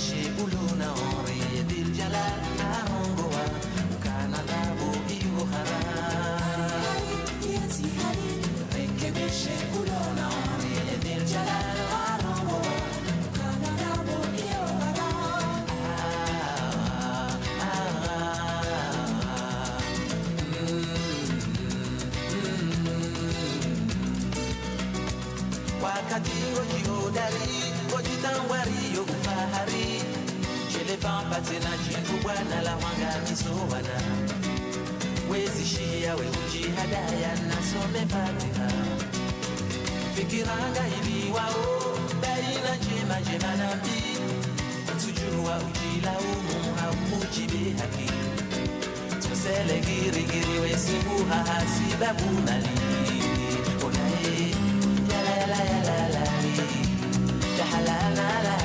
chez Boulouna Henri Dil Jalal Arongoa Kanadabu Iuhara Rekebe chez Boulouna Henri Dil Jalal Arongoa Kanadabu Iuhara Wakati ngojihodari ngojitangwari yokufahari chele pampa tena jitu bwana la wanga kisowana wezi shia we ujihadaya nasome fatiha fikiranga hivi wao daina jema jema nabi tujua ujila umu hamujibe haki tusele giri giri we sibuha hasibabu nali onae la la la la la la la la la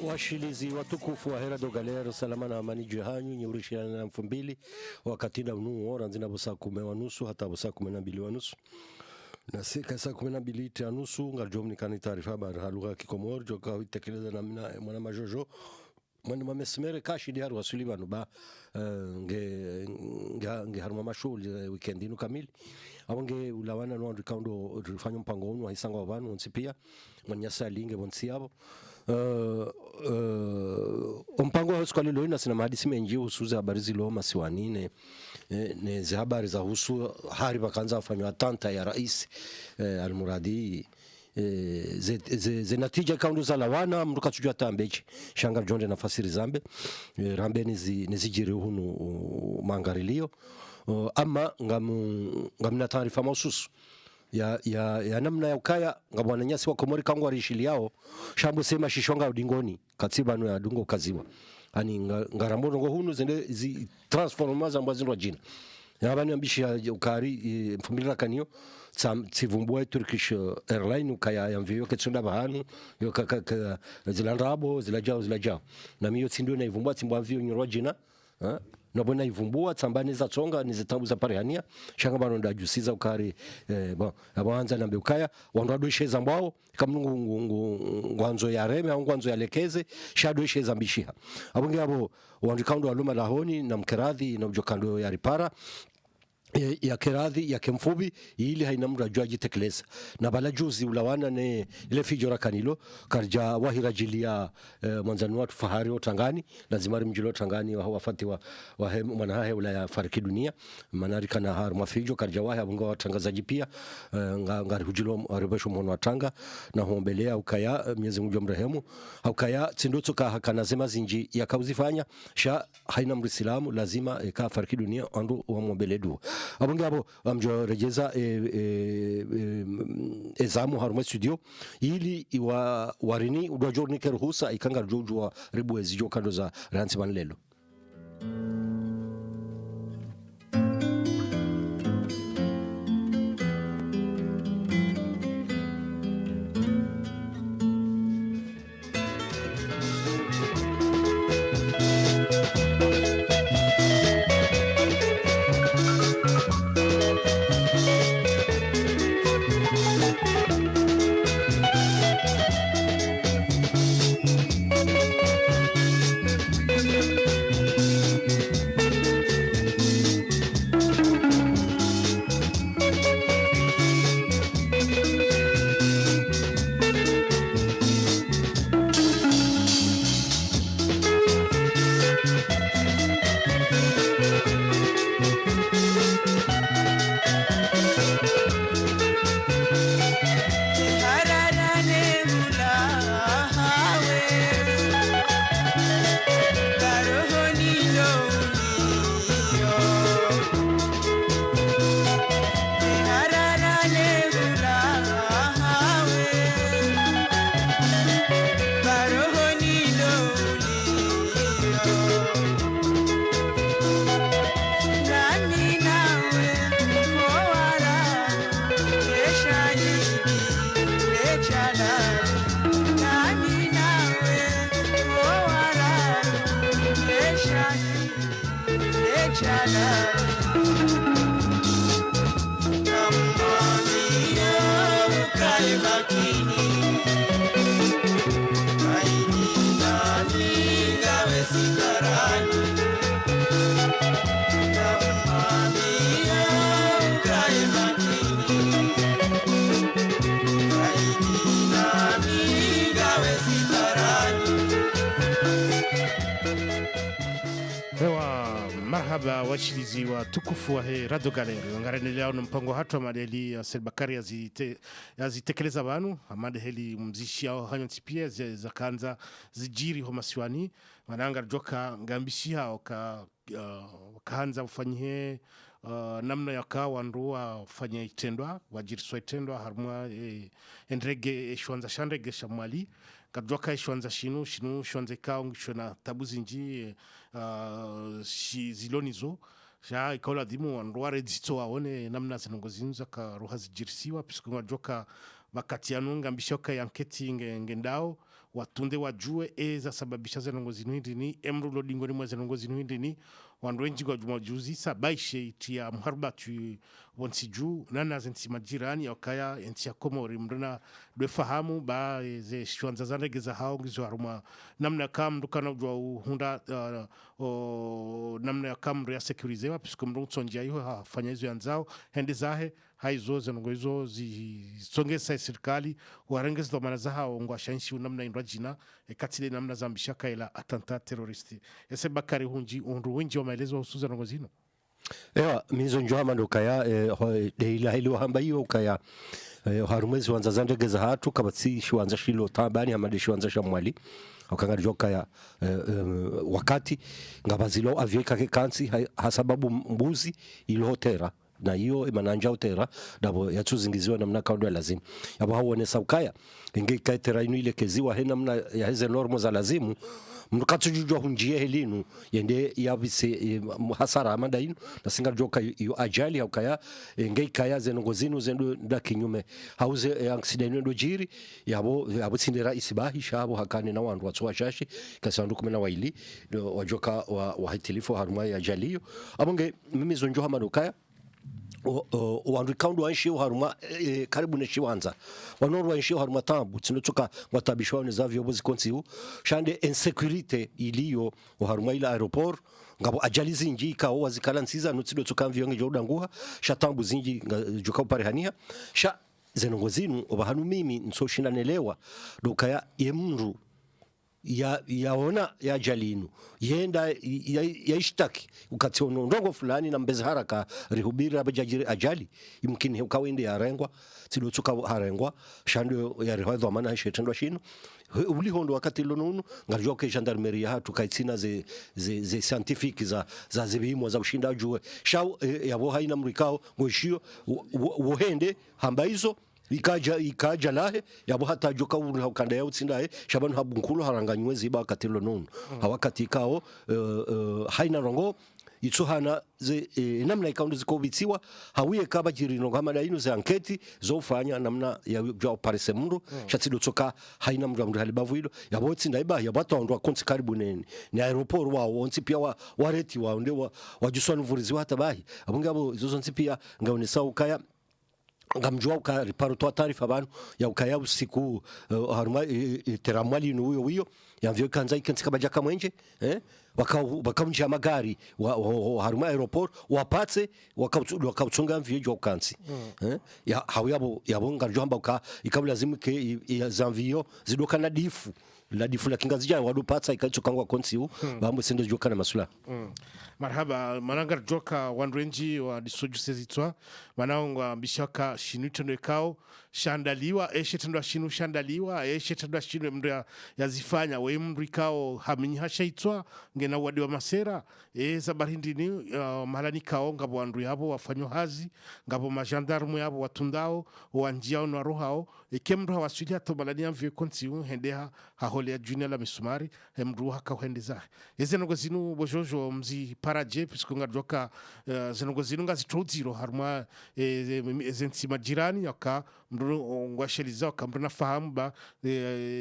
Washilizi watukufu wa Hera do Galero salama na amani jihanyu nyurishana na 2000 wakati na unu ora nzina busa 10:30 hata busa 12:30 na sika saa 12:30 ngarjomni kani taarifa habari haluga kikomor joka itekeleza na mwana majojo mwana mamesmere kashi di haru wasuli banu ba nge haruma mashuli weekend inu kamili abonge ulawana no ndikaundo rifanya mpango wonu haisanga wabanu onsipia mwanyasa linge bonsiabo mpango wa skali loina sina mahadisi menji husuza habari zilo masiwanine ne za habari za husu hari bakanza afanywa tanta ya rais Al-Muradi ze natija kaundu za lawana mruka tujua tambechi shanga jonde na fasiri zambe rambe nizijiri hunu mangarilio ama ngamna taarifa mahususu ya namna ya ukaya ngabwana nyasi wa Komori kangu arishili yao shambu sema shishonga udingoni katsiba no ya dungo kaziwa ani ngarambono ngo hunu zende zi transformaza ambazo ndo jina yabani ambisha ukari mfumilira kanio tsivumbua Turkish Airline ukaya yamvio ketsunda bahanu yo kaka zilandrabo zilajao na miyo tsindo na ivumbua tsimbwa vio nyirwa jina nabona ivumbua tsambani za tsonga nizitambu za parehania shanga bano ndajusiza ukari abanza nambe ukaya wandado isheza mbao kamnungu ngwanzo ya reme au ngwanzo ya lekeze shado isheza mbishiha abonge abo wandikando waluma lahoni na mkeradhi na mjokando ya ripara ya keradhi ya kemfubi ili haina mrajua jitekeleza na bala juzi ulawana ne ile fijora kanilo karja wahirajilia mwanzani watu fahari wa Tangani lazimari mjilo Tangani wa wafati wa mwanahahe ula ya fariki dunia manarika na haru mafijo karja wahi abunga watangazaji pia ngari hujilo aribesho mwono watanga na huombelea ukaya miezi mjo mrehemu ukaya tsindoto kahakana zema zinji ya kauzifanya sha haina mrisilamu lazima ka fariki dunia andu wa mwobeledu abonge abo amjo rejeza ezamu haruma studio ili warini udwajorni keruhusa ikanga jojwa ribu ezijo kando za ransi banlelo Marhaba washilizi wa tukufu wa Radio Galeri wangarenelea na mpango hatu wa madeli ya Selbakari yazitekeleza banu amade heli mzishi yao hanyo tipia za kanza zijiri homasiwani mananga joka ngambishia wakaanza ufanyihe namna yaka wanduwa ufanya itendwa wajiriswa itendwa harumwa endrege shwanza shandrege shamwali kadwaka ishwanza shinu shwanza kao ngishona tabuzi nji zilonizo sha ikola dimu wanduwa zito waone namna zinongozinza ka ruha zijirisiwa pisikunga joka wakati yanunga mbishoka yanketi ngendao watunde wajue za sababisha zinongozinu ni emru lodingo ni mwa zinongozinu ni wanduwenji kwa jumajuzi sabaishe itia mharba tu wonsiju nana zinti majirani wakaya enti ya komori mruna fahamu ba ze shwanza zanregeza hao ngizo haruma namna kam dukana ujua hunda namna kam rea sekurizewa pisiko mrungu tsonjia iho hafanya hizo yanzao hende zahe haizo zinongo hizo zisongesa serikali warengeza domana za hao ngwashanshi namna inrajina katile namna zambishaka ila atanta teroristi ese bakari hunji unru wenji wa maelezo husuza nongozino. Ewa mizo njohama ndukaya deila hili wahamba hiyo ukaya harumezi wanza zandegeza hatu kabatsi shiwanza shilo tabani hamade shiwanza shamwali wakanga joka ya wakati ngabazilo avyeka kekansi hasababu mbuzi ilo hotera na hiyo imananja utera dabo yatuzingiziwa namna kaundo lazima yabo hawone saukaya inge kaitera inu ile keziwa he namna ya heze normo za lazimu mnukatujujwa hunjie helinu yende yabise hasara amanda inu nasinga joka yu ajali haukaya inge kaya zenongozinu zendo nda kinyume hauze aksida ndo jiri yabo sindera isibahi shabo hakane na wandu watu washashi kasandu kumena waili wajoka wa hitilifu harumai ajaliyo abonge mimi zonjoha madukaya wandu kaundu wanshi haruma karibu ne shiwanza wanoru wanshi haruma tambu tinotoka watabishwa ne zavyo bozi konsiu shande insecurity iliyo haruma ila aeroport ngabo ajali zinji kao wazikala nsiza nutsido tukamvyo nge jodanguha shatambu zinji joka uparehania sha zenongozinu obahanu mimi nsoshina nelewa dokaya yemru yaona ya jalinu yenda yaishtaki ukationo ndongo fulani na mbeza haraka rihubira abajajiri ajali imkini ukawende yarengwa tidotuka harengwa shando ya rihwadho amana shetendwa shino uli hondo wakati lonunu ngarjoke gendarmerie hatu kaitsina ze scientifique za zibimo za ushinda juwe shao yabo haina mrikao ngoshio wohende hambaizo ikaja lahe yabo hata joka uri hakanda ya utsindaye shabanu habunkulu haranganywe ziba katilo nunu hawakati kao haina rongo itsuhana ze namna ikaundu zikobitsiwa hawiye kaba jirino kama daino ze anketi zofanya namna ya jao parese mundu shatido tsoka haina mndu halibavu hilo yabo tsinda iba yabato ndo akonti karibu ni aeroport wao onti pia wareti wao ndio wajuswa nvurizi hata bahi abungabo izo nti pia ngaonesa ukaya ngamjua uka riparo toa taarifa banu ya ukaya usiku haruma teramwali nuyo yavyo kanza ikantika bajaka mwenje wakamjia magari haruma aeroport wapatse wakautunga mvyejo ukansi ya hawiyabo ngarjohamba uka ikabulazimu ke zanvio zidoka na difu la difu la kingazija wadupatsa ikachokangwa konsiu bambo sende joka na masula marhaba manangar joka wanrenji wa disoju sezitwa manaongwa bishaka shinutendo kao shandaliwa eshetendo shinu shandaliwa eshetendo shinu mndu yazifanya we mndu kao haminyi hashaitwa ngena wadi wa masera zabarindini malani kao ngabo wandu yabo wafanyo hazi ngabo majandarmu yabo watundao wanjiao na rohao kemru hawasulia to malani amvye konsiu hendeha holea junior la misumari mru haka uhendeza ezenongo zinu bojojo mzi paraje puisque ngadroka zenongo zinu ngazitoziro harma ezensi majirani aka mru ngwasheliza aka mru nafahamu ba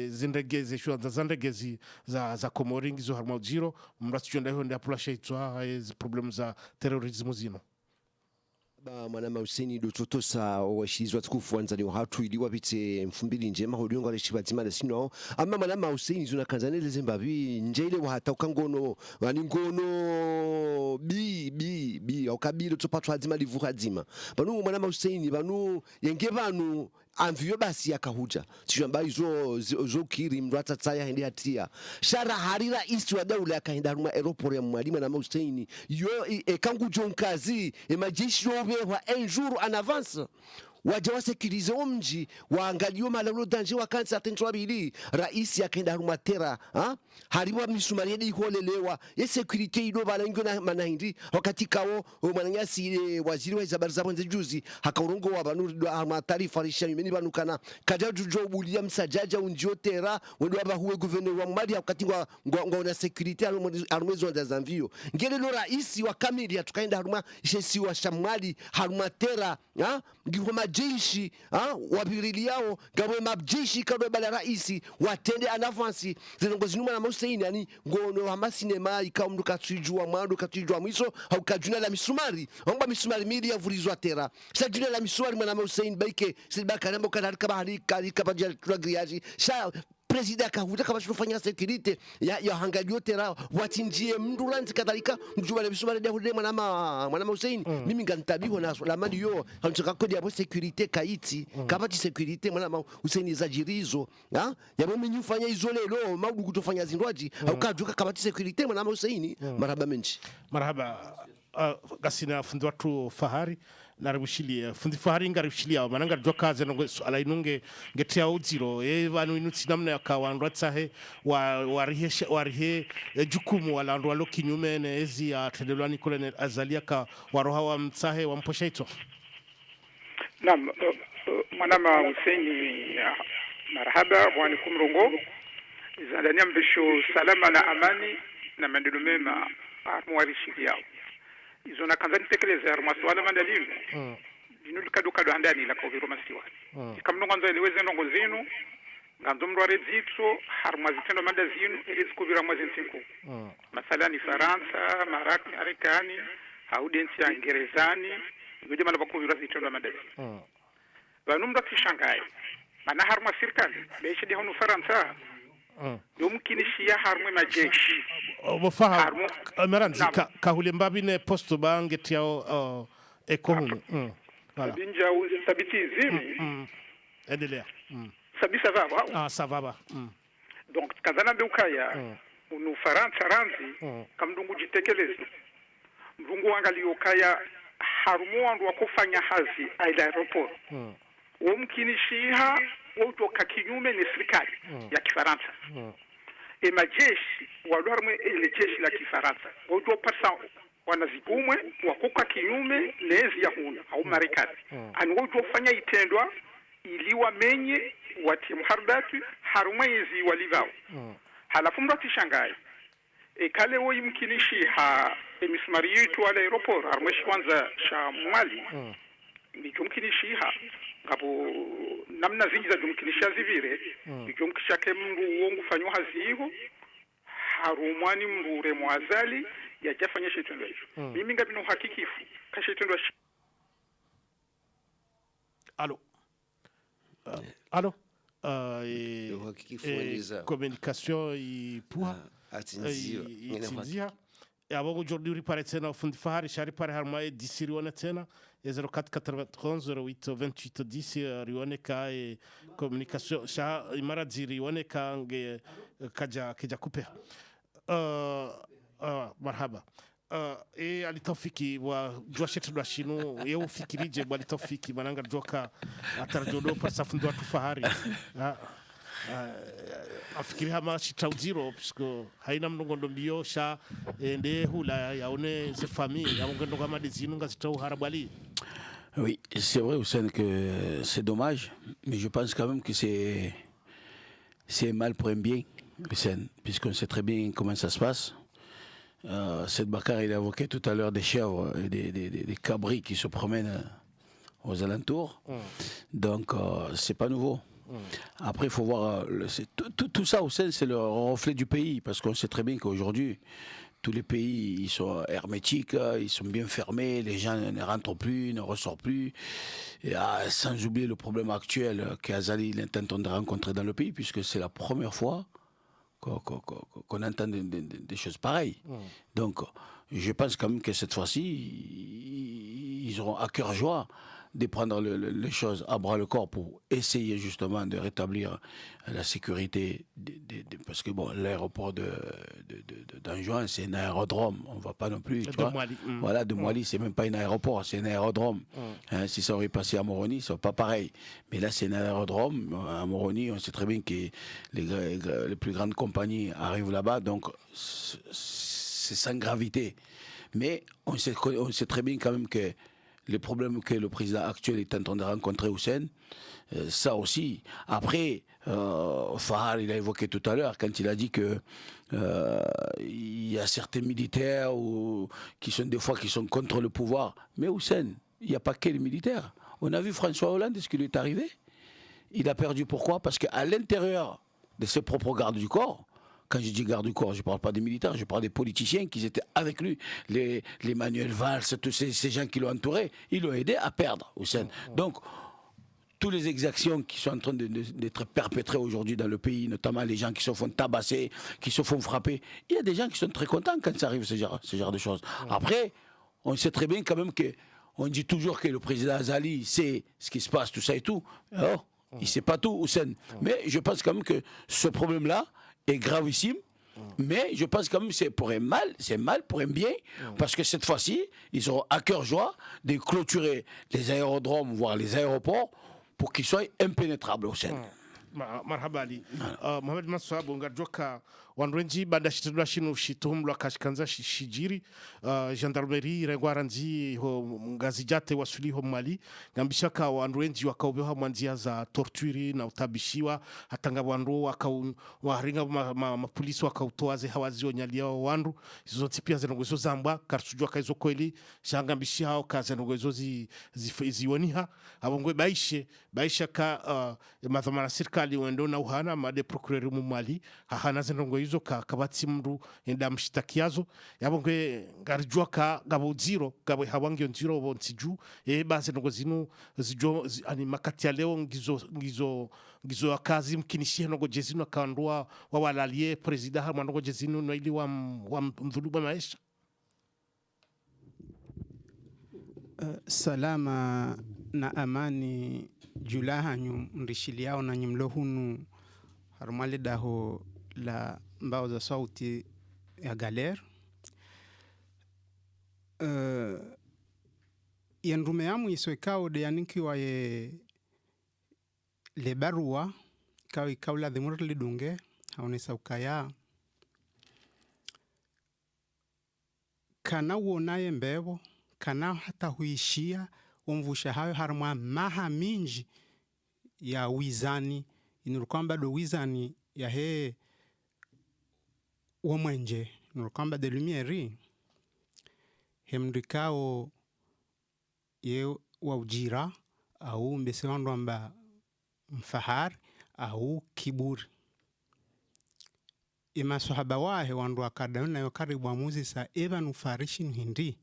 zindegeze shwa zandegezi za komoringi zo harma ziro mrasichonda honda pula shaitwa problem za terrorism zino ba mwana mauseni dototosa washizwa tukufu wanzani wahatu ili wapite mfumbili njema hodiongo alishibazima na sino ama mwana mauseni zuna kanzanele zembabi njele wahata ukangono wani ngono bi wakabilo topatu hazima livu hazima banu mwana mauseni banu yenge banu amvyo basi yakahuja tijamba zo kiri mrata tsaya hindi hatia shara harira isti wa daula yakahinda haruma aeroport ya mwalimu na Hussein yo kangu jonkazi majeshi yobewa un jour en avance waje wasekirize mji waangalie malalo danger wakansa attention abili rais yakaenda haruma tera hariwa misumari yedi holelewa ye security ido balango na manahindi wakati kawo mwananyasi waziri wa habari za bonze juzi hakaurongo wa banu haruma taarifa risha meni banukana kaja jujo bulia msajaja unjio tera wendo abahuwe gouverneur wa mali wakati ngwa security haruma zo za zanvio ngele lo rais wa kamili tukaenda haruma shesi wa shamali haruma tera ngihoma jeshi wabirili yao gawe mabjeshi kadwe bala raisi watende anavansi zinongozi numa na Hussein yani ngono hama sinema ikawa mduka tujua mwandu katujua mwiso haukajuna la misumari ongba misumari mili ya vurizwa tera sa juna la misumari mwana Hussein baike silbaka nambo kadhalika bahari kadhalika bajia tulagriaji sha president akahuta kama tunafanya security ya hangalio tera watinjie mduranzi kadhalika mjua na misumari ya hude mwana Hussein mimi ngantabiho na la mali yo hanchoka kodi ya security kaiti kabati security mwana Hussein zajirizo ya mimi nyufanya izolelo maudu kutofanya zindwaji au kajuka kabati security mwana Hussein marhaba menchi marhaba gasina fundi watu fahari naribushilia fundi fahari ngaribushilia mananga doka zenongo ala inunge ngetia uziro vanu inutsi namna yakawandwa tsahe warihe jukumu wala ndo walo kinyume ne ezi ya tendelwani Colonel Azalia ka waroha wa mtsahe wa mposhaito Naam mwanama Hussein marhaba bwana kumrongo zandania mbisho salama na amani na maendeleo mema armwarishilia izo na kanzani tekeleza armaswala mandalimu dinu kado handani la koviro masiwa kamno kwanza eleweze ndongo zinu nganzo mrware zitso harmazitendo mandazinu elizikuvira mwazintinko masala ni Faransa Marekani audensi ya Ngerezani ngoje mala bakuvira zitendo mandazinu banu mrati Shanghai mana harma serikali beshi de honu Faransa yomkinishia harmwe majeshi bofaha meranzi kahule mbabine posto bangetia ekohunu voilà binja usabiti zimi endelea sabisa baba ça va ba donc kazana beukaya unu Faransa ranzi kamdungu jitekeleza mvungu angalio kaya harumu andu wakufanya hazi aeroport womkinishia wotoka kinyume ni serikali ya Kifaransa majeshi walwarme ile jeshi la Kifaransa wotopasa wanazikumwe wakuka kinyume lezi ya huna au Marekani ani wotofanya itendwa iliwa menye wati mhardatu harumwezi walivao halafu mrati Shanghai kale wo yimkinishi ha emismari yetu wala aeroport harumweshi kwanza sha mwali nikumkinishi ha ngapo namna zingi za jumkinisha zivire nikumkisha ke mndu wongu fanyo haziho harumwani mrure mwazali ya jafanya shetendo hicho mimi ngapi no hakikifu kashetendo allo hakikifu communication i puha atinzia abo aujourd'hui paraît na fundi fahari shari pare harma edisiri wana tena 0491082810 rioneka e communication sha imaradiri rioneka nge kaja kupe marhaba alitofiki wa jwashetu dwa shinu ye ufikirije bwa alitofiki mananga joka atarjodo pa safundo watu fahari afikiri hama shitauziro puisque haina mnongondo mbio sha ende hula yaone ze famille ya ngondo kama dezinu ngazitau harabali. Oui, c'est vrai Hussein que c'est dommage, mais je pense quand même que c'est mal pour un bien. Hussein, puisqu'on sait très bien comment ça se passe. Cette Bakar, il a évoqué tout à l'heure des chèvres et des cabris qui se promènent aux alentours. Donc, c'est pas nouveau. Après, il faut voir. Tout ça, Hussein, c'est le reflet du pays, parce qu'on sait très bien qu'aujourd'hui, tous les pays, ils sont hermétiques, ils sont bien fermés, les gens ne rentrent plus, ne ressortent plus. Et, sans oublier le problème actuel qu'Azali est en train de rencontrer dans le pays, puisque c'est la première fois qu'on entend des choses pareilles. Donc, je pense quand même que cette fois-ci, ils auront à cœur joie de prendre les choses à bras le corps pour essayer justement de rétablir la sécurité. Parce que bon, l'aéroport d'Anjouan, c'est un aérodrome. On ne va pas non plus. Tu vois, voilà, de Moali, c'est même pas un aéroport, c'est un aérodrome. Hein, si ça aurait passé à Moroni, ce n'est pas pareil. Mais là, c'est un aérodrome. À Moroni, on sait très bien que les plus grandes compagnies arrivent là-bas. Donc, c'est sans gravité. Mais on sait très bien quand même que les problèmes que le président actuel est en train de rencontrer au Seine, ça aussi. Après, Fahar, il a évoqué tout à l'heure, quand il a dit que il y a certains militaires qui sont des fois qui sont contre le pouvoir. Mais au Seine, il n'y a pas que les militaires. On a vu François Hollande, ce qui lui est arrivé. Il a perdu pourquoi? Parce qu'à l'intérieur de ses propres gardes du corps, quand je dis garde du corps, je ne parle pas des militaires, je parle des politiciens qui étaient avec lui, les Manuel Valls, tous ces gens qui l'ont entouré, ils l'ont aidé à perdre au sein. Donc, toutes les exactions qui sont en train d'être perpétrées aujourd'hui dans le pays, notamment les gens qui se font tabasser, qui se font frapper, il y a des gens qui sont très contents quand ça arrive, ce genre de choses. Après, on sait très bien quand même qu'on dit toujours que le président Azali sait ce qui se passe, tout ça et tout. Alors, il ne sait pas tout, Hussein. Mais je pense quand même que ce problème-là est gravissime, mais je pense quand même que c'est mal pour un bien, parce que cette fois-ci, ils auront à cœur joie de clôturer les aérodromes, voire les aéroports, pour qu'ils soient impénétrables au sein. Marhaba Ali. Mohamed Maswa bonga joka wanwenji banda shitulwa shinu shituhumlwa kashikanza shijiri gendarmerie rengwaranzi ho ngazijate wasuli ho Mali ngambishaka wanwenji wakaubeha mwanzia za torturi na utabishiwa hatanga wandu waringa mapolisi wakautoaze hawazi onyalia wandu izo tipia zenongozo zamba karsujwa kaizo kweli shangambishi hao kazenongozo ziwoniha abongwe baisha ka madhamana sirkali wendo na uhana made procureur mu Mali hahana zenongo hizo kabati mru enda mshitakiazo yabongwe ngarijwa ka gabo zero gabo hawangi zero bontiju base zenongo zinu zijo ani makati ya leo ngizo akazi mkinishia nogo jezinu kaandua wawalalie president harma nogo jezinu no ili wa mdhuluba maisha. Salama na amani julaha ndishiliao na nyimlohunu harumale daho la mbao za sauti ya galer yandume yamu iswekao de yaninki wa le barua kaula dhimur lidunge haonesa ukaya kana uonaye mbebo kana hata huishia umvusha hayo harumwa maha minji ya wizani inurukamba do wizani ya he womwenje inurukamba de lumiere hemrikao ye wa ujira au mbese wandu amba mfahar au kiburi ima sahaba wahe wandu akadauna yo karibu amuzi sa eva nufarishi hindi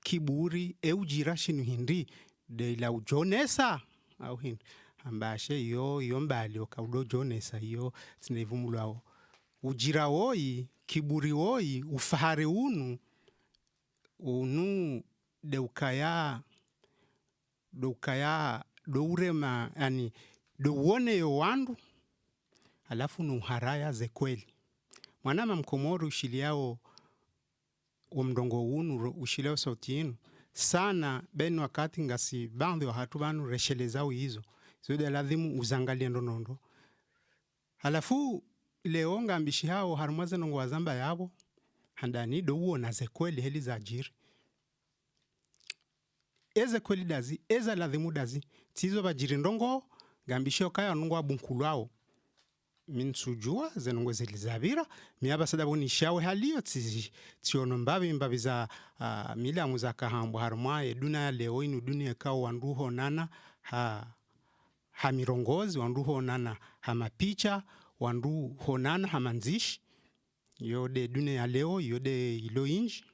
kiburi ujira shinu hindi de la ujonesa au hindi ambashe yo mbali okaudo jonesa yo sinevumulao ujira woi kiburi woi ufahari unu de ukaya do urema yani do wone yo wandu alafu nuharaya ze kweli mwanama mkomoro ushiliao umdongo unu ushileo sauti inu sana benu wakati ngasi bandhi wa hatu banu reshelezao hizo zode ladhimu uzangalia ndonondo halafu leo ngambishi hao harumaze nongo wazamba yabo handani do uona ze kweli heli za ajiri eze kweli dazi eza ladhimu dazi tizo bajiri ndongo ngambishi okaya nungo wabunkulwao minsujua zenongo zilizabira miaba sada boni shawe halio tiono mbabi za mila muzaka hambo harma eduna leo inu dunia kao wanduho nana ha mirongozi wanduho nana ha mapicha wanduho nana ha manzishi yode dunia leo yode ilo inji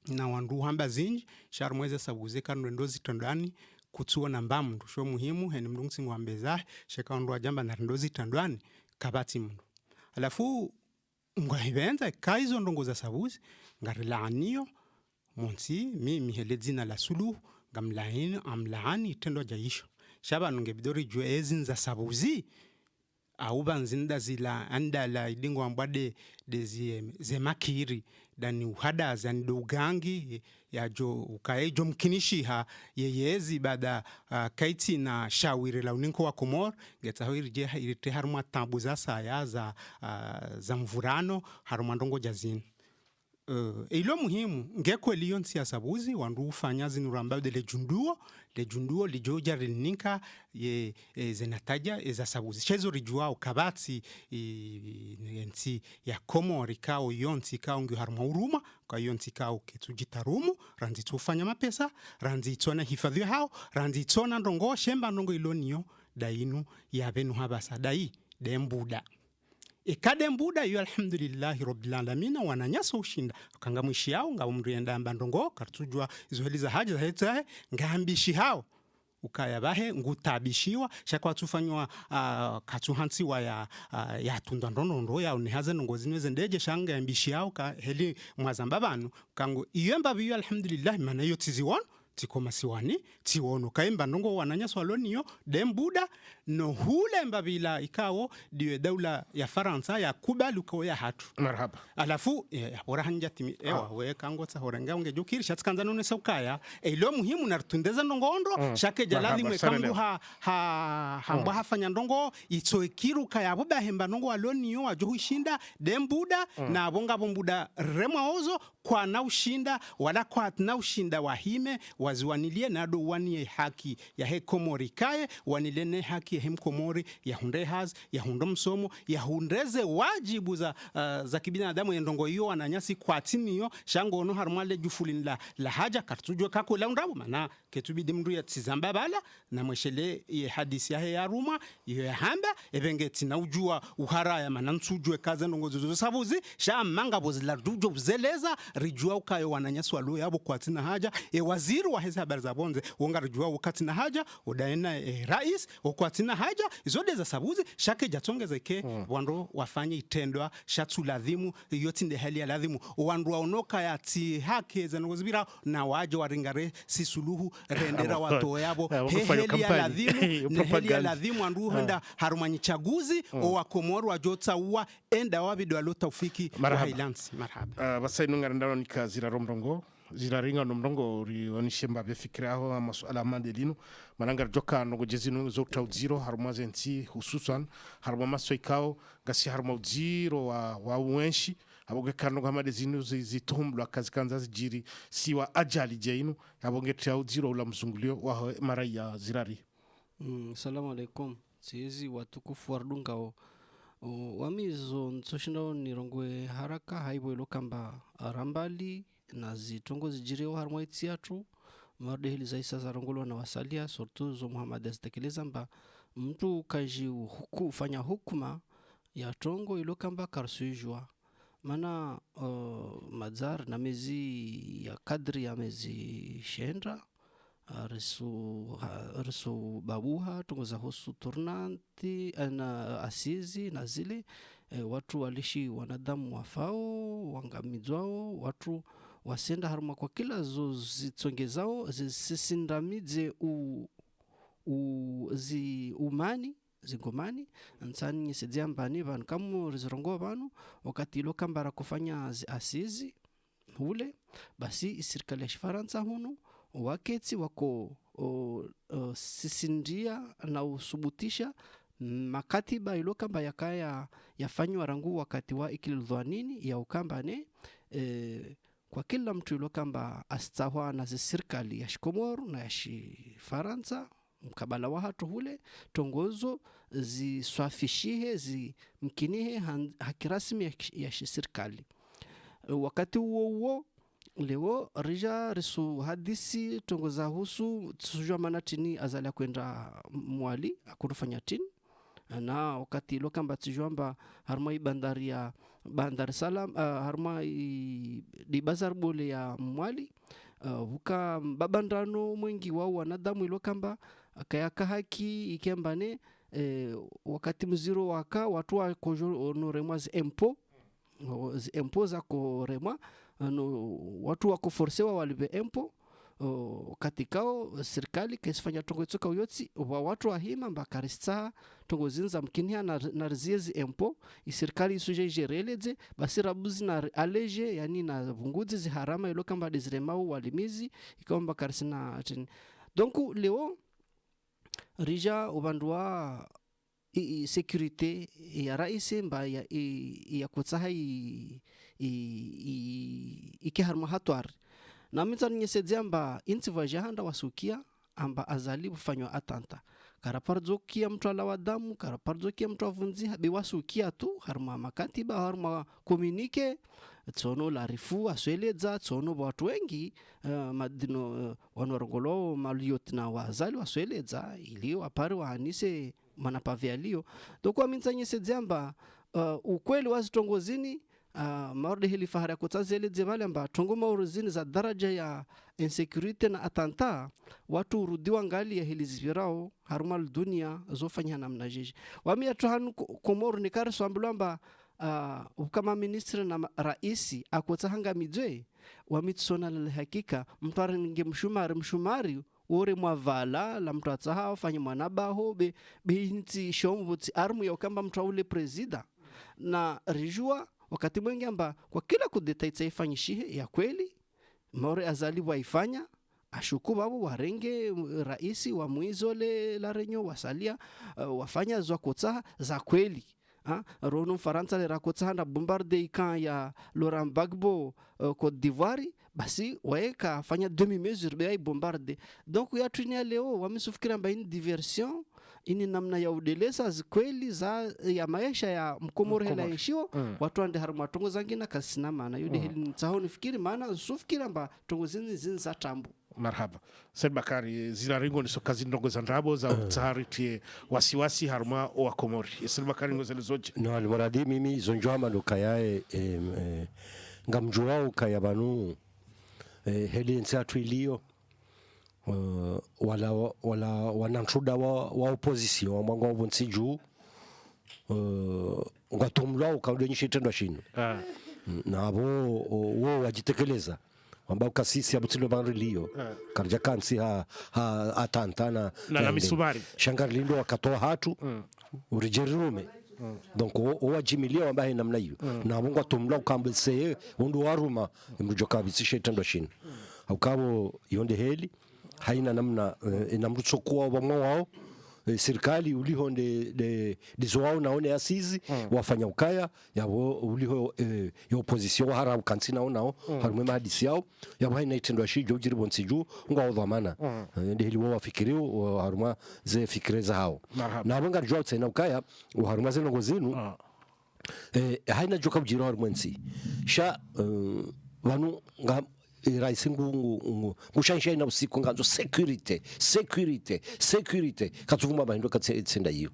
na wandu hamba zinji shar mweze sabuze kanu ndozi tandani kutuona mbamndu sho muhimu heni mdungsi ngwambeza sheka ndo ajamba na ndozi tandani kabati mndu alafu ngwahibenza kaizo ndongo za sabuzi ngarilaanio monsi mi hele dzina la suluhu ngamlaini amlaani tendo jaisho shaba nungebidori jwe ezinza sabuzi auba nzinda zila andala idingo ambade zemakiri dani uhada zani dougangi ya jo ukaejo mkinishiha yeyezi bada kaiti na shawiri la uninko wa Komor getahiri je irite haruma tambu za saya za mvurano haruma ndongo jazini ilo muhimu ngekwe liyo nsi ya sabuzi wandu ufanya zinuramba de lejunduo lijoja rininka zenataja za sabuzi chezo rijua ukabati nsi ya Komori kao yonsi kao ngi haruma uruma kwa yonsi kao ketujitarumu ranzi tufanya mapesa ranzi tona hifadhi hao ranzi tona ndongo shemba ndongo iloniyo dainu ya benu habasa dai dembuda ikade mbuda yu alhamdulillahi rabbil alamin wananyasa ushinda kanga mwishi yao ngabumrienda mbandongo kartujwa izo za haja za hetahe ngambishi hao ukaya bahe ngutabishiwa shaka watufanywa katuhansi wa ya tunda ndondo ya unihaze ngozi nweze ndeje shanga ambishi yao ka heli mwazamba banu kango iyemba biyu alhamdulillah mana yo tiziwon tikoma siwani tiwono kaimba ndongo wananyaswa loniyo dembuda no hule mbabila ikawo diwe daula ya Faransa ya kubali ko ya hatu marhaba alafu bora hanjati ewa we kango tsa horenga ungejukiri shatkanza none saukaya elo muhimu nartundeza ndongondo shake jalali mwe kangu hamba hafanya ndongo itsoikiru kaya boba hemba ndongo aloniyo ajohishinda dembuda na bonga bombuda remaozo kwa na ushinda wala kwa na ushinda wahime waziwanilie nado wanie haki ya he Komori kae wanilene haki ya hem Komori ya hunde haz ya hundomsomo ya hundeze wajibu za kibinadamu ya ndongo hiyo wananyasi kwa tiniyo shango ono harumale jufulin la haja kartujwe kako la undabu mana ketubidi mndu ya tizamba bala na mweshele ye hadisi ya he ya ruma ya hamba ebenge tina ujua uharaya mana nsujwe kaze ndongo zozo sabuzi manga bozila dujo zeleza rijua ukayo wananyasi walu yabo kwa tina haja waziri wa heza habari za bonze wonga rijua wakati na haja udaena rais wakati na haja izode za sabuzi shake jatongezeke wando wafanye itendwa shatuladhimu yote nde hali ya ladhimu wandu waonoka ya ti hake za ngozibira na waje waringare si suluhu rendera watu yabo heli ya ladhimu ne heli ya ladhimu wandu henda harumanyi chaguzi wa Komoro wa jota uwa enda wabido alota ufiki wa Highlands marhaba basai nungarandano nikazira romrongo ziraringa nomrongo rionishemba befikiraho amasuala mandelino manangar joka no jezino zokta zero haruma zensi hususan haruma masoikao gasi haruma zero wa wenshi aboge kano gamade zinu zitumbwa kazi kanza zijiri siwa ajali jeinu aboge tao zero la mzungulio wa mara ya zirari. Assalamu alaikum siezi watukufu wardungao wamizo nsoshindo nirongwe haraka haibo ilokamba arambali na zitongo zijireo harmwa itiatu marde hili zaisa za rongolo na wasalia sortu zo Muhammad azitekeleza mba mtu kaji fanya hukuma ya tongo ilokamba karsujwa mana mazar na mezi ya kadri ya mezi shendra risu babuha tongo za hosu turnanti na asizi na zile watu walishi wanadamu wafao wangamizwao watu wasenda haruma kwa kila zo zitsongezao zisindamidze umani zingomani nsani nyesedziambani vanhu kamu rizirongo vanhu wakati ilo kambara kufanya asizi hule basi serikali ya Faransa hunu waketi wako sisindia na usubutisha makatiba ilo kamba yakaya yafanywa rangu wakati wa ikilidhwanini ya ukambane kwa kila mtu ilo kamba astahwa na serikali ya Komoro na ya Faransa mkabala wa hatu hule tongozo ziswafishihe zimkinihe hakirasmi ya serikali. Wakati huo leo rija risu hadisi tongoza husu tsujua manatini azala kwenda mwali akurufanya tini na wakati lokamba tijwamba harma bandari ya Bandar Salam harma di bazar bole ya mwali huka babandano mwingi wao wanadamu ilokamba kayaka haki ikembane wakati mziro waka watu wa kojo no remwa empo za ko remwa no watu wako forcewa walibe empo katikao serikali kaisifanya tongo itsoka uyotsi wa watu wa hima mbakarista tongo zinza mkinia na riziezi empo serikali isuje jereleze basi rabuzi na aleje yani na vunguzi ziharama ilo kamba diziremau walimizi ikawa mbakarisina donc leo rija ubandua security ya raisi mba ya kutsaha ikiharma hatwari na mita nyesedzia mba inti vajahanda wasukia amba azali bufanywa atanta karaparzo kia mtu ala wadamu karaparzo kia mtu avunzi biwasukia tu harma makatiba harma komunike tsono larifu asweleza tsono watu wengi madino wanwarongolo maliotna wazali wasweleza ilio apari wahanise manapavialio doko minta nyesedzia mba ukweli wazitongozini maorde hili fahari kutazele dzevale amba tongo mauruzini za daraja ya insecurity na atanta watu urudiwa ngali ya hili zvirao harumal dunia zofanya namna jeje wamia tuhanu komoru ni kare swambulamba kama ministri na raisi akotahanga midwe wamitsona la hakika mtware nge mshumari ore mwavala la mtu atsaha fanya mwanabaho be binti shomvuti armu ya kamba mtu ule presida na rijua wakati mwingi amba kwa kila kudeta itaifanyishihe ya kweli maore azali waifanya ashuku babu warenge raisi wa muizole la renyo wasalia wafanya zwa kotsaha za kweli rono Faransa le rakotsaha na bombarde ikan ya Laurent Gbagbo Côte d'Ivoire basi waeka fanya demi mesure be bombarde donc ya tunia leo wamisufikira mba ini diversion ini namna ya udelesa zikweli za ya maisha ya mkomoro hela ishio watu ande harma tongo zangina kasina maana yode hili ntaho nifikiri maana sufikira mba tongo zinza tambu marhaba Said Bakari zila ringo ni sokazi ndongo za ndrabo za utahari tie wasiwasi harma wa komori Said Bakari ngo zele zoje no almuradi mimi zonjwama ndo kayae ngamjuwao kaya banu heli nsatu ilio wala wanantruda wa opposition mwango wonsi juu ngatomla ukaudonyesha tendo shino nabo wo wajitekeleza ambao kasisi abutilo banrilio karja kansi ha atantana na misumari shangari lindo wakatoa hatu urijerume donc wajimilia ambaye namna hiyo na mungu atomla ukambese ndo waruma mjoka bisisha tendo shino ukabo yonde heli haina namna inamrutsokuwa wamwa wao serikali uliho de zoao naone asizi wafanya ukaya yabo uliho ya opposition hara ukansina nao harumwe mahadisi yao yabo haina itendo shijo jiribonsiju ngwa dhamana ndi hili wao wafikiriu haruma ze fikireza hao na bonga jwa tsena ukaya haruma ze ngozinu haina joka bujiro harumwensi sha wanu nga raisi ngushansha ina usiku nganzo security katuvuma bahindo katsenda hiyo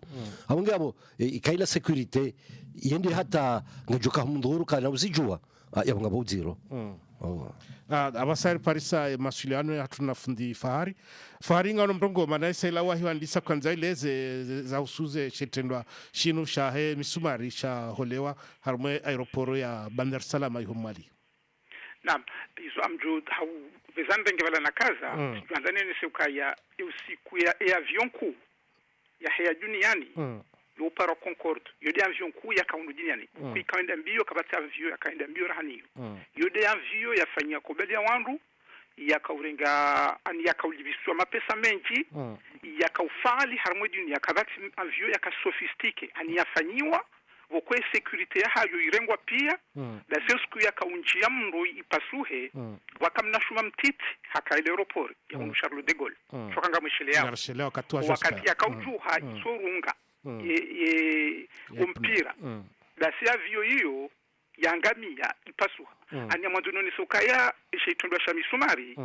abonge abo ikaila security yende hata ngajoka munduru kana usijua yabonga boziro abasari parisa masuliano hatuna fundi fahari ngano mrongo mana isela wahi wandisa kwanza ileze za usuze shetendwa shinu shahe misumari sha holewa harmwe aeroporo ya Bandar Salam ihumali Naam, hizo amju hau vezande ngevala na kaza tuanzane ni seuka ya usiku ya avion kuu ya hea duniani yo para Concorde yode avion kuu ya kaundu duniani kui kaenda mbio kabati avion ya kaenda mbio rahaniyo yode avion ya fanya kobeli ya wandu ya kaurenga ani ya kaulibiswa mapesa mengi ya kaufali harmwe dunia kabati avion ya kasofistike ani yafanyiwa vokwe security ya hayo irengwa pia na sio siku ya kaunjia mndo ipasuhe wakamnashuma mtiti haka ile aeroport ya Charles de Gaulle shokanga mwishile yao wakati ya kaujuha isorunga ye umpira na sia vio hiyo yangamia ipasuha anya mwanzoni sokaya ishaitondwa sha misumari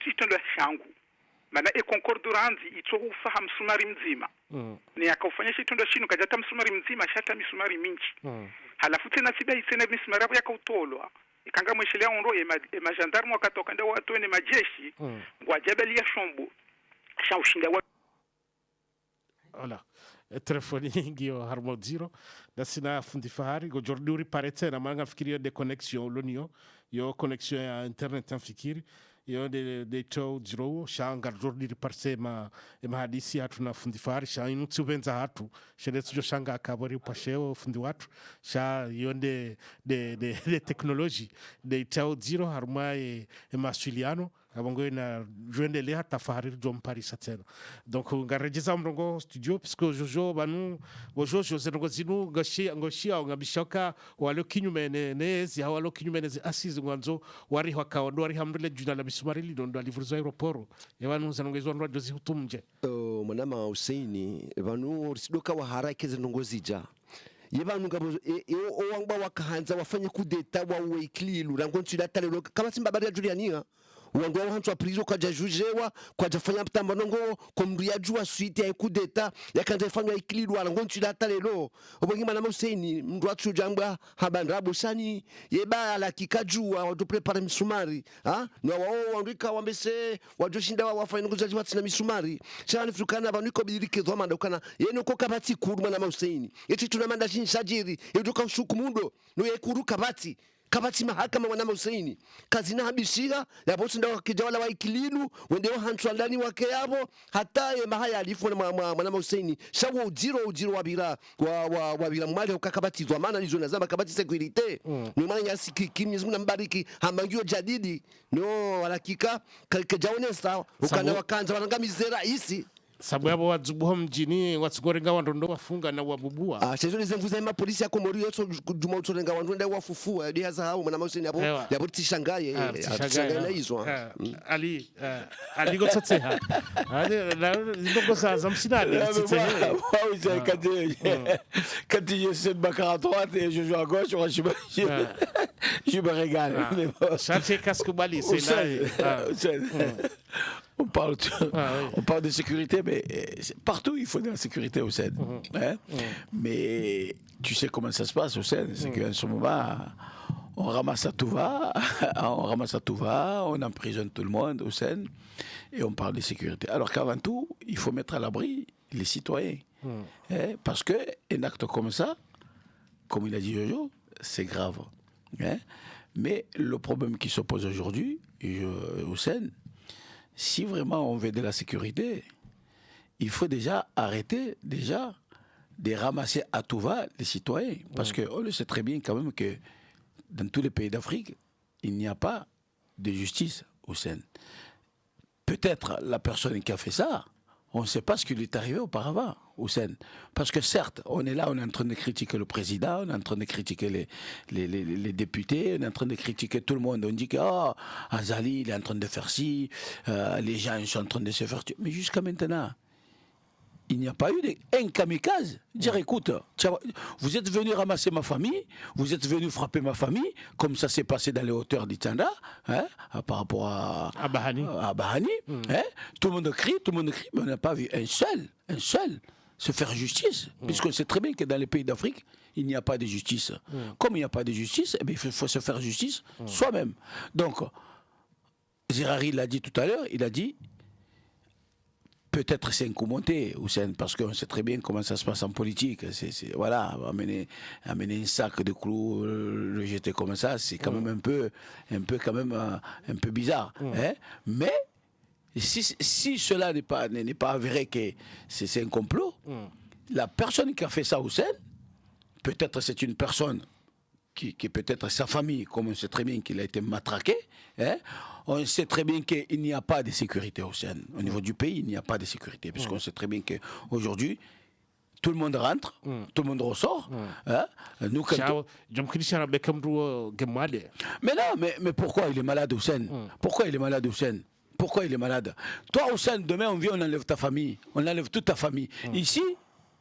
itondwa shangu maana concorduranzi itohufahamu msumari mzima ni akaufanya shitondwa shino kajata msumari mzima shata misumari mingi halafu tena siba isene misumari yako yakautolwa ikanga mweshelea onro ema gendarme wakatoka ndio watu ne majeshi wajabali ya shombo shaushinda wa Voilà. Telefoni ngio harmo zero na sina fundi fahari go jorduri parete na manga fikiri de connexion lonio yo connexion ya internet amfikiri yo de show zero shanga jorduri parse ma hadisi hatu na fundi fahari sha inutsi ubenza hatu shede tujo shanga akabori upasheo fundi watu sha yonde de technology de show zero harma masiliano abongo na joendele hata fahari dom Paris tena donc ngarejeza mrongo studio puisque jojo banu bojojo zengo zinu ngoshia ngabishoka walo kinyume nezi hawalo kinyume nezi asizi ngwanzo wari hakaondo wari hamdule juna la misumari lidondo alivurzo aeroporo yabanu zanongezwa ndo dozi hutumje mwanama Hussein banu sidoka wa haraka zenongozija yebanu ngabo owangba wakahanza wafanye kudeta wa weiklilu rangontu datalelo kama simba bari ya Juliania wangu wa hantu wa prizo kwa jajujewa kwa jafanya mtambanongo kwa mdu ya jua suite ya kudeta ya kanja ifanywa ikilidu wala ngonchu data lelo obongi manama Hussein mdu wa tujambwa habandrabu sani yeba ala kikajua wadu prepare misumari na wao wandika wambese wajoshinda wafanya nungu jaji wati na misumari chani futukana banwiko bidirike dhoma ndokana yeno kwa kabati kuru manama Hussein yeti tunamanda chini shajiri yeduka ushuku mundo no yekuru kabati mahakama mwanama Hussein kazina habishira yapo nda wakijawala wa ikililu wende hantu ndani wake yabo hata ye mahaya alifu mwanama Hussein shawo ujiro wabira wabira mwale ukakabatizwa maana hizo nazama kabati security ni maana ya kimyezu mbariki hambangio jadidi no walakika kajaonesa ukana wakanza wanangamizera isi sabu yabo wazubuho mjini watsugorenga wandondo wafunga na wabubua chezo nizemvuza ma polisi yako mori yoto juma utsorenga wandondo wafufua ndi haza hao mwana Hussein yabo yabo tishangaye na hizo ali gotsetseha ndongo za msinadi tsitsehe wauza quand je sais Bakar à droite et je joue à gauche je me régale Charles Kaskoubali c'est là on parle de sécurité, mais partout il faut de la sécurité au Seine. Mais tu sais comment ça se passe au Seine, c'est qu'en ce moment, on ramasse à tout va, on emprisonne tout le monde au Seine et on parle de sécurité. Alors qu'avant tout, il faut mettre à l'abri les citoyens. Parce qu'un acte comme ça, comme il a dit Jojo, c'est grave. Mais le problème qui se pose aujourd'hui au Seine, si vraiment on veut de la sécurité, il faut déjà arrêter de ramasser à tout va les citoyens. Parce qu'on le sait très bien quand même que dans tous les pays d'Afrique, il n'y a pas de justice au Seine. Peut-être la personne qui a fait ça, on ne sait pas ce qui lui est arrivé auparavant au Seine. Parce que certes, on est là, on est en train de critiquer le président, on est en train de critiquer les députés, on est en train de critiquer tout le monde. On dit que Azali, il est en train de faire ci, les gens ils sont en train de se faire tuer. Mais jusqu'à maintenant, il n'y a pas eu un kamikaze. Dire écoute, vous êtes venu ramasser ma famille, vous êtes venu frapper ma famille, comme ça s'est passé dans les hauteurs d'Itanda, par rapport à Bahani. Tout le monde crie, mais on n'a pas vu un seul se faire justice. Puisqu'on sait très bien que dans les pays d'Afrique, il n'y a pas de justice. Comme il n'y a pas de justice, il faut se faire justice soi-même. Donc, Zerari l'a dit tout à l'heure, il a dit peut-être c'est un coup monté, Hussein, parce qu'on sait très bien comment ça se passe en politique. Voilà, amener un sac de clous, le jeter comme ça, c'est quand même un peu bizarre. Mais si cela n'est pas avéré que c'est un complot, la personne qui a fait ça, Hussein, peut-être c'est une personne qui peut-être sa famille, comme on sait très bien qu'il a été matraqué, on sait très bien qu'il n'y a pas de sécurité au Seine. Au niveau du pays, il n'y a pas de sécurité, puisqu'on sait très bien qu'aujourd'hui, tout le monde rentre, tout le monde ressort. Hein. Nous, quand mais non, mais pourquoi il est malade, Hussein? Pourquoi il est malade, Hussein? Pourquoi il est malade? Toi, Hussein, demain, on vient, on enlève ta famille, on enlève toute ta famille. Ici,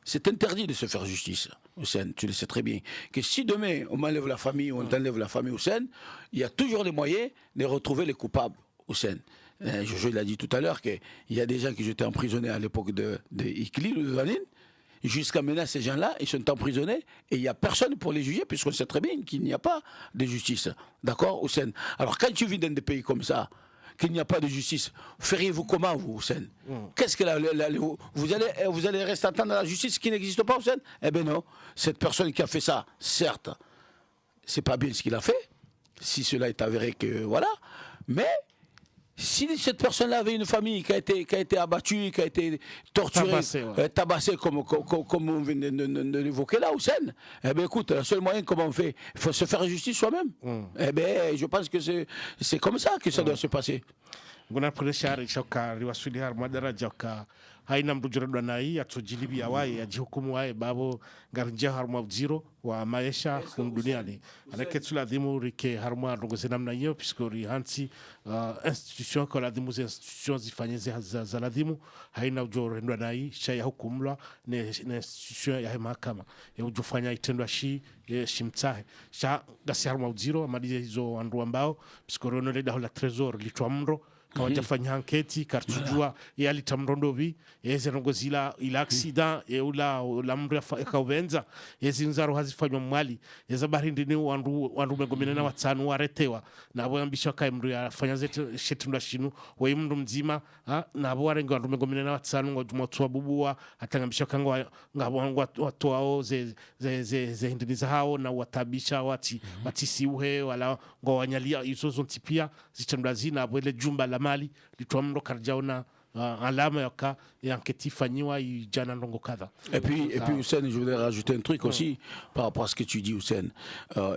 c'est interdit de se faire justice, Hussein, tu le sais très bien. Que si demain, on m'enlève la famille, on t'enlève la famille, Hussein, il y a toujours les moyens de retrouver les coupables, Hussein. Jojo l'a dit tout à l'heure qu'il y a des gens qui étaient emprisonnés à l'époque de Iqlil ou de Vanine. Jusqu'à maintenant, ces gens-là, ils sont emprisonnés et il n'y a personne pour les juger, puisqu'on sait très bien qu'il n'y a pas de justice. D'accord, Hussein? Alors, quand tu vis dans des pays comme ça, qu'il n'y a pas de justice, feriez-vous comment, vous, Hussein? Qu'est-ce que vous allez rester attendre la justice qui n'existe pas, Hussein? Eh bien non, cette personne qui a fait ça, certes, c'est pas bien ce qu'il a fait, si cela est avéré que voilà, mais si cette personne-là avait une famille qui a été abattue, qui a été torturée, tabassée comme on vient de l'évoquer là, Hussein, eh bien écoute, le seul moyen, comment on fait? Il faut se faire justice soi-même. Eh bien, je pense que c'est comme ça que ça doit se passer. haina mrujuradwa na hii atujilibi awai ajihukumu wae babo ngarinjia harma zero wa maisha duniani anake tuladhimu rike harma ndongoze namna hiyo piskori hansi institution kwa ladhimu za institution zifanyeze za ladhimu haina ujorendwa na hii shaya hukumlwa ne institution ya mahakama ya ujofanya itendwa shimtahe sha gasi harma zero amadize hizo wandu ambao piskori onoleda hola trezor litwa mro kawaja fanya anketi kartujua yali tamrondovi yeze nongozila ila accident ula mru ya kauvenza yezi nzaro hazifanywa mwali yeza barindi ni wandu megomene na watanu waretewa na abo ambisha kai mru ya fanya zete shetunda shinu we mru mzima na abo warenga wandu megomene na watanu ngojumotwa bubuwa atangambisha kangwa ngabo watoao ze hindiniza hao na watabisha watisi uhe wala ngowanyalia izozo ntipia zitendwa zina abo ile jumba la mali litwamro karjaona alama yaka yanketi fanyiwa ijana ndongo kadha. Et puis Hussein, je voudrais rajouter un truc aussi par rapport à ce que tu dis, Hussein.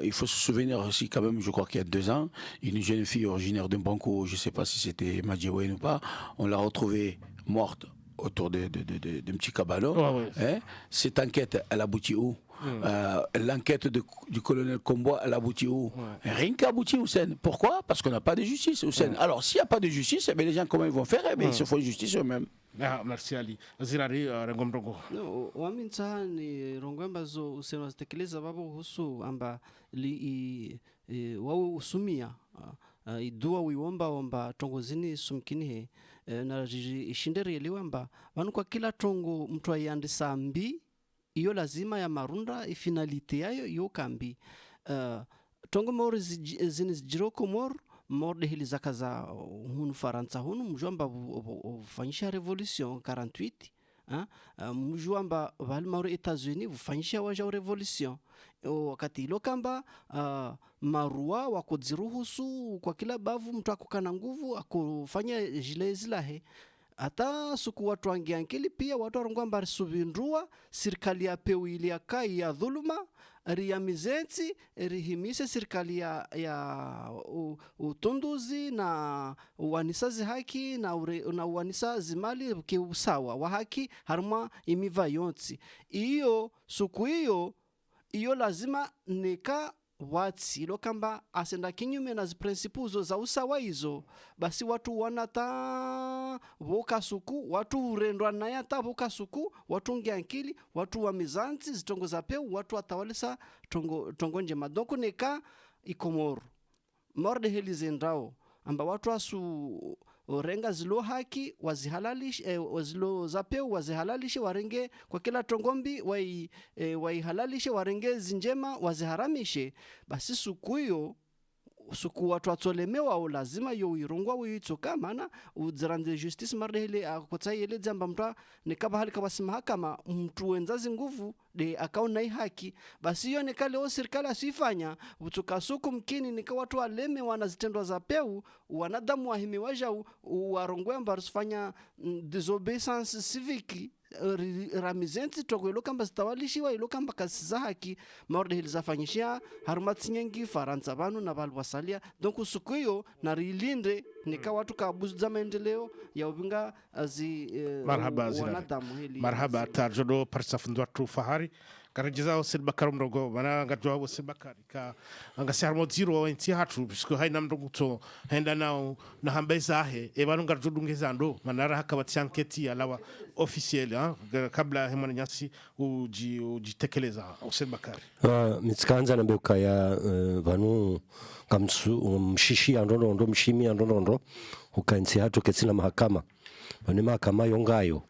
Il faut se souvenir aussi quand même, je crois qu'il y a 2 ans, une jeune fille originaire d'un banco, je ne sais pas si c'était Madjewen ou pas, on l'a retrouvée morte autour d'un petit cabanon. Hein? Cette enquête, elle aboutit où? L'enquête du colonel Combois, elle aboutit où? Rien qu'aboutit, Hussein. Pourquoi? Parce qu'on n'a pas de justice, Hussein. Alors, s'il n'y a pas de justice, eh bien, les gens, comment ils vont faire? Eh bien, ils se font justice eux-mêmes. Merci Ali. Zirari rengomrongo. No, waminza ni rongomba zo useno zitekeleza babo husu amba wao usumia idua wiomba tongozini sumkini na ishinderi eliwamba wanu kwa kila tongo mtu ayandisa mbi iyo lazima ya marunda ifinalite yayo iyo kambi tongo mori zini jiroko mor de hili zaka za hunu Faransa hunu mjomba ufanyisha revolution 48 mjomba vali mauri Etats-Unis ufanyisha waja revolution wakati ilo kamba marua wakudziruhusu kwa kila bavu mtu akukana nguvu akufanya jile zilahe ata suku watu wangiankili pia watu warungwamba risubindrua serikali ya pewili ya kai ya dhuluma riya mizenzi rihimise serikali ya utunduzi na uwanisazi haki na uwanisa zimali kiusawa wa haki haruma imiva yonsi iyo suku iyo lazima nika watsi ilo kamba asenda kinyume na principles za usawa hizo basi watu wanata voka suku watu urendwa na yata voka suku watu ngiankili watu wa mizanzi zitongo za peu watu atawalisa tongo njema donc neka ikomoro morde helizendao amba watu asu renga zilo haki wazihalalishe wazilo zapeu wazihalalishe warenge kwa kila tongombi waihalalishe warenge zinjema waziharamishe basi suku watu atolemewa au lazima yo irungwa uitsoka maana udzirande justice marele akotsa ile jamba mtu nikaba hali kabasi mahakama mtu wenzazi nguvu de akaona haki basi hiyo nikale o serikali asifanya utsoka suku mkini nika watu waleme wanazitendwa za peu wanadamu wahimiwaja warongwe mba rusifanya disobedience civique ramizenti togo ilo kamba stawalishiwa ilo kamba kasi za haki maorde hilizafanyishia harumatsi nyengi Faransa banu na balwasalia donc sukuyo na rilinde nika watu kabuza maendeleo ya ubinga azi marhaba zirari wanadamu hili marhaba tarjodo parsafundwa tu fahari karajeza Hussein Bakari mrogo bana ngatwa Hussein Bakari ka angasi harmo zero wa inti hatu bisko haina mrogo to henda na hambeza he e banu ngarjudungeza ndo manara hakabati anketi alawa officiel kabla hemana nyasi ujitekeleza Hussein Bakari mitskanza na beuka ya banu kamsu mshishi ando mshimi ando ukansi hatu ketsina mahakama bani mahakama yongayo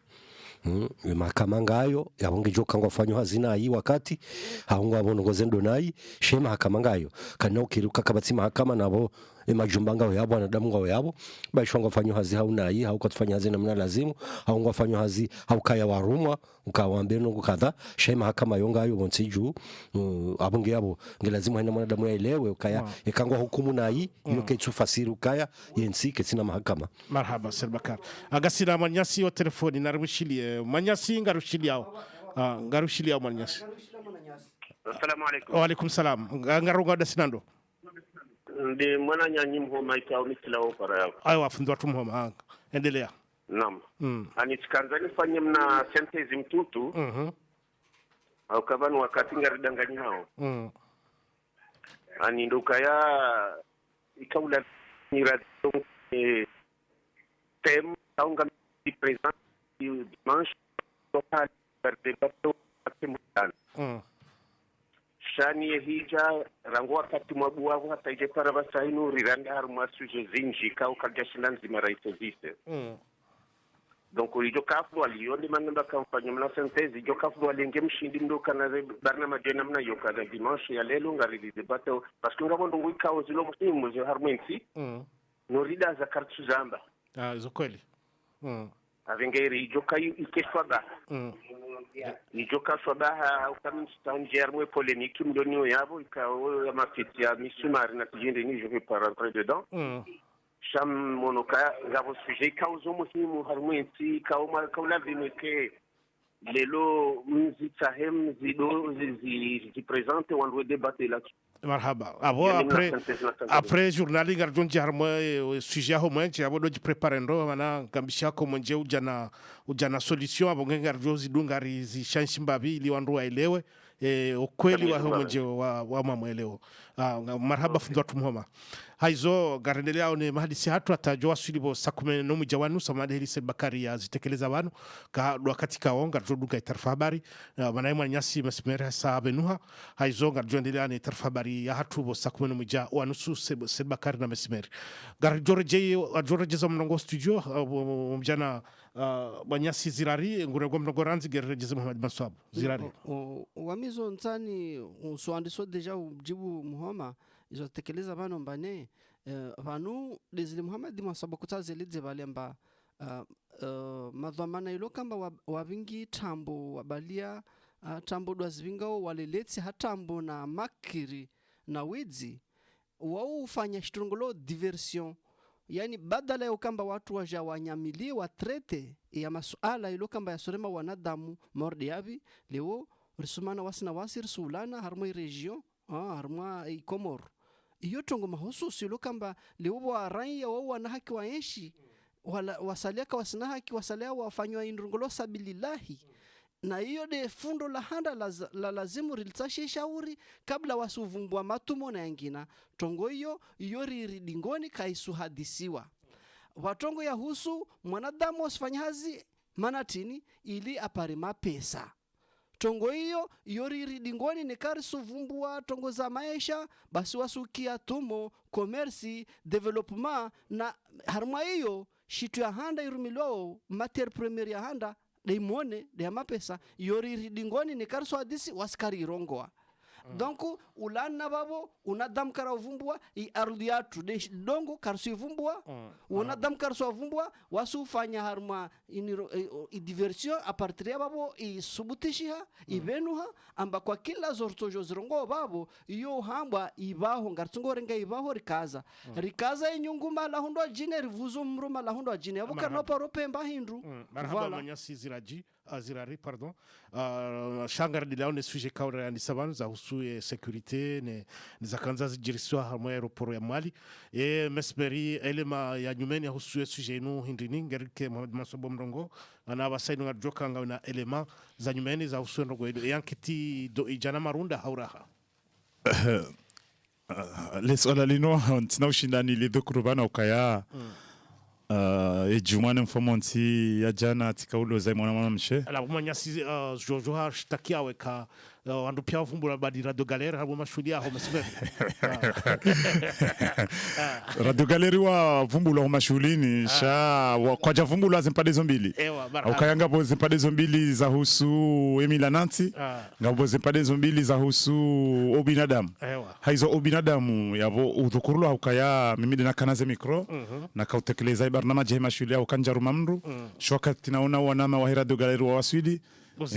mahakama ngayo yabonge joka ngwafanywa hazina yi wakati haungwa bonongoze ndonai she mahakama ngayo kana ukiruka kabatsi mahakama nabo emajumba ngaho yabo anadamu ngaho yabo bashonga fanywa hazi hauna yi haukatufanya hazi namna lazimu haungwa fanywa hazi haukaya warumwa ukawambia nungu kadha she mahakama yongayo bonsiju abonge yabo ngelazimu haina mwanadamu yaelewe ukaya ekangwa hukumu nayi iyo ketsu fasiri ukaya yensi ketsina mahakama marhaba Selbakar agasira manyasi wa telefoni narushili manyasi ngarushili yao ngarushili yao manyasi assalamu alaikum wa alaikum salam ngaruga dasinando ndi mwana nyanyi mhoma ikao mitila opara yao aiwa fundwa tumhoma endelea naam ani tikanzani fanye mna sentezi mtutu au kabanu wakati ngaridangani hao ani nduka ya ikaula nirato tem taunga di present dimanche total per debato atemutan shani hija rango wakati mwabuwa hata ije para basainu riranda haruma suje zinji kau kaljashinanzi maraito zise donc ijo kafu alione manamba kampanya mna sentezi ijo kafu alenge mshindi ndoka na barna majena mna yoka da dimanche ya lelo ngari debato parce que ngabo ndongo ikao zilo musimu zo harmensi no rida za kartu zamba zo kweli avengeri ijo kayu ikeshwaga ijoka swabaha ukamstangier mwe polémique mdoni yabo ikao ya mafiti ya misumari na tujende ni je vais pas rentrer dedans sham monoka ngabo sujet kauzo muhimu harmwensi kauma kaula vimeke lelo mzitahem zido zi présente on doit débattre là marhaba abo après journal garjon jarmo sujet ho mwenche abo do préparer ndo mana kambisha ko mwenje ujana solution abo ngarjo zidungari zi shanshimbabi ili wandu waelewe ukweli wa mwenje wa mamweleo marhaba fundwa tumhoma haizo garendelea one mahadisi hatu atajwa sulibo sakume no mujawanu samade hili Selbakari ya zitekeleza banu ka wakati kaonga joduka itarfa habari banaimwa nyasi mesmere sa benuha haizo garjondelea ne tarfa habari ya hatu bo sakume no muja wanusu Selbakari na mesmere garjoreje za mnongo studio mjana banyasi zirari ngurego mnongo ranzi gerreje Muhammad Maswabu zirari wamizo nsani uswandiso deja ujibu muhoma izo tekeleza bano mbane vanu dezili Muhammad Maswabu kutazelize balemba madhamana ilo kamba wavingi tambo wabalia tambo dwazivingao waleletsi hatambo na makiri na widzi wao ufanya shitongolo diversion yani badala ya ukamba watu waja wanyamili watrete ya masuala ilo kamba ya sorema wanadamu mordi yavi leo risumana wasina wasir sulana harmo region harmo ikomor iyo tongo mahususi ilo kamba leo wa raya wao wana haki waenshi wala wasaliaka wasina haki wasalia wafanywa indrongolo sabilillahi na hiyo de fundo la handa la lazimu rilitsashi shauri kabla wasuvumbwa matumo na yangina tongo hiyo riri dingoni kaisu hadisiwa watongo ya husu mwanadamu wasifanya hazi manatini ili apare mapesa tongo hiyo riri dingoni nekari suvumbwa tongo za maisha basi wasukia tumo commerce development na harma hiyo shitu ya handa irumilwao matière première ya handa deimone de mapesa yoriri dingoni ne karso hadisi waskari irongoa donc ulana babo unadam kara uvumbwa I ardhi yatu de dongo karso ivumbwa unadam karso uvumbwa wasufanya harma i diversion a partir ya babo I subutishiha ibenuha amba kwa kila zortojo zirongo babo iyo hamba ibaho ngartsongorenga ibaho rikaza inyungu mala hundo jine rivuzo mruma la hundo jine abo karno paro pemba hindru marhaba manyasi ziraji Azirari pardon shangar dilao ne sujet kaura ni sabanu za husu security ne zakanza zijiriswa hamwe aeroport ya Mali mesmeri elema ya nyumeni ya husu sujet nu hindini ngerike Mohamed Masobo Mrongo na abasainu ngarjoka nga na elema za nyumeni za husu nrogo yankiti do ijana marunda hauraha swala lino ntina ushindani lidhukurubana ukaya ejumane mfomonti ya jana tikaulo za mwana mshe ala umanyasi Jojo hashtakia weka wandu pia wafumbula badi Radio Galère habu mashuhudia ho mesmeri Radio Galère wa vumbula ho mashulini sha kwa javumbula zimpade zombili ukayanga bo zimpade zombili za husu Emila Nanti ngabo zimpade zombili za husu obinadamu haizo obinadamu yabo udhukurula ukaya mimi na kanaze mikro na kautekeleza barnamaji ya mashuhudia ukanjaru mamru shoka tinaona wanama wa Radio Galère wa waswidi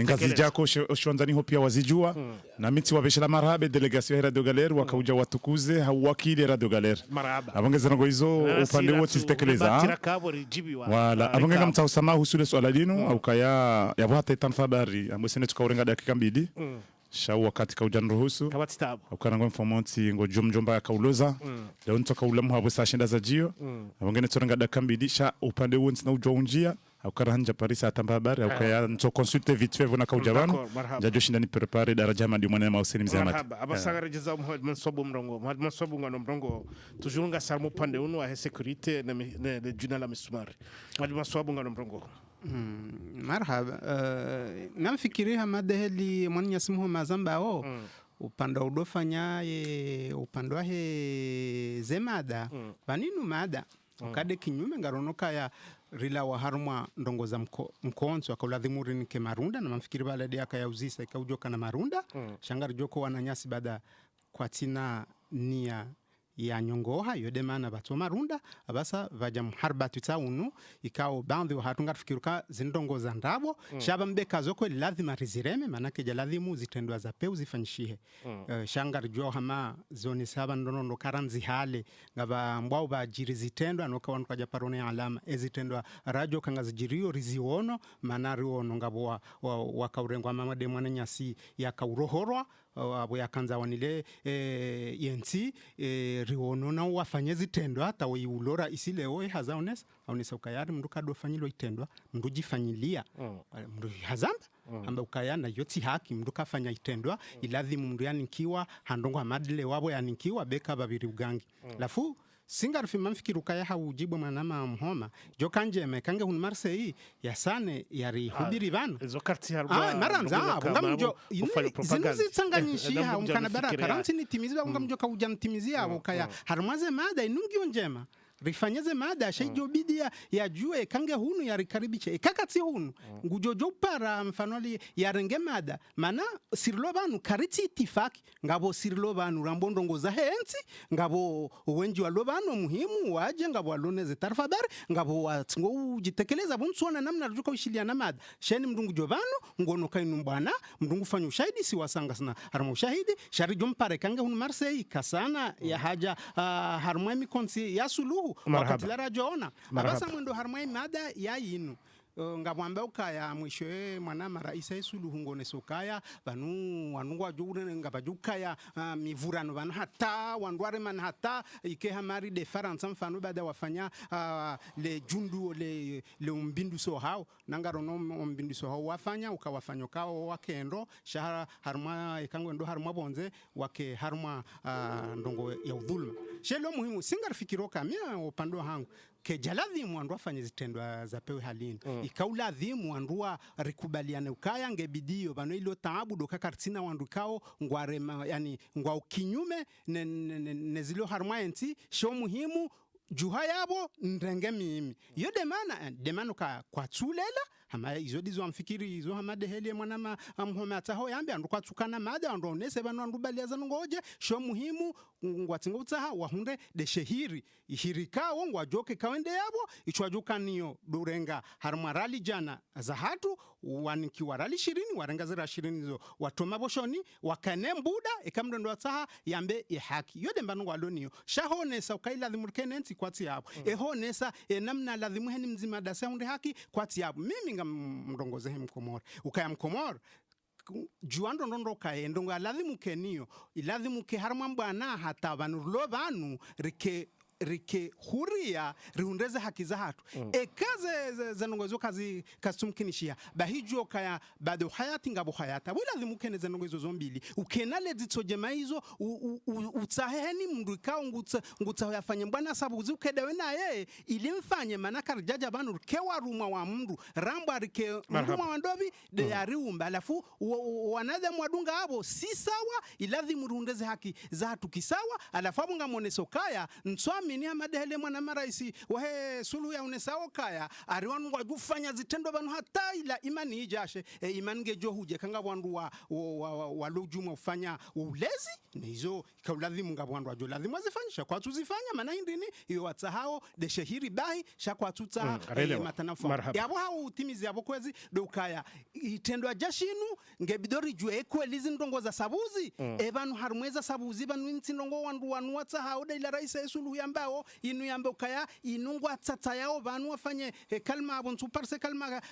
ngazi jako shwanzani ho pia wazijua na miti wabeshela marhabe delegation ya Radio Galère wakauja watukuze hawakili Radio Galère abongeza ngo hizo upande wote zitekeleza wala abongenga mtausama husule swala lino au kaya yabo hata itanfabari ambosene tukaurenga dakika 2 shau wakati kaujan ruhusu ukanango mfomonti ngo jomjomba ya kauloza leo ntoka ulamu habo sashinda za jio abongene turenga dakika 2 sha upande wote na ujwa unjia au karanja Paris atamba habari au kaya nto consulte vite fait vona kaujabano jajo shindani prepare daraja madi mwana ma Hussein Mzee Hamad abasanga rejeza Mohamed Masobo Mrongo tujurunga sarmu pande unu wa security ne juna la misumari Mohamed Masobo Mrongo marhaba namfikiri Hamad heli mwani yasimu mazamba upande udofanya upande wa zemada baninu mada ukade kinyume ngaronoka ya rila wa harumwa ndongo za mkonso akaulathimuri ni ke marunda na mamfikiri baladi yaka ya uzisa ikaujoka na marunda shangari joko wananyasi bada kwa tina nia ya nyongoha yode mana batu marunda abasa vaja mharba tutaunu ikao bandi wa hatunga fikiruka zindongo za ndabo shaba mbeka zoko lazima rizireme manake jaladhimu zitendwa za peu zifanyishihe shangar jo hama zoni saba ndono karanzi hale ngaba mbwao ba jiri zitendwa noka wanu kaja parone alama ezitendwa rajo kanga zijirio riziono manari ono ngabo wakaurengwa mamade mwana nyasi ya kaurohorwa abo yakanza wanile yensi riono na wafanye zitendwa hata ulora isileo hazaones aonesa ukayari mndu kadofanyilo itendwa mndu jifanyilia mndu hazamba amba ukayana yoti haki mndu kafanya itendwa iladhimu mndu yanikiwa handongo Hamadle wabo yanikiwa beka babiri ugangi lafu singarfi mamfikiru kaya haujibu manama mhoma jokanje mekange hun Marseille yasane yari hubiri bano zo karti harba maranza ngamjo zinuzi tsanganisha umkana bara karanti ni timizwa ngamjo kauja timizia ukaya harmaze mada inungio njema rifanyeze mada shaijo bidia ya jue kange hunu ya rikaribiche kakati hunu ngujojo para mfanoli ya renge mada mana sirlo banu kariti itifaki ngabo sirlo banu rambondongo za hensi ngabo wenji wa lobano muhimu waje ngabo aloneze tarfa bar ngabo watingo ujitekeleza bunsuona namna rujuka ushiliana mada sheni mdungu jobano ngono kainu mbana mdungu fanyo shahidi si wasanga sana harmo shahidi sharijo mpare kange hunu Marseille kasana ya haja harmo konsi ya suluhu wakati lara joona abasa mwendo harmai mada ya yinu ngabwamba ukaya mwishoe mwana maraisa Suluhu ngone sokaya banu wanungwa jure ngabajukaya mivurano banu hata wandware man hata ike hamari de faransa mfano bada wafanya le jundu le umbindu so hao nangarono umbindu so hao wafanya ukawafanya kao wakendo shahara harma ikango ndo harma bonze wake harma ndongo ya udhulma shelo muhimu singarfikiroka mia upando hangu ke jaladhimu andu afanye zitendwa za pewe halini ikauladhimu andua rikubaliane ukaya ngebidio bano ilo taabu doka kartina wandu kao ngwarema yani ngwa kinyume nezilo harmaenti sho muhimu juha yabo ndenge mimi yo demano ka kwa tsulela hama izo dizo amfikiri izo Hamad heli mwana amhome ataho yambe andu kwa tsukana mada andu onese bano andu baliaza ngoje sho muhimu ngwatinga utaha wahunde de shehiri ihirika wongwa joke kawende yabo ichwajuka niyo durenga harmarali jana za hatu wanikiwa rali 20 warenga zira 20 zo watoma boshoni wakane mbuda ikamdo ndo ataha yambe ihaki yode mbano waloniyo shahone sa ukaila dhimurkenenti kwati yabo eho nesa namna lazimu heni mzima dasa hunde haki kwati yabo mimi ngamrongoze hem Komoro ukaya mkomoro juando ndondo kaendo ngalazimu kenio ilazimu ke harma bwana hata banulo banu rike huria riundeze haki za hatu kaze zanongozo kazi kasumkinishia bahijo kaya bado hayati ngabo hayata lazima ukene zanongozo zombili ukenale zitsojema hizo utsaheni mndu ka ngutsa yafanye bwana sabuzi ukedewe naye ilimfanye manaka rijaja banu kewa ruma wa mndu ramba rike ruma wandobi de yariumba alafu wanadha mwadunga abo si sawa ilazimu riundeze haki za hatu kisawa alafu abunga moneso kaya nswami ni amadele mwana maraisi wahe sulu ya unesao kaya ariwanu wajufanya zitendo banu hata ila imani ijashe imani gejo huje kanga wandu wa lujuma ufanya ulezi nizo kaulazimu ngabwandu wajo lazima wazifanyisha kwa tuzifanya maana indini iyo watsahao de shehiri bahi shakwa tutsa matanafa yabo hao utimizi yabo kwezi dokaya itendo ajashinu ngebidori jwe kwelizi ndongo za sabuzi ebanu harumweza sabuzi banu ntindongo wandu watsahao de ila raisa sulu yambao inu yambe ukaya inungwa tata yao banu wafanye kalma abontu parse kalma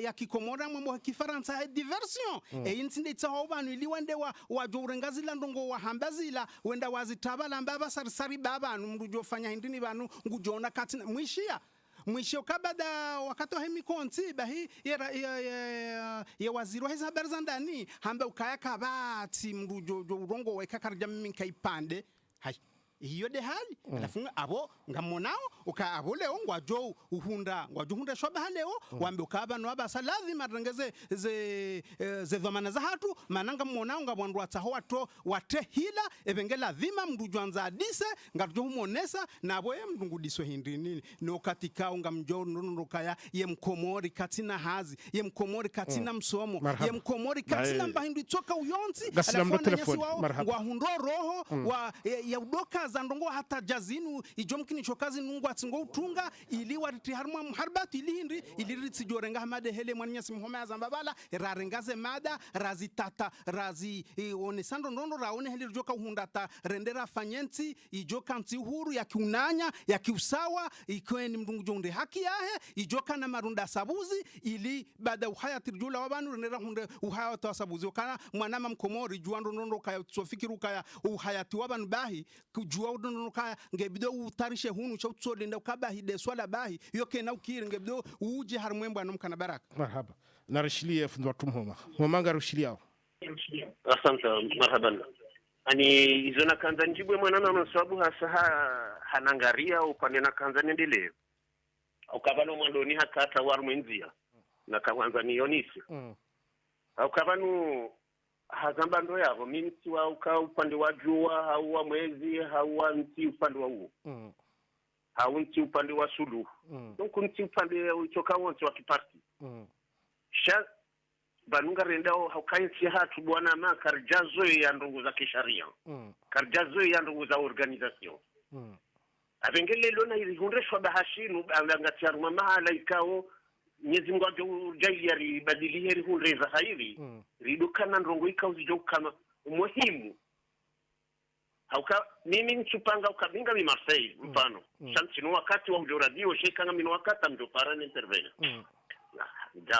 ya kikomora mambo kifaransa diversion intinde tsaho banu iliwende wa jorengazi landongo wa hambazila wenda wazitabala mbaba sarisari baba mrujo fanya hindini banu ngujona katina mwisho kabada wakati wa hemikonti bahi ya waziri wa habari za ndani hamba ukaya kabati mrujo urongo weka karja mimi kaipande hai hiyo de hali alafunga abo ngamonao abo leo ngwajo uhunda shoba leo wambe ukaba no abasa lazima rengeze ze dhamana za hatu mananga monao ngabwandu ataho wate hila ebenge lazima mrujwanza adise ngajo humonesa nabo ye mndungudiso hindini no katika ngamjo nokaya ye mkomori katina hazi ye mkomori katina msomo ye mkomori katina mbahindu toka uyonzi alafu ngwa hundo roho wa ya udoka zandongo hata jazinu ijomkini chokazi nungu atsingo utunga ili wariti harma mharbatu ili hindi ili ritsijorenga hamade hele mwanyasi mhoma zambabala rarengaze mada razitata razi onesando ndondo raone hele joka uhundata rendera fanyenti ijoka nti huru ya kiunanya ya kiusawa ikweni mdungu jonde haki yahe ijoka na marunda sabuzi ili bada uhayati rjula wabanu rendera hunde uhayati wa sabuzi wakana mwanama mkomori juando ndondo kaya tsofikiru kaya uhayati wabanu bahi kujua nokaya ngebido utarishe hunu cha utsodenda ukabahi de swala bahi yoke na ukiri ngebido uje harumwembo anomkana baraka marhaba na rishilie fundwa tumhoma mwanga rishilia asante marhaban ani izona kanza njibwe mwanana no sababu hasa hanangaria upande na kanza nendele ukabano mwandoni hakata warumenzia na kawanza nionisi ukabano hazamba ndo yavo minti wa uka upande wa jua hauwa mwezi hauwa nti upande wa uo hau nti upande wa sulu nunku nti upande uchoka wonti wa kiparti sha banunga rendao haukainsi hatu buwana ma karjazo ya ndungu za kisharia karjazo ya ndungu za organization avengele lona ili hundreshwa bahashinu alangatiaru mamahala ikao Nyezi Mungu ajaili alibadili heri hundreza haili ridukana ndongo ikauzijo kama umuhimu hauka mimi nchupanga ukabinga mi Marseille mfano santino wakati wa radio shekanga mino wakati mdo parane intervene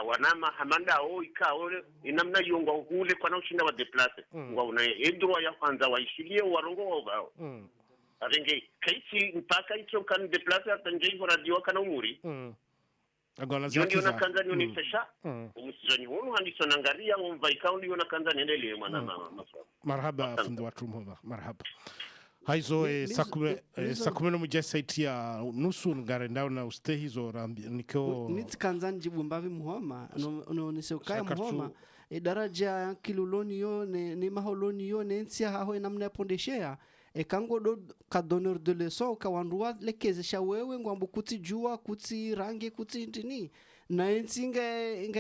wanama hamanda ikao inamna yonga hule kwa na ushinda wa deplace una edro ya kwanza waishilie warongo wao avenge kaisi mpaka ikyo kan deplace atanjei radio kana umuri Ndio na kanza ni unifesha umusizani honu handiso nangaria umva ikaundi yona kanza nendele mwana marhaba fundu watu mhoma marhaba haizo sakumeno mujasaiti ya nusu ngarendao na uste hizo rambi niko niti kanza njibu mbavi mhoma unisokaya mhoma daraja kiluloni yo ne maholoni yo ne nsia haho namna ya pondeshea kango do kadonor de leso kawandua lekezesha wewe ngwambu kuti jua kuti rangi kuti ntini na nsinga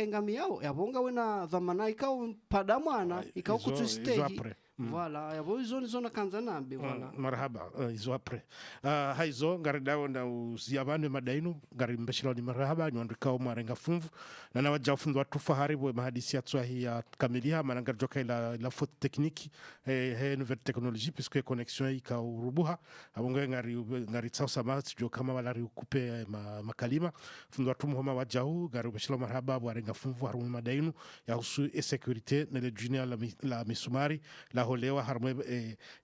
ngamiao yabonga wena dhamana ikao padamwana ikao kuti stegi Voilà, yabo izo nizo nakanza nambe voilà. Marhaba izo apre. Haizo ngari dawo na uziabane madainu ngari mbeshilo ni marhaba nyandika marenga funvu na nawaja funvu watu fahari bo mahadisi ya tswahi ya kamilia mananga joka la faute technique nouvelle technologie puisque connexion ika urubuha abongo ngari tsao sama jo kama walari ukupe makalima funvu watu muhoma wajahu ngari mbeshilo marhaba warenga funvu harumu madainu ya husu sécurité na le dunia la misumari la holewa harmwe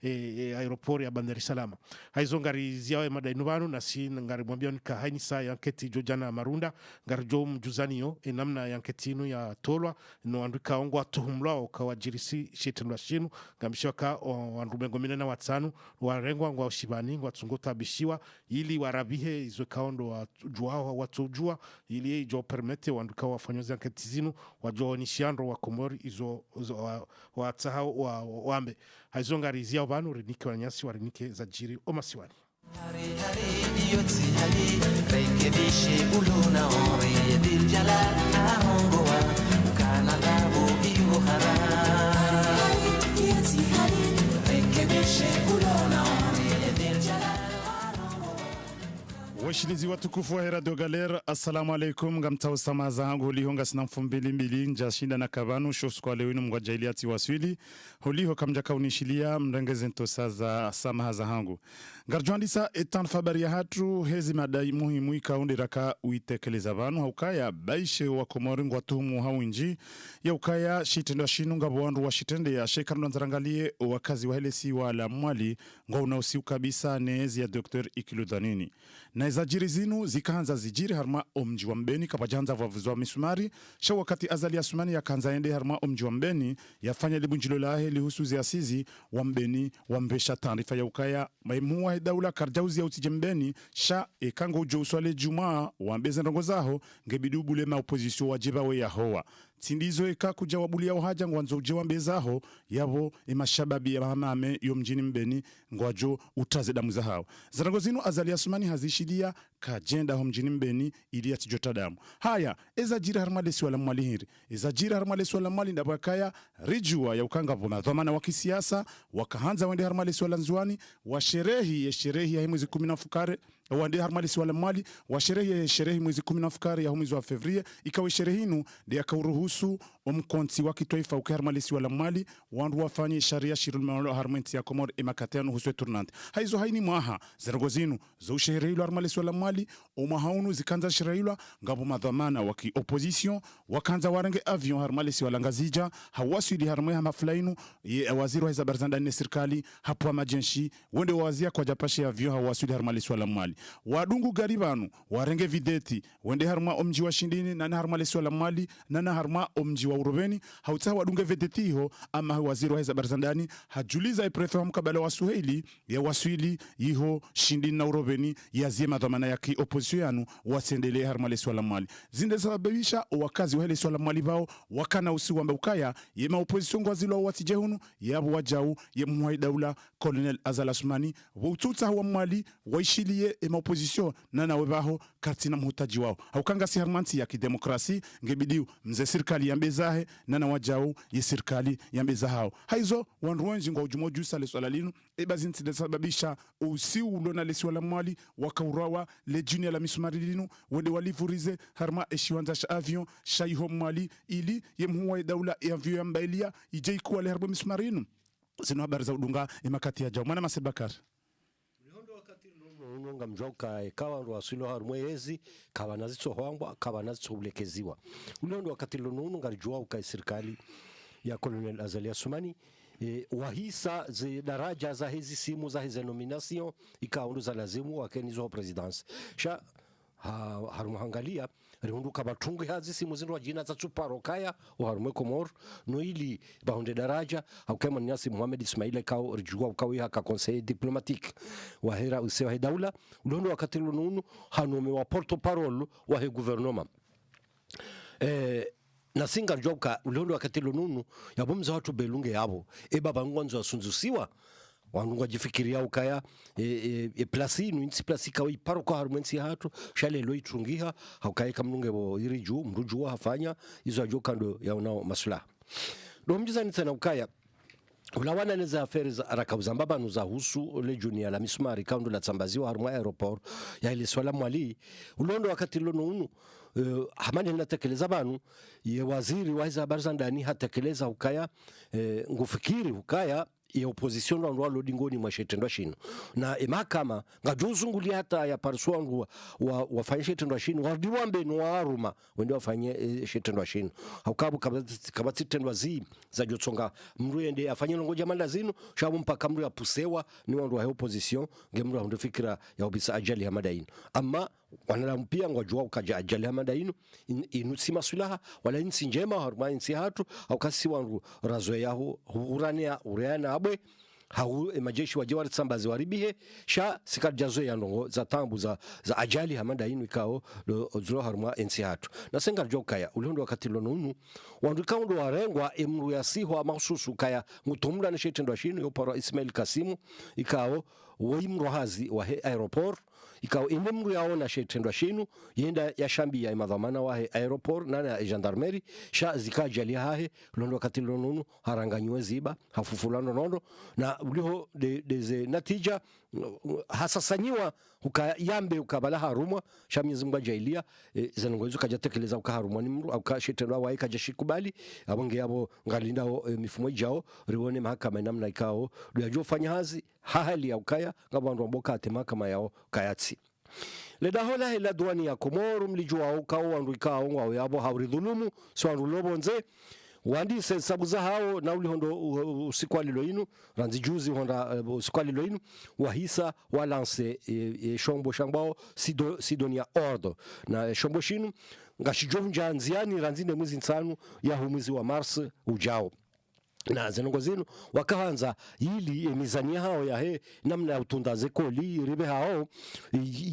aeroport ya Bandari Salama. Haizo ngari ziawe madainu banu na si ngari mwambia nika haini saa yanketi jo jana marunda ngari jo mjuzani yo namna yanketi inu ya tolwa no andika ongo atuhumlwa ukawajirisi shetenwa shinu ngamishiwa ka wandumengo minena watsanu warengwa ngwa ushibani ngwa tsunguta bishiwa ili warabihe izo kaondo watujua ili jo permete wanduka wafanyozi yanketi zinu wajo nishiandro wa komori izo watsahau wambe haizo ngari ziawe banu rinike wanyasi warinike za jiri omasiwani. Rekebishi uluna ore bil jalal ahongoa kana dabu iuhara rekebishi uluna ore bil jalal. Washilizi watukufu wa Radio Galer, assalamu alaikum. Ngamtao samaza hangu holihonga sina mfumbili mbili nja shinda na kabanu shosu kwa lewinu mwajailiati waswili holiho kamjaka unishilia mrengeze ntosaza samaza hangu ngarjuandisa etan fabari ya hatu hezi madai muhimu ikaunde raka uitekeleza vanu haukaya baishe wa komoringu watuhumu hawinji ya ukaya shitendo wa shinu ngabuandu wa shitende ya shekarno nzarangalie wakazi wa helesi wa la mwali nga unausiu kabisa neezi ya Dr. Ikiludhanini na zajiri zinu zikaanza zijiri harma omji wa mbeni kapajanza vavuzwa misumari sha wakati azali ya sumani ya kanza ende harma omji wa mbeni yafanya libunjilo lahe lihusu ziasizi wa mbeni wa mbesha taarifa ya ukaya maimuwa daula karjauzi ya utije mbeni sha ekango ujo uswale jumaa wa mbeze ndongozaho ngebidubu lema opozisio wajiba we ya hoa tindizo eka kuja wabulia uhaja ngwanzo ujewa mbezaho yabo imashababi ya mahamame yo mjini mbeni ngwajo utaze damu za hao zarangozinu azali ya sumani hazishidia kajenda ho mjini mbeni ili ya tijota damu haya eza jira harmalesi wala mwalihiri eza jira harmalesi wala mwali ndabakaya rijua ya ukanga vona dhamana wakisiasa wakahanza wende harmalesi wala nzuani wa sherehi ya mwezi 10 fukare wande harmalesi wala mwali wa sherehi mwezi 10 fukare ya mwezi wa Fevrier ikawe sherehinu de yakauruhusu omkonti wa kitaifa ukiharmalesi wala mwali wandu wafanye sharia shirul harmenti ya Komor emakatenu huswe turnante haizo haini mwaha zergozinu zo sherehi harmalesi wala mwali omahaunu zikanza sherehi ngabo madhamana waki opposition wakanza warenge avion harmalesi wala ngazija hawasili harmwe maflainu waziri wa zabarzanda ne serikali hapo majenshi wende wazia kwa japashe avion hawasili harmalesi wala mwali wadungu garibanu warenge videti wende harma omji wa shindini na harmalesi wala mwali na harma omji wa urubeni hautsa wadunge videti ho ama waziri wa zabarzandani hajuliza prefe wa mkabala wa Suheli ya waswili iho shindini na urubeni yazie madhamana ya ki opposition yanu wasendele harmalesi wala mwali zinde sababisha wakazi wa helesi wala mwali bao wakana usiwa mbukaya yema opposition ngwazilo watijehunu yabo wajau yemwai daula Colonel Azala Sumani wututsa wa mwali waishilie ema opposition nana webaho katina mhutaji wao haukanga si harmanti ya kidemokrasi ngebidiu mze serikali ya mbezahe nana wajau ye serikali ya mbezahao haizo wanruenji ngwa ujumoju sale swala linu ebazinti de sababisha usiu ulona lesi wala mwali wakaurawa le junior la misumari linu wende walivurize harma eshiwanza sha avion shaiho mwali ili yemhuwa daula ya avion ya mbailia ije ikuwa le harbo misumari linu zinu habari za udunga emakati ya jao mwana Masebakar unonga mjoka ekawa ndo asilo harumwe yezi kawa nazitso hwangwa kawa nazitso ulekeziwa unondo wakati lonunu ngarijua ukai serikali ya Colonel Azali Asumani wahisa ze daraja za hizi simu za hizi nomination ikaundu za lazimu wakenizo presidence sha harumuhangalia rihunduka batunge hazi simu zindu wajina za tsuparo kaya uharume Komor no ili bahunde daraja haukema nyasi Mohamed Ismail kao rijua ukawi haka conseil diplomatique wahera usewa he daula ulondo wakati lununu hanome wa porto parole wa he gouvernement na singa joka ulondo wakati lununu yabomza watu belunge yabo baba ngwanzo asunzusiwa wanunga jifikiria ukaya plasi inu insi plasi kawi paro kwa harumwensi hatu shale loi trungiha haukai kamnunge bo iriju mrujua hafanya izo ajoka ndo ya unao masula ndo mjiza nitana ukaya ulawana neza aferi za rakauza mbaba nuza husu le junia la misumari kaundu la tsambaziwa harumwa aeroport ya ile swala mwali ulondo wakati lono unu hamani natekeleza banu ye waziri wa hizo habari za ndani hatekeleza ukaya ngufikiri ukaya ya opposition wa ndwa lodingoni mwa shetendwa shino na mahakama ngajuzunguli hata ya parsuangu wafanye shetendwa shino wadiwambe no aruma wende wafanye shetendwa shino haukabu kabati tendwa zi za jotsonga mru ende afanye ngoja manda zino shabu mpaka mru ya pusewa ni wandu wa opposition ngemru wa fikira ya obisa ajali ya madaino ama wanalampia ngwajua ukaja ajali ya madaino inusi masulaha wala insi njema haruma insi hatu au kasi wandu razwe yahu urania ureana abwe hau majeshi waje wari tsambazi waribihe sha sikajazo ya ndongo za tambu za ajali hamanda inu ikao zuro haruma ensi hatu na senga jokaya ulondo wakati lonunu wandu kaundo warengwa emru ya siho mahususu kaya mutumla na shetendo shinu yopara Ismail Kasimu ikao woimru hazi wa aeroport ikao inemru yaona shetendo shinu yenda ya shambi ya imadhamana wa aeroport na ya gendarmerie sha zikajali hahe ulondo wakati lonunu haranganywe ziba hafufulano nondo na uliho deze natija hasasanyiwa ukayambe ukabala harumwa shamyezi mwa jailia zanongozo kajatekeleza ukaharumwa ni mru ukashetendwa wa ikajashikubali abonge yabo ngalinda mifumo ijao riwone mahakama namna ikao yajo fanya hazi hali ya ukaya ngabantu ambokate mahakama yao kayatsi ledahola hela duani ya Komoro mlijua ukao wandu ikao ngwao yabo hauridhulumu so wandu lobonze wandi sabu za hao na uli hondo usikwali loinu ranzi juzi honda usikwali loinu wahisa walanse shombo shambao sidonia ordo na shombo shinu ngashijonja nziani ranzi ne mwezi nsanu ya mwezi wa Mars ujao na zenongo zinu wakaanza ili mizania hao ya namna ya utundaze koli ribe hao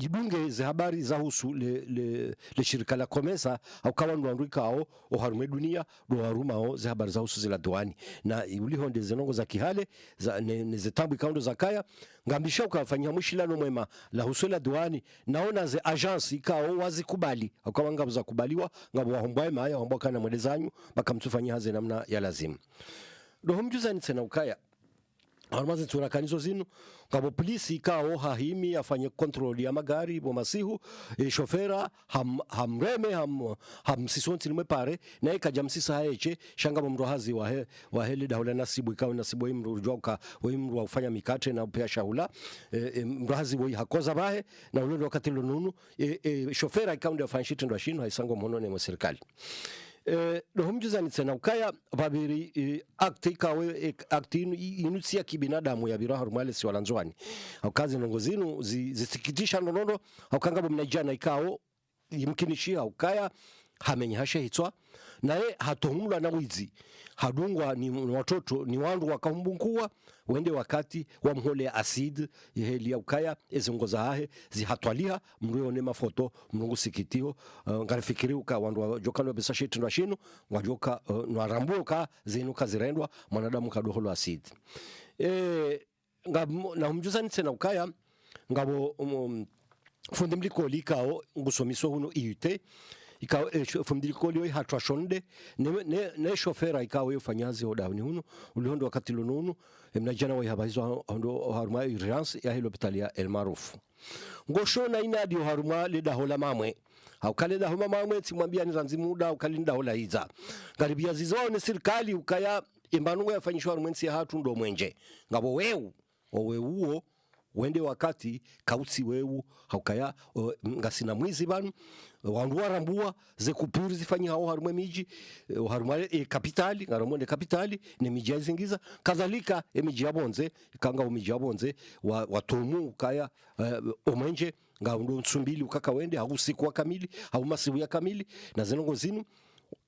ibunge ze habari za husu le shirika la Komesa au kawa nduandu ikao oharume dunia do haruma hao ze habari za husu zila duani na uli honde zenongo za kihale za ne tambu ikaundo za kaya ngambisha ukafanyia mushilano mwema la husu la duani naona ze agence ikao wazikubali au kawa ngabu za kubaliwa ngabu wahombwae maya wahomboka na mwelezanyu baka mtufanyia haze namna ya lazima doho mjuza nitsena ukaya harumazi turakanizo zinu ngabo polisi ikao hahimi afanye control ya magari bomasihu shofera hamreme hamsisonti limwe pare na ikajamsisa haeche shanga mrohazi wa heli dahula nasibu ikao nasibu imru joka imru wa ufanya mikate na upea shahula mrohazi wa hakoza bahe na ulondo wakati lununu shofera ikao ndio afanye shitendo shino haisango mhonone mwa serikali doho mjuza nitsena ukaya babiri akti kawe akti inusia kibinadamu ya biraha rumale si walanzwani aukazi nongozinu zisikitisha nonono aukanga bomnajana ikao yimkinishia ukaya hamenye hashe hitwa nae hatohumula na wizi hadungwa ni watoto ni wandu wakahumbunkuwa wende wakati wa mhole acid heli ya ukaya ezongoza hahe zihatwaliha mruone mafoto mrungu sikitio ngarifikiri uka wandu joka no besa shitindwa shinu wajoka nwarambuka zinuka zirendwa mwanadamu kadoholo acid na humjuza nitsena ukaya ngabo fundi mlikoli ikao ngusomiso huno iute ikao fumdilikoli yo hatwa shonde ne shofera ikao yo fanyazi hodawni huno ulihondo wakati lununu mnajana wa habahizo hondo haruma urgence ya hospitali ya El Maruf ngoshona inadi haruma leda hola mamwe au kale da homa mamwe timwambia ni ranzi muda ukalinda hola hiza karibia zizone serikali ukaya imbanungo yafanyishwa mwensi hatu ndo mwenje ngabo weuo wende wakati kausi wewu haukaya ngasina mwizi banu wandu warambua ze kupuri zifanyi hao harumwe miji harumwe kapitali ngaramonde kapitali ne miji yazingiza kadhalika miji yabonze kanga miji yabonze watomu ukaya omenje ngaundo nsumbili ukaka wende hausiku wa kamili au masibu ya kamili na zenongo zinu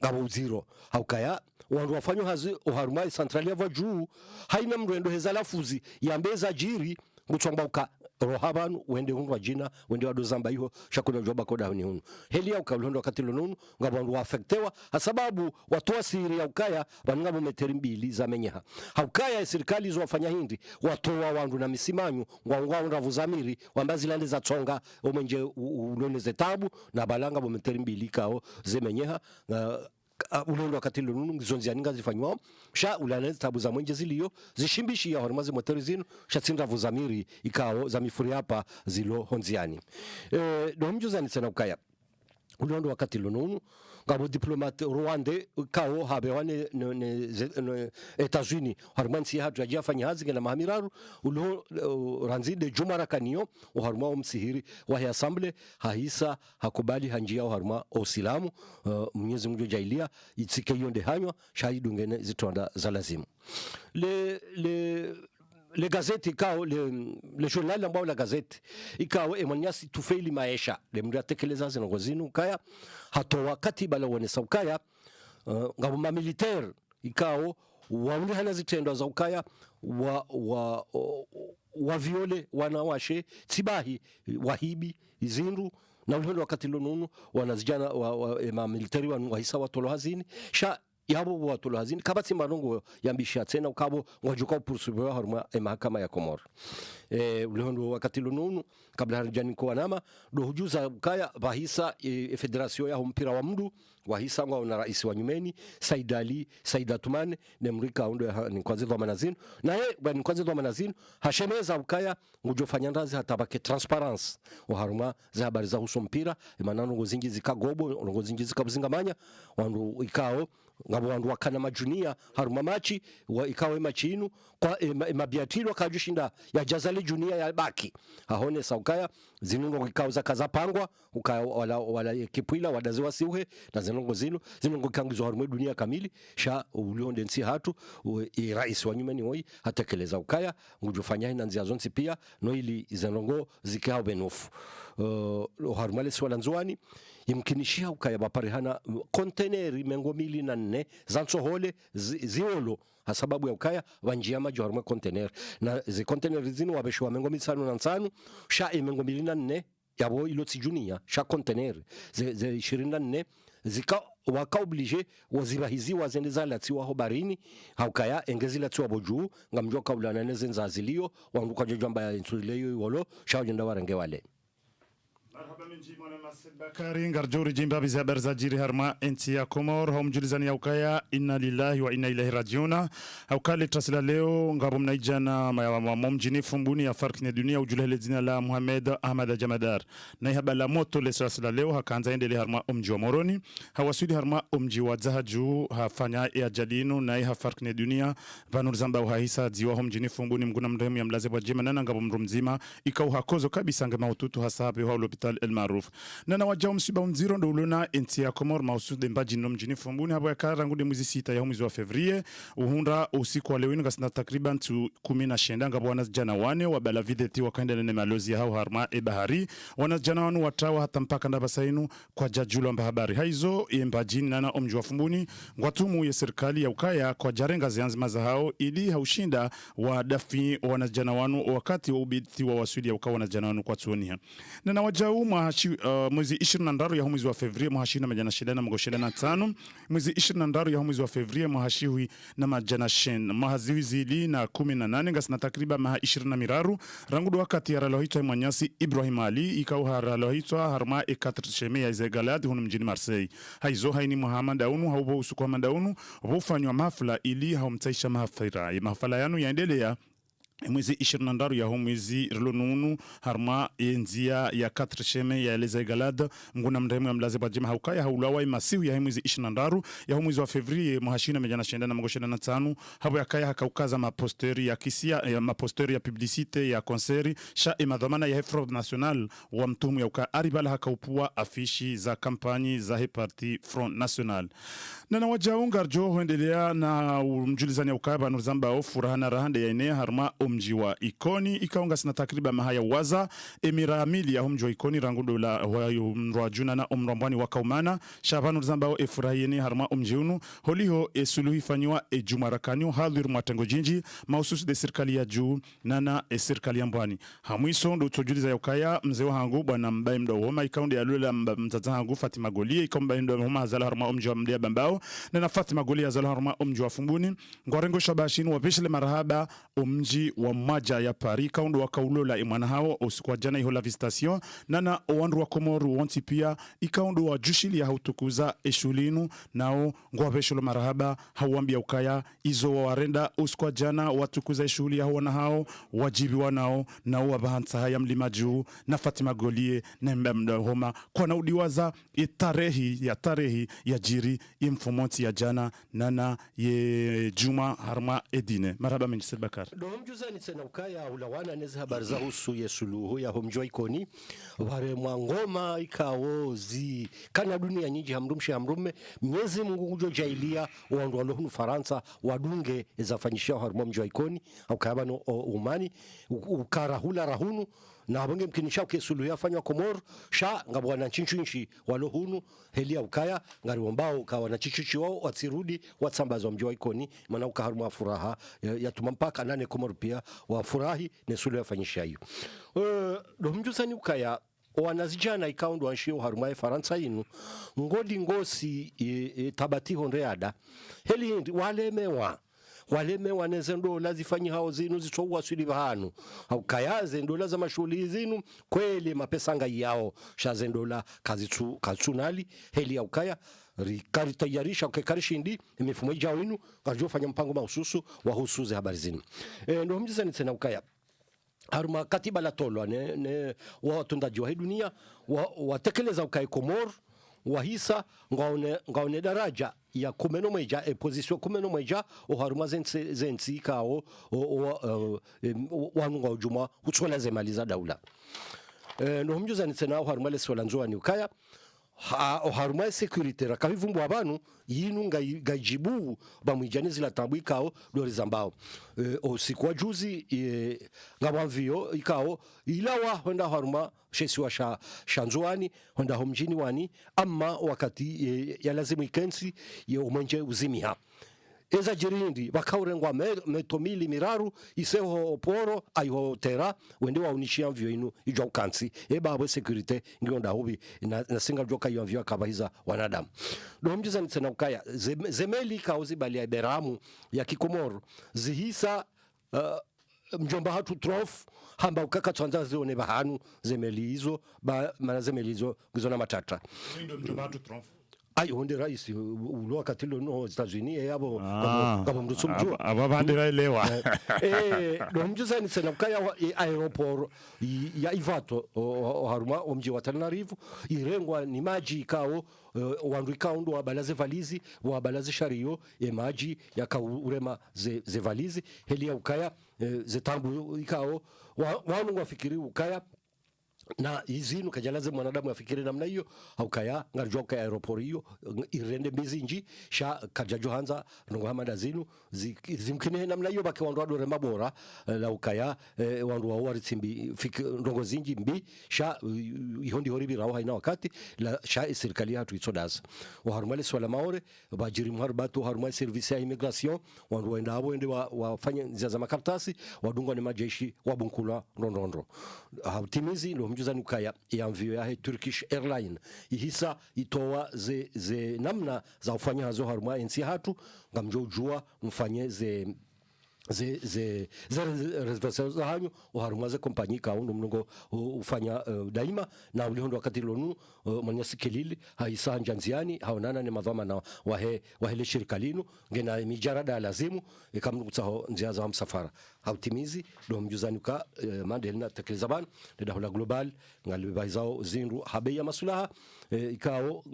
ngabo zero haukaya wandu wafanyo hazi harumwe centrali ya juu haina mrendo hezalafuzi yambeza jiri ngutsomba uka rohabanu wende hunwa jina wende wadozamba hiyo shakuna joba koda huni hunu heli ya ukaulondo wakati lununu ngabandu waafektewa sababu watoa siri ya ukaya wanungabu meteri mbili za menyeha haukaya ya serikali zo wafanya hindi watoa wandu na misimanyu ngwa unravu zamiri wambazi lande za tsonga omwenje ulone zetabu na balanga bo meteri mbili kao ze menyeha ulondo wakati lununu zonzi ninga zifanywa sha ulanezi tabu za mwenje ziliyo zishimbishi ya hormazi motori zinu sha tsinda vuzamiri ikao za mifuri hapa zilo honziani do mjuzani sana ukaya ulondo wakati lununu ngabo diplomate Rwande kao habewane ne Etats-Unis harmansi hatu ya jafanya hazi na mahamiraru ulo ranzide jumara kaniyo uharma umsihiri wa assemble hahisa hakubali hanjia uharma osilamu Mwenyezi Mungu jailia itsike yonde hanywa shahidu ngene zitonda za lazimu le gazeti ikao le journal ambao la gazeti ikao emanyasi tufeli maisha le mndu atekeleza zinongozinu kaya hato wakati bala wonesa ukaya ngabo ma militaire ikao waunde hana zitendo za ukaya wa viole wanawashe tibahi wahibi izindu na uhondo wakati lonunu wanazijana ma militari wahisa watolo hazini sha yabo watolo hazini kabati marongo yambisha tena ukabo wajuka pursubiwa haruma mahakama ya Komoro ulihondo wakati lununu kabla harjani kwa nama do hujuza kaya bahisa federation ya mpira wa mdu wahisa ngwa na rais wa nyumeni Saidali Saidatumane ne mrika undo ni kwanza wa manazini na bani kwanza wa manazini hashemeza ukaya ngujofanya ndazi hatabake transparency wa haruma za habari za huso mpira manano ngozingi zikagobo ngozingi zikabuzingamanya wandu ikao ngabo wandu wakana majunia haruma machi wa ikawe machinu kwa mabiatilo kajushinda ya jazali junia ya baki ahone saukaya zinungo ikao za kaza pangwa ukaya wala ekipwila wadaziwa siuhe na zinungo zinungo kangizo haruma dunia kamili sha ulionde nsi hatu rais wa nyumeni hoi hatekeleza ukaya ngujufanya ina nzia zonsi pia no ili zinungo zikao benofu haruma lesi wala nzuani imkinishia ukaya baparihana konteneri mengo 2004 zansohole ziolo hasababu ya ukaya wanjia maji haruma kontener na zi kontener zinu wabeshwa mengo 505 sha mengo 2004 yabo ilo tijunia sha kontener ze 24 zika waka oblige wazibahizi wazende zalatiwa ho barini haukaya engezila tiwa boju ngamjwa kaulana nezenza azilio wanduka jojamba ya insulileyo iwolo sha jenda warange wale. Marhaba minji mwana Masel Bakari ngarjuri jimba bizi habari za jiri harma enti ya Komor haumjulizani ya ukaya inna lillahi wa inna ilahi rajiuna haukali trasila leo ngabo mnaijana mjini fumbuni ya farki na dunia ujulele zina la Muhammad Ahmad Jamadar na ihaba la moto le trasila leo hakaanza endele harma umji wa Moroni hawasudi harma umji wa Zahaju hafanya ya jalinu na iha farki na dunia vanur zamba uhahisa ziwa mjini fumbuni mguna mrehemu ya mlaze wa jima nana ngabo mrumzima ikau hakozo kabisa ngema ututu hasabi wa lopital El Maruf nana wajao msiba mziro ndo ulona enti ya Komor mausude mbaji no mjini fumbuni hapo ya kara ngude mwezi 6 ya mwezi wa Fevrier uhunda usiku wa lewinu kasina takriban tu 19 ngabo wanazijana wane wabala videti wakaenda nene malozi ya hao harma bahari wanazijana wanu watawa hata mpaka ndabasainu kwa jajulo amba habari haizo mbajini nana omji wa fumbuni ngwatumu ya serikali ya ukaya kwa jarenga zianzima za hao ili haushinda wa dafi wanazijana wanu wakati wa ubiti wa wasudi ya ukawa wanazijana wanu kwa tuonia nana wajao mwezi 23 ya mwezi wa Fevrier mwashina majana shidana mgoshidana 5 mwezi 23 ya mwezi wa Fevrier mwashiwi na majana shen mahaziwizili na 18 ngasina takriba maha 20 miraru rangudu wakati ya ralohitwa mwanyasi Ibrahim Ali ikauha ralohitwa harma e4 sheme ya Izegalad hunu mjini Marseille haizo haini Muhammad Daunu haubo usuku wa Daunu wufanywa mahafla ili haumtaisha mahafala yanu yaendelea mwezi 23 ya mwezi rilonunu harma enzia ya 4 sheme ya Izegalad mguna mrehemu ya mlaze bajima haukaya haulawai masihu ya mwezi 23 ya mwezi wa Fevrier mwashina mejana shendana mgoshedana 5 hapo ya kaya hakaukaza maposteri ya kisia ya maposteri ya publicite ya konseri sha imadhamana ya Front National wa mtumu ya ukaya aribala hakaupua afishi za kampanyi za Parti Front National nana wajaunga arjo huendelea na mjulizani ya ukaya banuzamba au furahana rahande ya enea harma mji wa Ikoni ikaunga sina takriba mahaya waza emiramili ya mji wa Ikoni rangudo la mrwajuna na umrambwani wakaumana shabanu zambao efurahiyeni harma mji unu holiho suluhi fanywa jumarakanyo hadhiru matengo jinji maususi de serikali ya juu nana serikali ya mbwani hamwiso ndo tujuliza ya ukaya mzee wangu bwana mbaye mdo homa ikaunde ya lula mtata wangu Fatima Golie ikomba ndo homa hazala harma mji wa mdia bambao nana Fatima Golie hazala harma mji wa fumbuni ngwarengo shabashini wapishile marahaba mji wa maja ya Paris kaundo wakaulola imwana hao usiku wa jana ihola visitation nana wandu wa Komoru wanti pia ikaundo wa jushili ya hautukuza eshulinu nao ngwabesholo marahaba hawambia ukaya izo wa warenda usiku wa jana watukuza eshuli ya wana hao wajibi wanao nao wabahansa haya mlima juu na Fatima Golie na mbemda homa kwa na udiwaza tarehi ya jiri imfomonti ya jana nana ye Juma Harma Edine marhaba menji Selbakar do mjuzani tena ukaya ulawana nezi habari za husu yesuluhu ya homjwa ikoni ware mwangoma ikawo zi kana dunia nyingi hamrume Mwenyezi Mungu ujo jailia wandu walohunu Faransa wadunge ezafanyishia harma mjwa ikoni au kayabano umani ukarahula rahunu na abonge mkinisha ukesulu yafanywa Komoro sha ngabwana nchinchi walohunu helia ukaya ngari wombao kawa na chichichi wao watsirudi watsambazwa mjwa ikoni maana ukaharuma furaha ya tumampaka nane Komoro pia wafurahi nesulu yafanyisha hiyo do mjusani ukaya wanazijana ikaundo wanshio haruma ya Faransa inu ngodi ngosi tabati honreada heli walemewa neze ndola zifanyi hao zinu zitowa swili bahanu au kayaze ndola za mashuli zinu kweli mapesanga yao shaze ndola kazunali heli au kaya rikari tayarisha ukekarishindi mifumo ijao inu kajofanya mpango mahususu wahusuze habari zinu ndo mjizani tena ukaya haruma katiba la tolwa ne watundaji wa hii dunia watekeleza ukai Komoro wahisa ngaone daraja ya kumeno mweja position kumeno mweja haruma zensi kao wanunga ujuma utsola zemaliza daula no mjuza ni tena haruma lesola nzoa ni ukaya haruma security rakavivumbu abantu yinu ngajibu bamwijanizi la tambu ikao dori zambao usiku wa juzi ngabavio ikao ilawa wenda haruma shesi wa shanzuani wenda homjini wani ama wakati ya lazimu ikensi ya umenje uzimia eza jirindi bakaurengwa metomili miraru iseho poro ayo tera wende wa unishia mvyo inu ijwa ukansi babo security ngionda hobi na singa joka yo mvyo kabahiza wanadamu do mjiza nitsena ukaya zemeli kauzi bali ya beramu ya Kikomoro zihisa mjomba hatu trof hamba ukaka twanza zione bahanu zemeli hizo mana zemeli hizo gizona matata ndio mjomba hatu trof ayo honde rais ulo katilo no Etats-Unis yabo kama mrusumjua ababandira elewa ndo mjuza ni sana kaya aeroport ya Ivato haruma omji wa Tanarivu irengwa ni maji kao wandu ikaundo wabalaze valizi wabalaze shario maji yakaurema ze valizi helia ukaya ze tambu ikao wanu wafikiri ukaya na izinu kajalaze mwanadamu afikiri namna hiyo au kaya ngarjoka aeroport hiyo irende mizinji sha kajajo hanza ngo hamada zinu zimkine namna hiyo baki wandu adore mabora la ukaya wandu wa waritsimbi ndongo zinji mbi sha ihondi horibi rawa ina wakati la sha serikali hatu itsodaza wa harumale swala maore bajiri mharbatu harumale service ya immigration wandu waenda abo ende wafanya za makartasi wadungwa ni majeshi wabunkula ndondondo hautimizi ndo mjuzani ukaya ya mvio ya Turkish Airline ihisa itoa ze namna za ufanya hazo haruma ensi hatu ngamjojua mfanye ze reservation za hanyu haruma ze kompanyi kaundo mnogo ufanya daima na ulihondo wakati lonu manyasi kelili haisa njanziani haonana ni madhama na wahele shirika linu ngena mijarada lazimu ikamnukutaho njia za msafara hautimizi ndo mjuzani uka mandelina tekeleza banu hula global ngalibazao zinru habeya masulaha ikao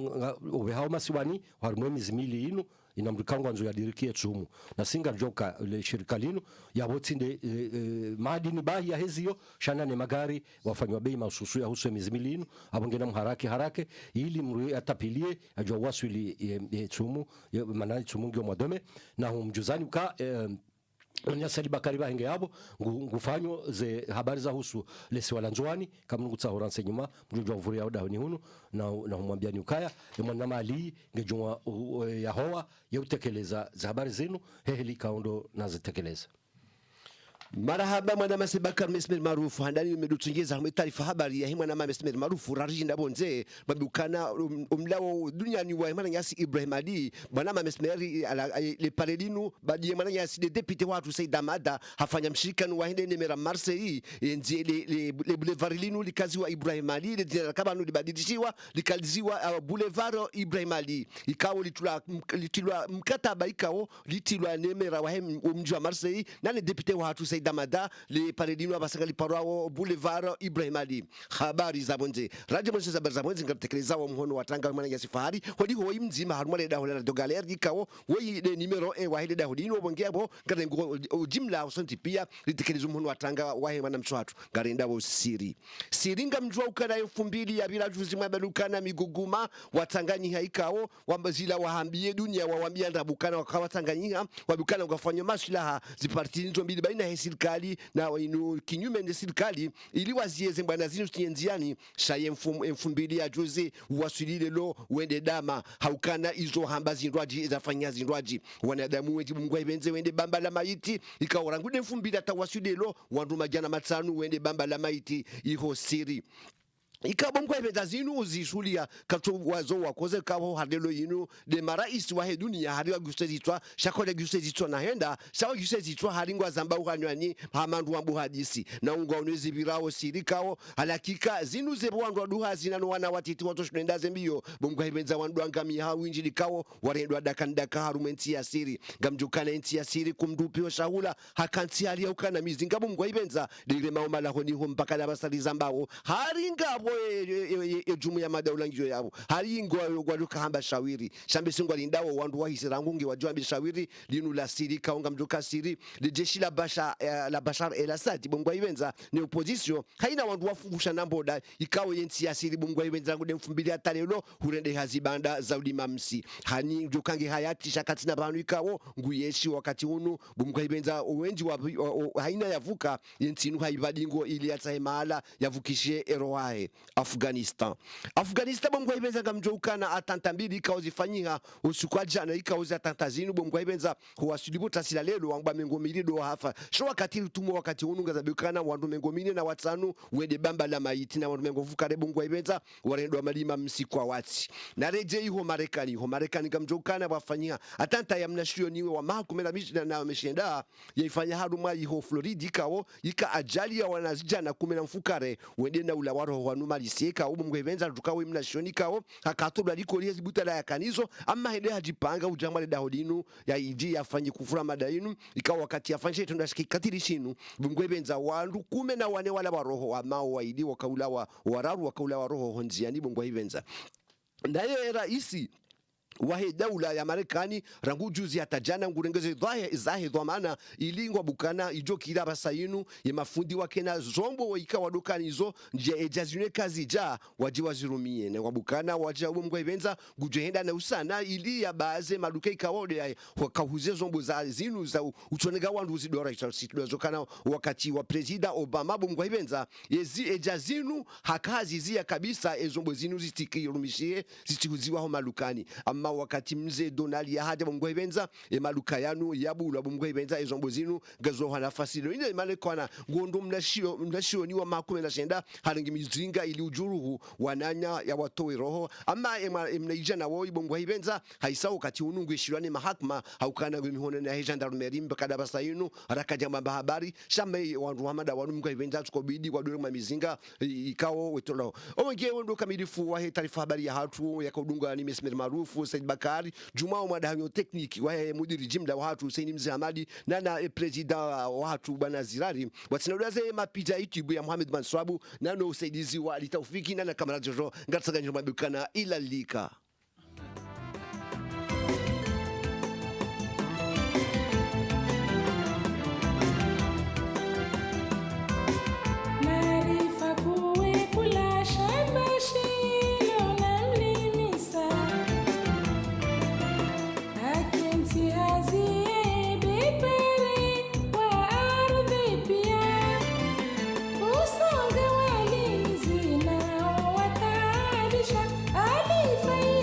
ubehao masiwani harumwe mizimili inu inamrikangwa nzo ya dirikia tsumu na singa joka le shirika linu ya botinde madini bahi ya hezio shana ne magari wafanywa bei mahususu ya husu mizimili inu abongena mharake ili mru atapilie ajwa wasuli tsumu manani tsumu ngyo mwadome na mjuzani uka Nyasali Bakari bahenge yabo ngufanyo ze habari za husu lesi walanzwani kama ngutsa horanse nyuma mjujwa mvuri ya oda ni hunu na humwambia ni ukaya mwana mali ngejwa yahoa ya utekeleza za habari zenu heli kaundo na zitekeleza Marahaba mwana Masebakar Mesmer maarufu handani medutungeza hamwe taarifa habari ya himwa na Mesmer maarufu rarjinda bonze babukana umlao duniani wa himwa nyasi Ibrahim Ali bwana Mesmeri le paredinu badi himwa nyasi de député watu Saida Mada hafanya mshirikano wa hinde nemera Marseille nje le boulevard linu likazi wa Ibrahim Ali le jina kabano libadilishiwa likaliziwa boulevard Ibrahim Ali ikawo litulwa mkataba ikawo litilwa nemera wa mji wa Marseille na le député watu Damada le paredino abasanga parao boulevard Ibrahim Ali habari za bonze radio bonze za bonze ngatekeleza wa mhono watanga mwana ya sifari hodi ho imzima harumale da hola do galer dikawo woyi de numero wa hede da hodino bongebo ngarengo jimla usonti pia litekeleza mhono watanga wa he mwana mchwatu garenda bo siringa mjwa ukana 2000 ya bila juzi mabelukana miguguma watanganyi haikawo wambazila wahambie dunia wawambia ndabukana wakawatanganyika wabukana wakafanya maslaha zipartinizo mbili baina serikali na inu kinyume na serikali ili wazieze bwana zinu tienziani shaye mfumbili ya juzi wasulile lo wende dama haukana izo hamba zindwaji zafanya zindwaji wanadamu wetu Mungu ibenze wende bamba la maiti ikaorangude mfumbili atawasulile lo wandu majana matanu wende bamba la maiti iho siri ikabo mkwebeza zinu uzishulia katu wazo wakoze kabo hadelo yinu de marais wa dunia hadi wagusezitwa shakole gusezitwa na henda sawa gusezitwa haringwa zamba ukanywani hamandu wambu hadisi na unga onezi birao sirikao halakika zinu zebo wandu duha zinano wana watiti watu shunenda zembiyo bomkwebeza wandu angami hawinjili kao warendwa dakandaka harumenti ya siri gamjukana enti ya siri kumdupi wa shahula hakanti hali ya ukana mizinga bomkwebeza dile maumala honi mpaka la basali zambao haringa jumu ya madaula ngiyo yabo hari ingwa gwaluka hamba shawiri shambe singwa lindawo wandu wahisi rangungi wajua mbi shawiri linu la siri kaunga mjuka siri le jeshi la Bashar el-Assad bongwa ibenza ni opposition haina wandu wafungusha namboda ikawo yenti ya siri bongwa ibenza ngude mfumbili atalelo hurende hazibanda za ulimamsi hani njukangi hayati shakati na banu ikawo nguyeshi wakati unu bongwa ibenza uwenji haina yavuka yenti inu haibadingo ili atahe mahala yavukishe eroae Afghanistan bomgwa ibenza ngamjokana atanta mbili ikaozifanyika usukwa jana ikaoza atanta zinu bomgwa ibenza huwasulibu tasila lelo wangba mengomili do hafa sho wakati tumo wakati ununga zabikana wandu mengomili na watanu wende bamba la maiti na wandu mengovuka re bomgwa ibenza warendo malima msikwa wati na reje iho Marekani ngamjokana bafanyika atanta ya mnashio niwe wa mahakumela mishina na meshenda yaifanya haruma iho Florida ikawo ika ajali ya wanazijana kumena mfukare wende na ulawaro wanumaliseka umgwebenza tukawe mnashonikao akatobla liko liezi butala ya kanizo ama hede hajipanga ujamale dahodinu ya iji yafanye kufura madainu ikawa wakati yafanye tundashiki katiri shinu mgwebenza wandu kume na wane wala waroho amao waidi wakaula wararu wakaula waroho honziani mgwebenza ndaye raisi wahe daula ya Marekani rangu juzi hata jana ngurengeze zahe dhamana ilingwa bukana ijo kila basayinu ya mafundi wakena zombo waika wadukani izo nje ejazine kazi ja waji wazirumie na wabukana waja umgwa ibenza gujehenda na usana ili ya baze maduka ikawode ya wakahuze zombo za zinu za utonega wandu zidora zokana wakati wa Presida Obama bumgwa ibenza yezi ejazinu hakazi zia kabisa ezombo zinu zitikirumishie zitikuziwa ho malukani ama wakati mze Donald ya haja bomgwa ibenza maluka yanu yabula bomgwa ibenza ezombo zinu gazo nafasi ino ine male kwana ngondo mnashio ni wa makume na shenda haringi mizinga ili ujuruhu wananya ya watowe roho ama mnaija na woi bomgwa ibenza haisa wakati unungu ishirani mahakma haukana gumihone na gendarmerie mbakada basayinu haraka mamba habari shame wandu hamada wanu mgwa ibenza tukobidi kwa duru mizinga ikawo wetolo omenge wondo kamilifu wa taarifa habari ya hatu ya kudunga ni Mesmer maarufu Said Bakari Jumao madahanyo tekniki wa mudiri jimla wa hatu Hussein Mzamadi na presida wa hatu bwana Zirari watinaulaze mapita YouTube ya Mohamed Manswabu nano usaidizi wa Litaufiki na kamera jojo ngatsaga njoma bukana ila lika Ali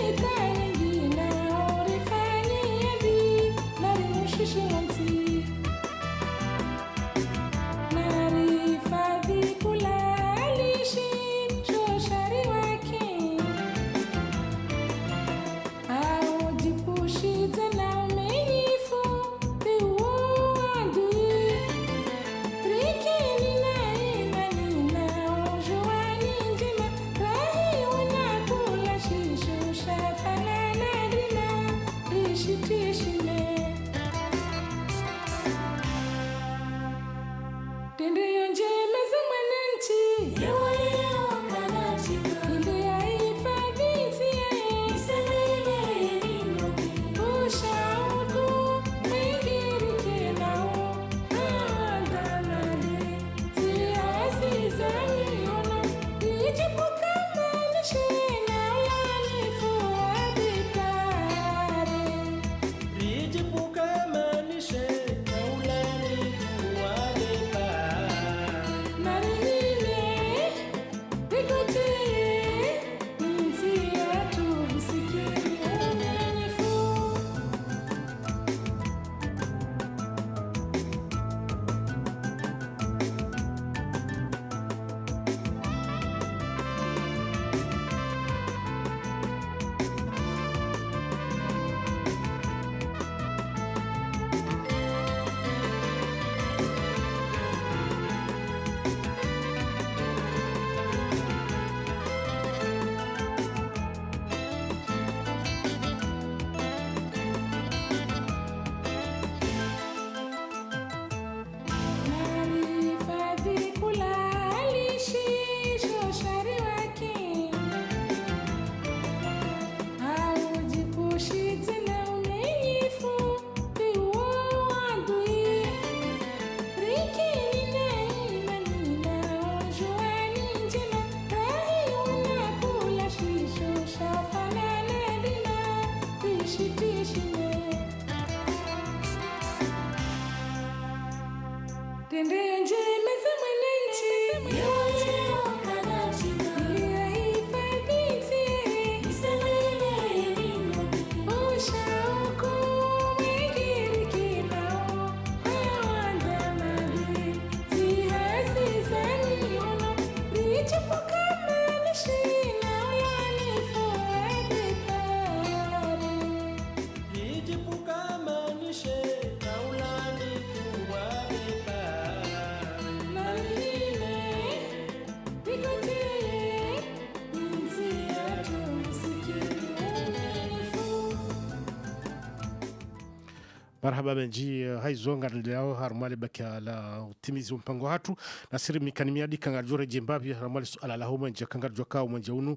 marhaba benji haizonga leo harmali bakia la utimizi mpango hatu na siri mikanimiadi kangajore jembabi harmali suala la homo nje kangajwa kao mwenje unu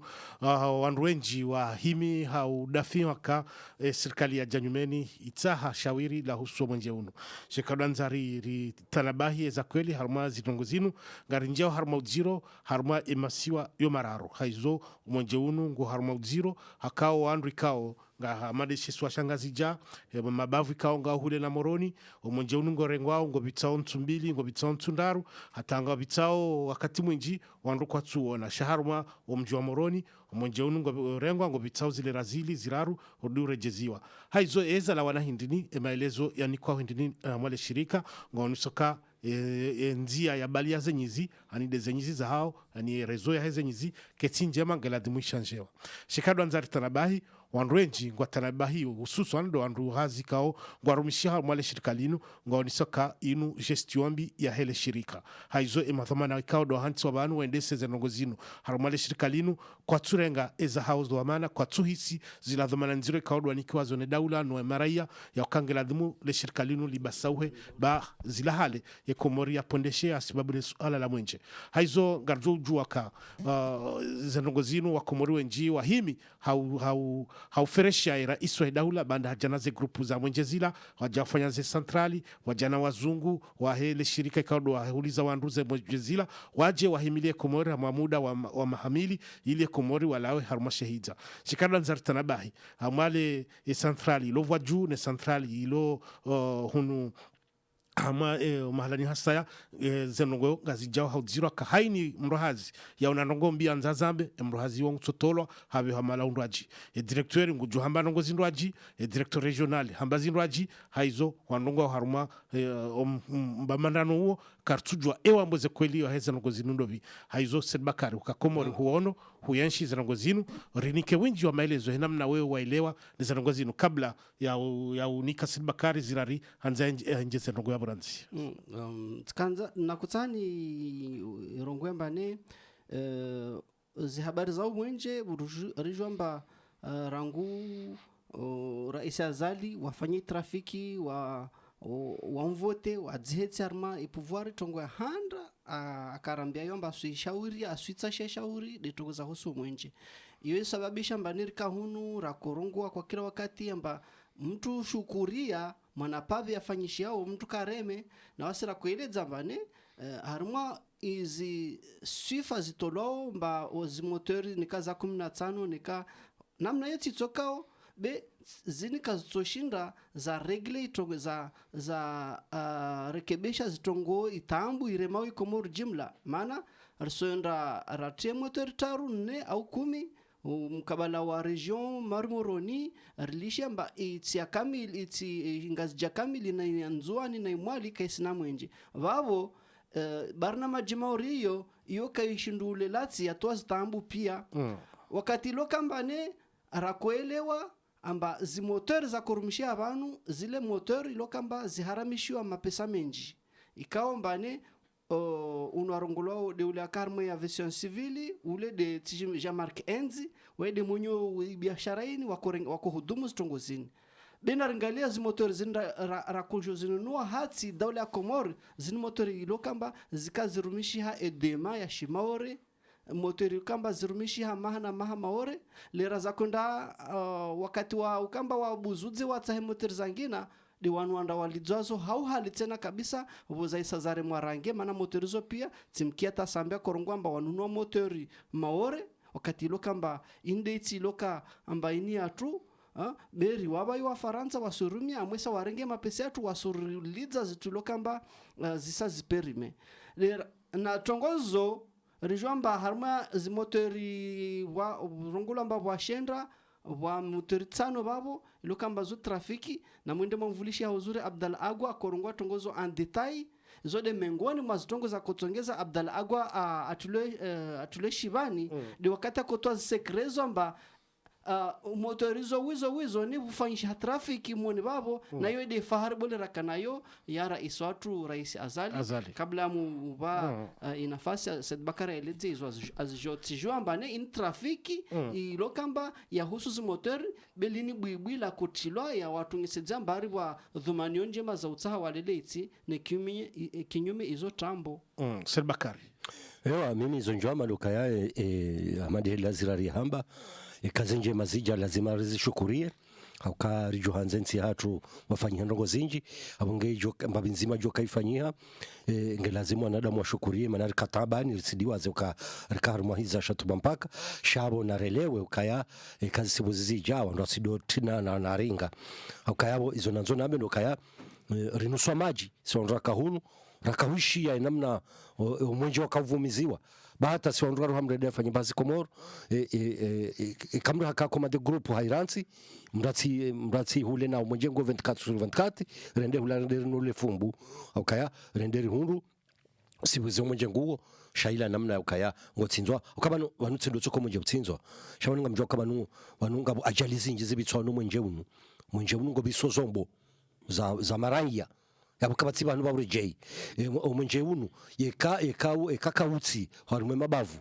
wandu wenji wa himi haudafi waka serikali ya Janyumeni itaha shawiri la husu mwenje unu shekadanzari ri tanabahi eza kweli harma zitongozinu ngarinjao harma uziro harma emasiwa yomararo haizo mwenje unu ngu harma uziro hakao wandu kao nga madeshi swa shangazi ja mabavu kao nga hule na moroni omonje unungo rengwao ngo bitao ntumbili ngo bitao ntundaru hatanga bitao wakati mwinji wandu kwa tuona shaharuma omji wa moroni omonje unungo rengwa ngo bitao zile razili ziraru odure jeziwa haizo eza la wanahindini maelezo yani kwa hindini mwale shirika ngo nisoka nzia ya balia zenyizi anide zenyizi za hao ani rezo ya zenyizi ketinjema ngeladimushanjewa shikado anzari tanabahi wanduenji ngwa tanabahi hususu ando wandu hazi kao ngwarumishia mwale shirika linu ngawanisoka inu gestionbi ya hele shirika haizo emathamana ikao do hanti wa banu wendese zenongozinu harumale shirika linu kwa turenga eza house do amana kwa tuhisi zila dhamana nziro ikao do wanikiwa zone daula no maraia ya ukangela dhimu le shirika linu libasauhe ba zila hale ya komori ya pondeshe sababu ni suala la mwenje haizo ngarjo ujua ka zenongozinu wa komori wenji wa himi hauferesha ya rais wa daula banda hajanaze grupu za mwenjezila wajafanya ze centrali wajana wazungu wa hele shirika ikaudo wahuliza wanduze mwenjezila waje wahimilie komori muda wa mahamili ili komori walawe haruma shahida shikada nzartanabahi amale centrali ilo waju ne centrali ilo hunu ama mahalani hasaya zenongo ngazijao hauziro kahaini mrohazi ya unanongo mbia nzazambe mrohazi wongu totolo habe hamala undwaji directeur nguju hamba nongo zindwaji directeur regional hamba zindwaji haizo wanongo haruma mbamandano huo kartujwa ewa mboze kweli wa heza nongo zinundovi haizo Sedbakari ukakomori huono huyanshi zinongo zinu rinike winji wa maelezo hinamna wewe wailewa ni zinongo zinu kabla ya unika Sedbakari zirari hanza nje zinongo ya buranzi tkanza nakutani rongwemba ne zihabari za mwenje rijomba rangu rais Azali wafanye trafiki wa mvote wa dziheti arma ipouvoir tongwa handra akarambia yomba asishauri aswitsa shauri detongoza husu mwenje iyo sababisha mbanirika hunu rakorongwa kwa kila wakati amba mtu shukuria mwanapavi afanyishiao mtu kareme na wasira kueleza mbane haruma izi sifa zitolao mba ozimotori nika za 15 nika namna yeti tsokao be zinika zitoshinda za regle itongo za rekebesha zitongo itambu iremau ikomoru jimla maana risoenda ratie motori taru ne au 10 mkabala wa region marmoroni rilisha mba itsia kamili itsi ngazija kamili na nzuani na imwali kaisina mwenje vavo barna majimauri iyo kaishindule lati ya toa zitambu pia wakati lokambane rakoelewa amba zimotori za kurumishia abantu zile motori lokamba ziharamishiwa mapesa menji ikawa mbane unwarongolwa de ule karma ya version civili ule de Jean-Marc Enzi wede monyo biashara ini wako hudumu stongozini bena ringalia zimotori zinda rakujo zinunua hati daula ya Komori zimotori ilokamba zikazirumishi ha edema ya shimaore motori kamba zirumishi ha maha maore lera za kwenda wakati wa ukamba wa buzuzi wa tahe motori zangina di wanda walidzwazo hali tena kabisa voza isazare mwarange mana motorizo pia timkia tasambia korongwamba wanunua motori maore wakati lokamba indeiti loka amba ini atu beri wabayi wa Faransa wasurumia amwesa warenge mapesa atu wasurulidza zitulokamba zisa ziperime na tongozo rijwamba harma zimotori wa rongolamba washendra wa motori tsano babo ilokamba zo trafiki na mwende mvulishi hauzuri Abdal Agwa korongwa tongozo en detail zode mengoni mwazitongo za kutongeza Abdal Agwa atule shibani de wakati akotoa sekrezo amba motorizo wizo ni bufanyisha trafiki mwoni babo nayo de fahari bole rakanayo ya rais watu rais Azali. Kabla muba inafasi ya Said Bakari eleze izo azijotijwa ne in trafiki ilokamba ya hususi motor belini bwibwi la kutilwa ya watu ngisedzia mbari wa dhumanio njema za utsaha waleleiti ne kinyume izo tambo. Said Bakari ewa mimi izo njama lukaya amadi lazirari hamba kazi njema zija lazima rizishukurie hauka rijo hanzensi hatu wafanyia ndongo zinji abunge mbabinzima jo kaifanyia nge lazima wanadamu washukurie manari katabani risidiwa zeuka rikarumwa hiza shatuba mpaka shabo narelewe ukaya kazi sibu zija wando asido tina na naringa haukayabo izo nanzo nabe ukaya rinuswa maji so rakahunu rakawishi ya namna mwenje wakavumiziwa bahata si wanduwa ruhamrede afanye basi Komoro kamru haka koma de grupu hairansi mratsi hule na mwenjengo 24/24 rende hula rende nule fumbu ukaya rende hundu sibuze mwenjengo huo shaila namna ukaya ngotsinzwa ukabano wanutsindo tsoko mwenje utsinzwa shabanu ngamjwa kabanu wanunga ajalizi nje zibitswa no mwenje unu ngo bisozombo za maranya yabukabatsi bantu babure J omunje unu ekakawutsi harumwe mabavu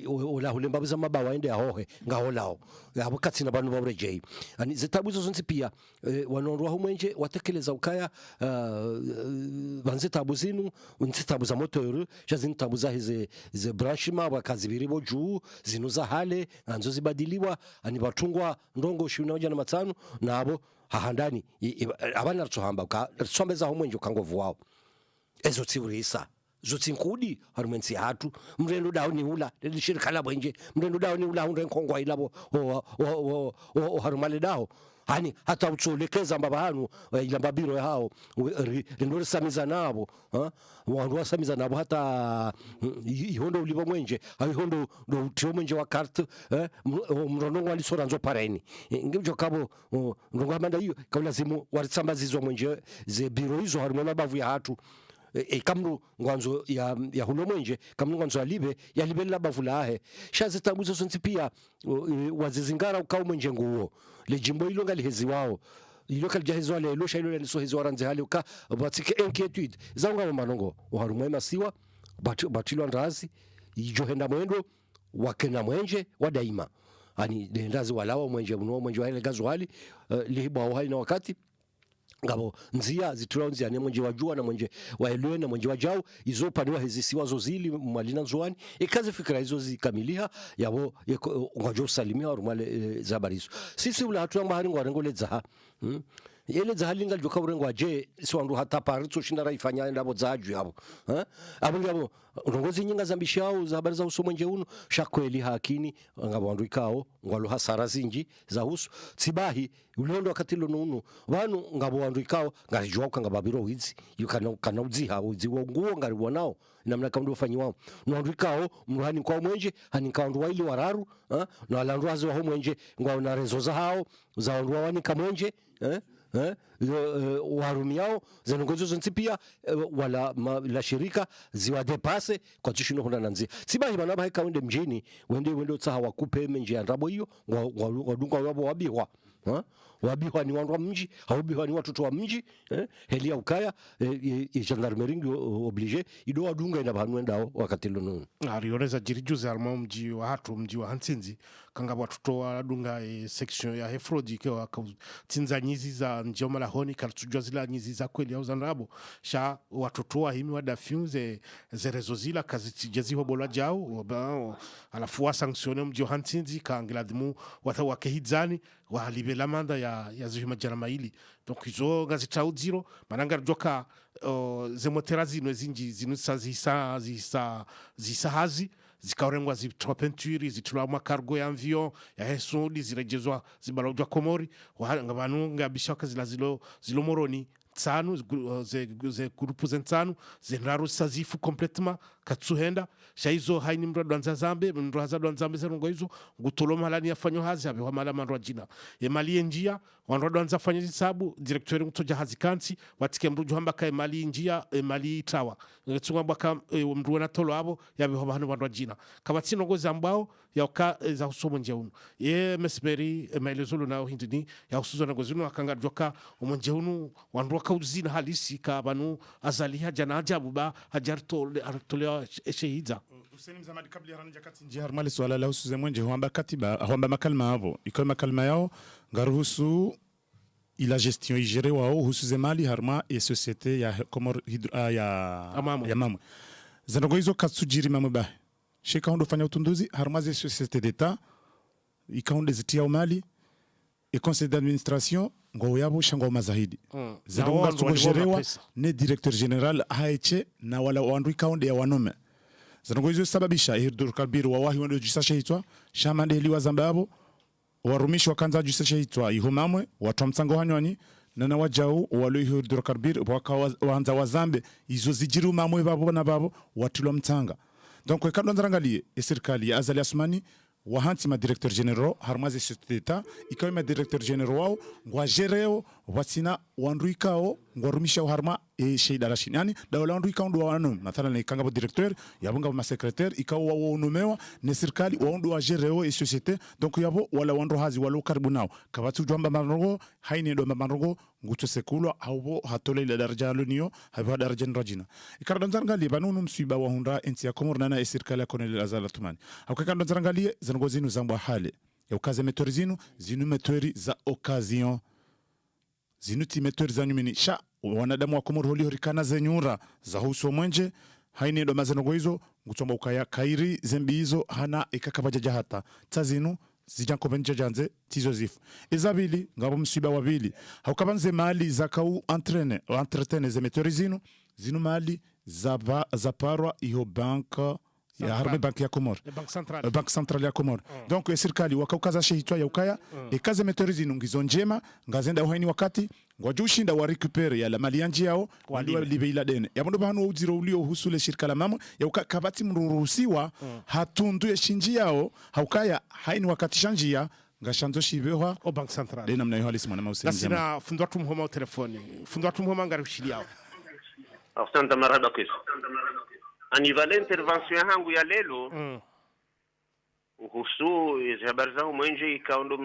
ola hulemba buza mabawa ende ahohe ngaholao yabukatsi na bantu babure J ani zitabuzo zonse pia wanondwa humwenje watekeleza ukaya banze tabuzinu unzitabuza motor jazintabuza hize ze branchima bakazibiribo juu zinuza hale anzo zibadiliwa ani batungwa ndongo 15 nabo hahandani abana rutsohamba rutsomeza homwenje kangovu wao ezo tsiurisa zotsinkudi harumensi hatu mrendo dawo ni ula lishirika labo nje mrendo dawo ni ula hunde nkongwa ilabo o harumale dawo hani hata utsolekeza mbaba hanu ilamba biro hao rindori samiza nabo wandu wasamiza nabo hata ihondo ulibo mwenje ihondo do utio mwenje wa carte mrono wali soranzo pareni ngibjo kabo ndonga manda hiyo kaulazimu waritsambazizo mwenje ze biro hizo harumana bavu ya hatu kamru ngwanzo ya hulo mwenje kamru ngwanzo ya libe labavu lahe shazitambuzo sonti pia wazizingara ukao mwenje nguo le jimbo ilo ngali hezi wao ilo kaljahizo ale lo shailo ni so hezi waranze hali uka batike inquietude zanga manongo uharumwe masiwa batilo ndazi ijohenda mwendo wakena mwenje wa daima ani ndazi walawa mwenje mwenje wale gazwali lihiba wao na wakati ngabo nzia zituronzi ane mwenje wajua na mwenje waelewe na mwenje wajao izo paniwa hezisiwa zozili mwalina nzuani ikaze fikra hizo zikamiliha yabo ngajo salimia warumale zabarizo sisi ula hatu mahari ngwarengo ledza yele zahalinga joka urengo aje siwandu hata paritso shindara ifanya ndabo zaju yabo abo ngabo rongozi nyinga zambishao za habari za uso mwenje uno shakweli hakini ngabo wandu ikao ngwalo hasara zinji za uso tsibahi ulondo wakati lono wanu ngabo wandu ikao ngarijwa ukangababiro hizi yukana udziha udziwo nguo ngariwa nao namna kamdo fanyiwa nwandu ikao mruhani kwa mwenje hani kaundu waili wararu na alandu wazi wa mwenje ngwa na rezo za hao za wandu wani kamwenje warumiao zenongozo zontipia wala la shirika ziwa depase kwa tishino hona nanzi sibahi manaba heka wende mjini wende tsaha wakupe menje ya ndabo hiyo wadunga wabo wabihwa wabihwa ni wandu wa mji hawabihwa ni watoto wa mji helia ukaya gendarmerie oblige ido wadunga ina banu endao wakati lono arioneza jirijuze alma mji wa hatu mji wa Hansinzi kanga watoto wa dunga section ya hefrodi kwa tinza nyizi za njoma la honi kartujwa zila nyizi za kweli au zanrabo sha watoto wa himi wadafiunze zerezo zila kazitijezi hobola jao alafu wa sanctionne mji wa Hansinzi kaangiladhimu wata wakehizani wa halibela manda ya zuhima jaramaili donc izo gazitau zero mananga joka zemotera zino zinji zinusa zisa hazi zikaurengwa zitwa penturi zitula makargo ya avion ya hesodi zirejezwa zibalojwa Komori ngabanu ngabishaka zilo moroni tsanu ze grupu zentanu zenraru sazifu complètement katsuhenda shaizo haini mrado anza zambe mrado hazado nzambe zerongo hizo ngutolo malani yafanyo hazi abe wa mala mandro jina emali njia wanrado anza fanya hisabu directeur ngutoja hazikansi watike mrujo hamba ka emali njia emali tawa ngetsunga baka mruwe na tolo abo yabe wa hanu mandro jina kabatino ngozi ambao ya uka za usomo nje unu ye mesberi maelezolo nao hindini ya usuzo na ngozi unu akanga joka umonje unu wanroka uzina halisi ka banu azali haja na ajabu ba hajar tole shehida Hussein Mzamadi kabla haranja kati nje harmali swala la usuze mwenje huamba katiba huamba makalma hapo iko makalma yao ngaruhusu ila gestion igere wao husuze mali harma e societe ya komor ya mamu zanongo hizo katsujiri mamu ba shika hondo fanya utunduzi harma ze societe d'etat ikaunde zitia mali e conseil d'administration ngo yabo shangwa mazahidi zanongo tsugojerewa ne directeur general haeche na wala wandu ikaunde ya wanome zanongo hizo sababisha hidrokarbir wa wahi wando jisasha hitwa shamande heliwa zambabo warumishi wakanza jisasha hitwa ihomamwe watu mtsango hanywani na wajau walo hidrokarbir waanza wazambe izo zijiru mamwe babo na babo watulo mtanga donc ekando nzarangalie serikali ya Azali Asmani wahanti ma directeur general harmaze societe ikawe ma directeur general wao ngwajereo watsina wanduikao ngwarumisha harma e sheida rashini yani dawala wanduikao ndo wanu mathalan ikanga bo directeur yabunga ma secrétaire ikawa wao nomewa ne serikali waondo wajereo e societe donc yabo wala wandu hazi walo karibu nao kabatu jomba marongo haini ndo marongo nguto sekulo au hatole ile daraja loniyo haba daraja rajina ikardon ngali banunu msiba wa hunda enti ya komor nana e serikali ya Colonel Azali Asmani akakando ngali zangozi zambwa hale ya ukaze metori zinu metori za occasion zinu ti metori za nyumini sha wanadamu wa komoro holi horikana zenyura za huso mwenje haini ndo mazenogo hizo ngutomba ukaya kairi zembi hizo hana ikakabajaja hata tazinu zijanko benja janze tizo zifu ezabili ngabo msiba wabili haukabanze mali za kau entretene ze metori zinu mali za parwa iho banka ya harme banki ya Komor bank central ya Komor donc serikali wakaukaza shehitwa ya ukaya ekaze metorizi nungizo njema ngazenda uhaini wakati ngwajushinda wa recupere ya la mali yanji yao waliwa libeila dene yabondo bahanu uziro ulio husule shirika la mamo ya ukakabati mrurusiwa hatundu ya shinji yao haukaya haini wakati shanjia ngashanzo shibewa o bank central dena mna yohali simana mausi nasina fundwatu mhoma telefoni fundwatu mhoma ngarushili yao asante marada kesho anivale intervention yangu ya lelo husu habari zangu mwenje ikaondo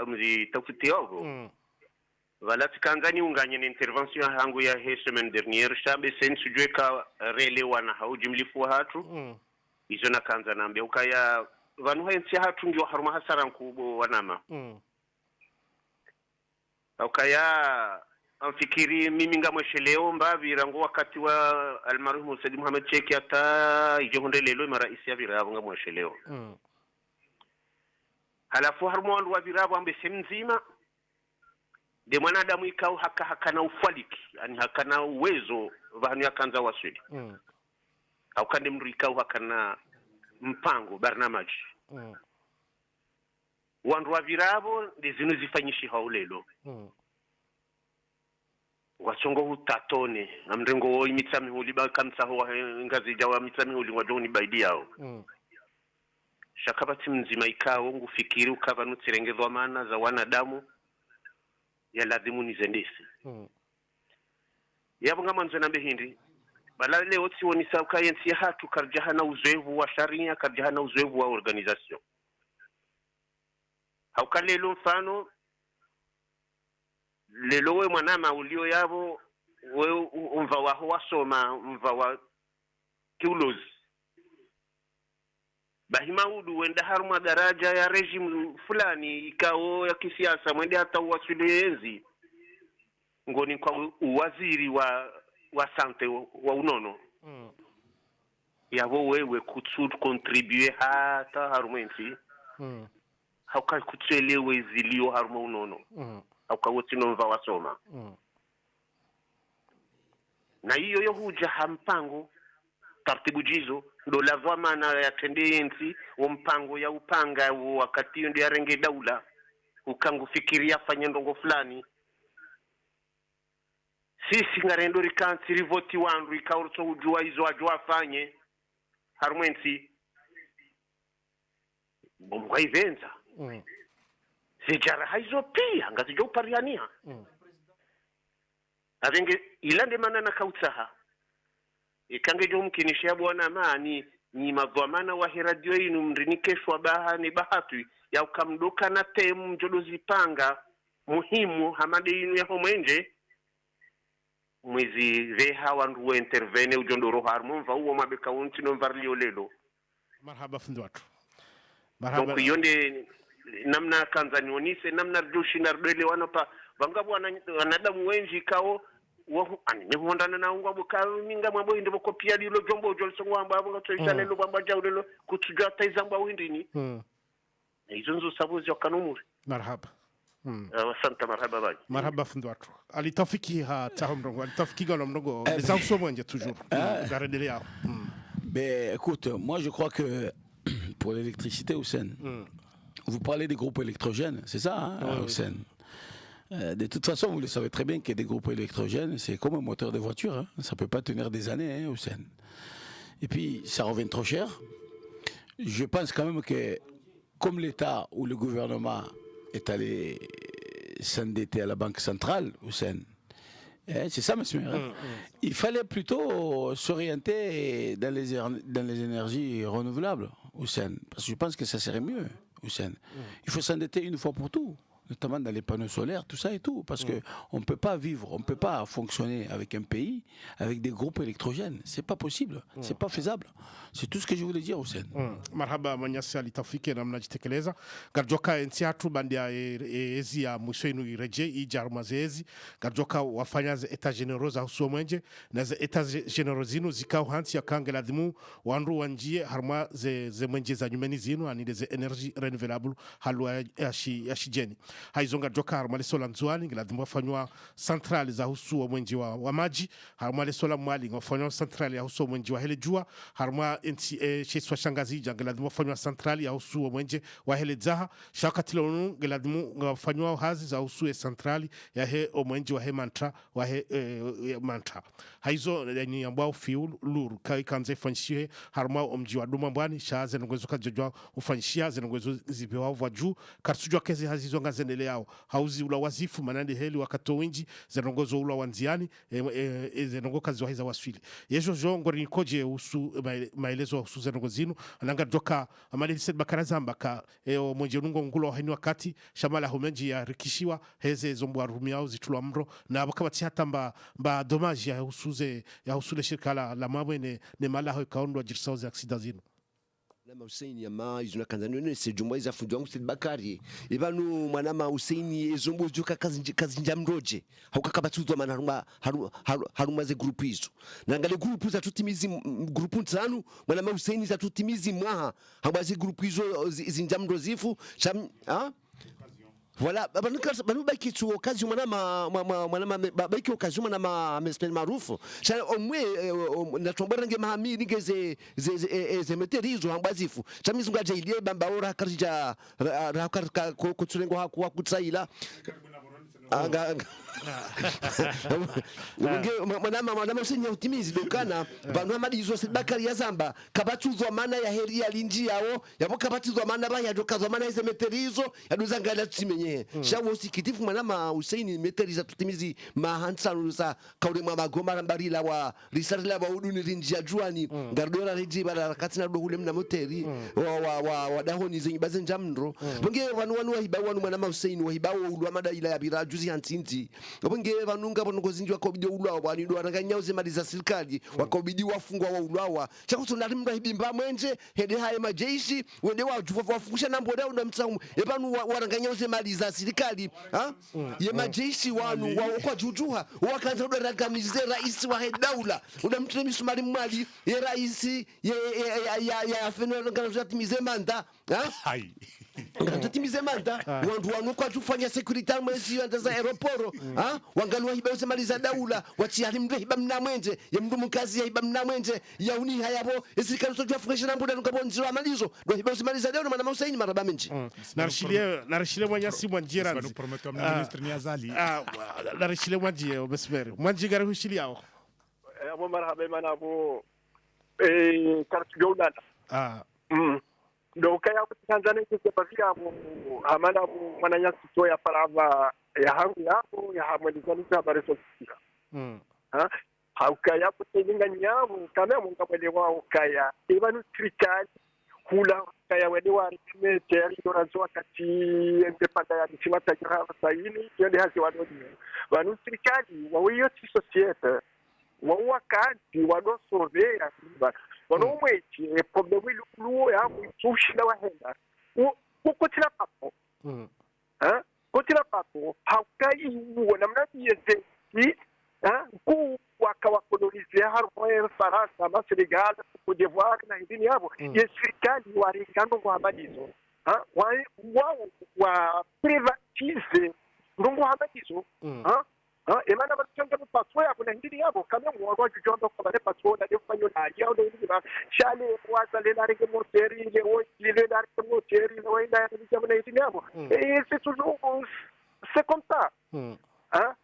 mzitafuti yao wala tikanzani unganye na intervention yangu ya he semaine dernière shabe sensu jweka relewa na haujimlifu hatu izo na kanza naambia ukaya vanu haensi hatu ndio haruma hasara nkubo wanama ukaya amfikiri mimi ngamwesheleo mbavira ngo wakati wa almarhum Said Muhammad Cheki ata ijonde lelo maraisi ya virabo ngamwesheleo halafu harmo wandu wa virabo ambe semzima de mwanadamu ikao haka na ufaliki yani haka na uwezo vanu yakanza waswidi au kande mru ikao haka na mpango barnamaji wandu wa virabo ndizinu zifanyishi haulelo wasongo hutatone amrengo imitsami huliba kamsa ho ngazi jawa mitsami huliwa doni baidi yao shakabati mzima ikao ngufikiri ukava nutsirengezwa maana za wanadamu ya lazimu nizendesi yabo ngamanzo nambe hindi bala leo tsioni sauka yensi hatu karjahana uzoevu wa sharia karjahana uzoevu wa organisation haukalelo mfano lelo we mwanama ulio yabo we umva waho wasoma umva wa kiulozi bahima udu wenda haruma daraja ya regime fulani ikao ya kisiasa mwende hata uwasulienzi ngoni kwa uwaziri wa sante wa unono yabo wewe kutsud contribuer hata harumensi hauka kutselewe zilio haruma unono hauka mva wasoma na hiyo yo huja hampango taratibu jizo ndo lavwa maana ya tendensi wa mpango ya upanga wakati ndio yarenge daula ukangufikiria fanya ndongo fulani sisi ngarendo rikansi rivoti wandu ikaurso ujua izo ajua afanye harumwensi bomwa ivenza sejara haizo pia ngazijo upariania avenge ilande manana kautsaha ikange jo mkinishia bwana amani ni madhamana wa radio inu mrinikeshwa baha ni bahatu ya ukamduka na temu mjodo zipanga muhimu hamade inu ya homwenje mwezi veha wandu intervene ujondoro harmo mva uo mabeka unti no mvarlio lelo marhaba fundu watu marhaba donc yonde namna kanzanionise namna joshi na rdele wanopa bangabu wanadamu wenji kao wo ani hondana na ngwa boka minga mwabo inde kopia lilo jombo jolso ngwa abo ngato lelo bamba jawlelo kutuja taizamba windini izonzo sabuzi wakanumuri marhaba asante marhaba baji marhaba fundu watu alitafiki ha tahomrongo alitafiki galo mrongo les ensembles nje toujours garder là. Ben écoute, moi je crois que pour l'électricité Hussein, vous parlez des groupes électrogènes, c'est ça hein, Hussein? De toute façon, vous le savez très bien que des groupes électrogènes, c'est comme un moteur de voiture. Hein. Ça ne peut pas tenir des années, hein, Hussein. Et puis, ça revient trop cher. Je pense quand même que, comme l'État ou le gouvernement est allé s'endetter à la Banque centrale, Hussein, hein, c'est ça, monsieur. Hein. Il fallait plutôt s'orienter dans les énergies renouvelables, Hussein. Parce que je pense que ça serait mieux, Hussein. Il faut s'endetter une fois pour tout. Notamment dans les panneaux solaires, tout ça et tout. Parce qu'on ne peut pas vivre, on ne peut pas fonctionner avec un pays, avec des groupes électrogènes. Ce n'est pas possible, ce n'est pas faisable. C'est tout ce que je voulais dire, Hussein. Marhaba manyasi alitafiki na mnajitekeleza. Garjoka ntiatu bandia ezi ya mwishoinu ireje, ijaru mazeezi. Garjoka wafanyaze eta generoza husuo mwenje. Na ze eta generozinu zikau hansi ya kange ladhimu. Wanru wanjie harma ze mwenje za nyumeni zinu. Anide ze energy renewable halua yashi jeni. Haizonga joka harumale sola nzuani ngiladhimu wafanywa centrali za husuo mwenji wa maji. Harumale sola mwali wafanywa centrali ya husuo mwenji wa hele jua. Haruma sheswa shangazi ngiladhimu wafanywa centrali ya husuo mwenji wa hele zaha. Shakatilo unu ngiladhimu wafanywa hazi za husuo centrali ya he mwenji wa he mantra wa he mantra. Haizo ni ambao fiu luru kanze fanshie haruma omji wa duma mbwani shaa zenongwezo kajajwa ufanshia zenongwezo zipewa wajuu karsujwa kezi hazizo zenele yao hauzi ula wazifu manande heli wakato winji zenongozo ula wanziani zenongo kazi wahiza wasfili yejo jongo rinikoje usu maelezo usu zenongozinu ananga doka amali Said Bakari Zamba ka mwenje nungo ngulo haini wakati shamala humenji ya rikishiwa heze zombu warumiao zitulu amro na wakabati hata mba domaji ya usule shirika la mawe ne mala hoi kaondo wa jirsauzi aksida zinu Mwana Hussein yama izuna kanzani nene sejumwa iza fundi wangu Said Bakari ibanu mwana Hussein ezombo joka kazi njamroje hauka kabatuzwa mana haruma ze grupu izo nangale grupu za tutimizi grupu ntanu mwana Hussein za tutimizi mwaha hamba ze grupu izo zinjamrozifu Voilà, banu baki tu occasion mwana baki occasion mwana mespel maarufu. Cha omwe na tombera nge mahami nge ze meterizo hambazifu. Cha mizunga jailie bamba ora karija rakar ko tsulengo hakuwa kutsaila. Mwana Hussein ya utimizi dokana banu amadizo Said Bakari ya Zamba kabatuzwa mana ya heri ya linji yao yabo kabatuzwa mana ba ya dokazwa mana ize meterizo yaduzangala tusimenye shawo sikitifu mwana Hussein meteriza tutimizi mahansanu sa kaure mama goma mbarila wa risarila wa uduni linji ya juani ngardora reji bala katina do hule mna moteri wa dahoni zenyi bazen jamndro bonge wanu wahiba wanu mwana Hussein wahiba ulwa mada ila ya bira juzi hantinti bonge vanunga bonogozinji wakobidi ulwa bwani do aranganyauze mali za serikali wakobidi wafungwa wa ulwa chakutsonda rimba hibimba mwenje hede haye majeshi wende wafungusha nambo dao na mtsamu ebanu waranganyauze mali za serikali ye majeshi wanu kwa jujuha wakanza do ragamize rais wa daula unamtule misumari mwali ye rais ya feno ngana zatimize manda ngatimize manda wandu wanuka tufanya security mwezi anda za aeroporo wangalwa hiba usemaliza daula wachiali mbe hiba mnamwenje ya mndu mkazi ya hiba mnamwenje ya uni hayabo esirikali so jafresha na mbuda nukabo nziro amalizo ndo hiba usemaliza daula mana mausaini maraba menji narishile mwanyasi mwanjira Nous promettons le ministre Niazali. narishile mwanjie obesmer mwanjigare hushili yao abo marhaba mana abo kartu gaudana ndo kaya Tanzania kwa abo amana abo mananya sito ya parava ya hangu yabo ya hamwelizani za habari sosikia haukaya kutelinga nyabo kama munga mwele wao kaya ibanu serikali hula kaya wede wa meteri dorazo wakati endepanda ya nchima tajira saini yende hasi wadodi banu serikali wawiyo si societe wawakati wadosovea wanomwechi problemu iluo yabo itushida wahenda ukotila papo kotila papo haukai uona mnati yeze ku wakawakolonize harmo Faransa na Senegal ku d'Ivoire na hidini yabo ye serikali waringano kwa habadizo wa privatize ndongo habadizo emana batanga patro yabo na hidini yabo kama mwa jujondo kwa bale patro na defanyo na yao ndo ndiba shale waza le narike moteri le le narike moteri le wenda na hidini yabo c'est toujours c'est comme ça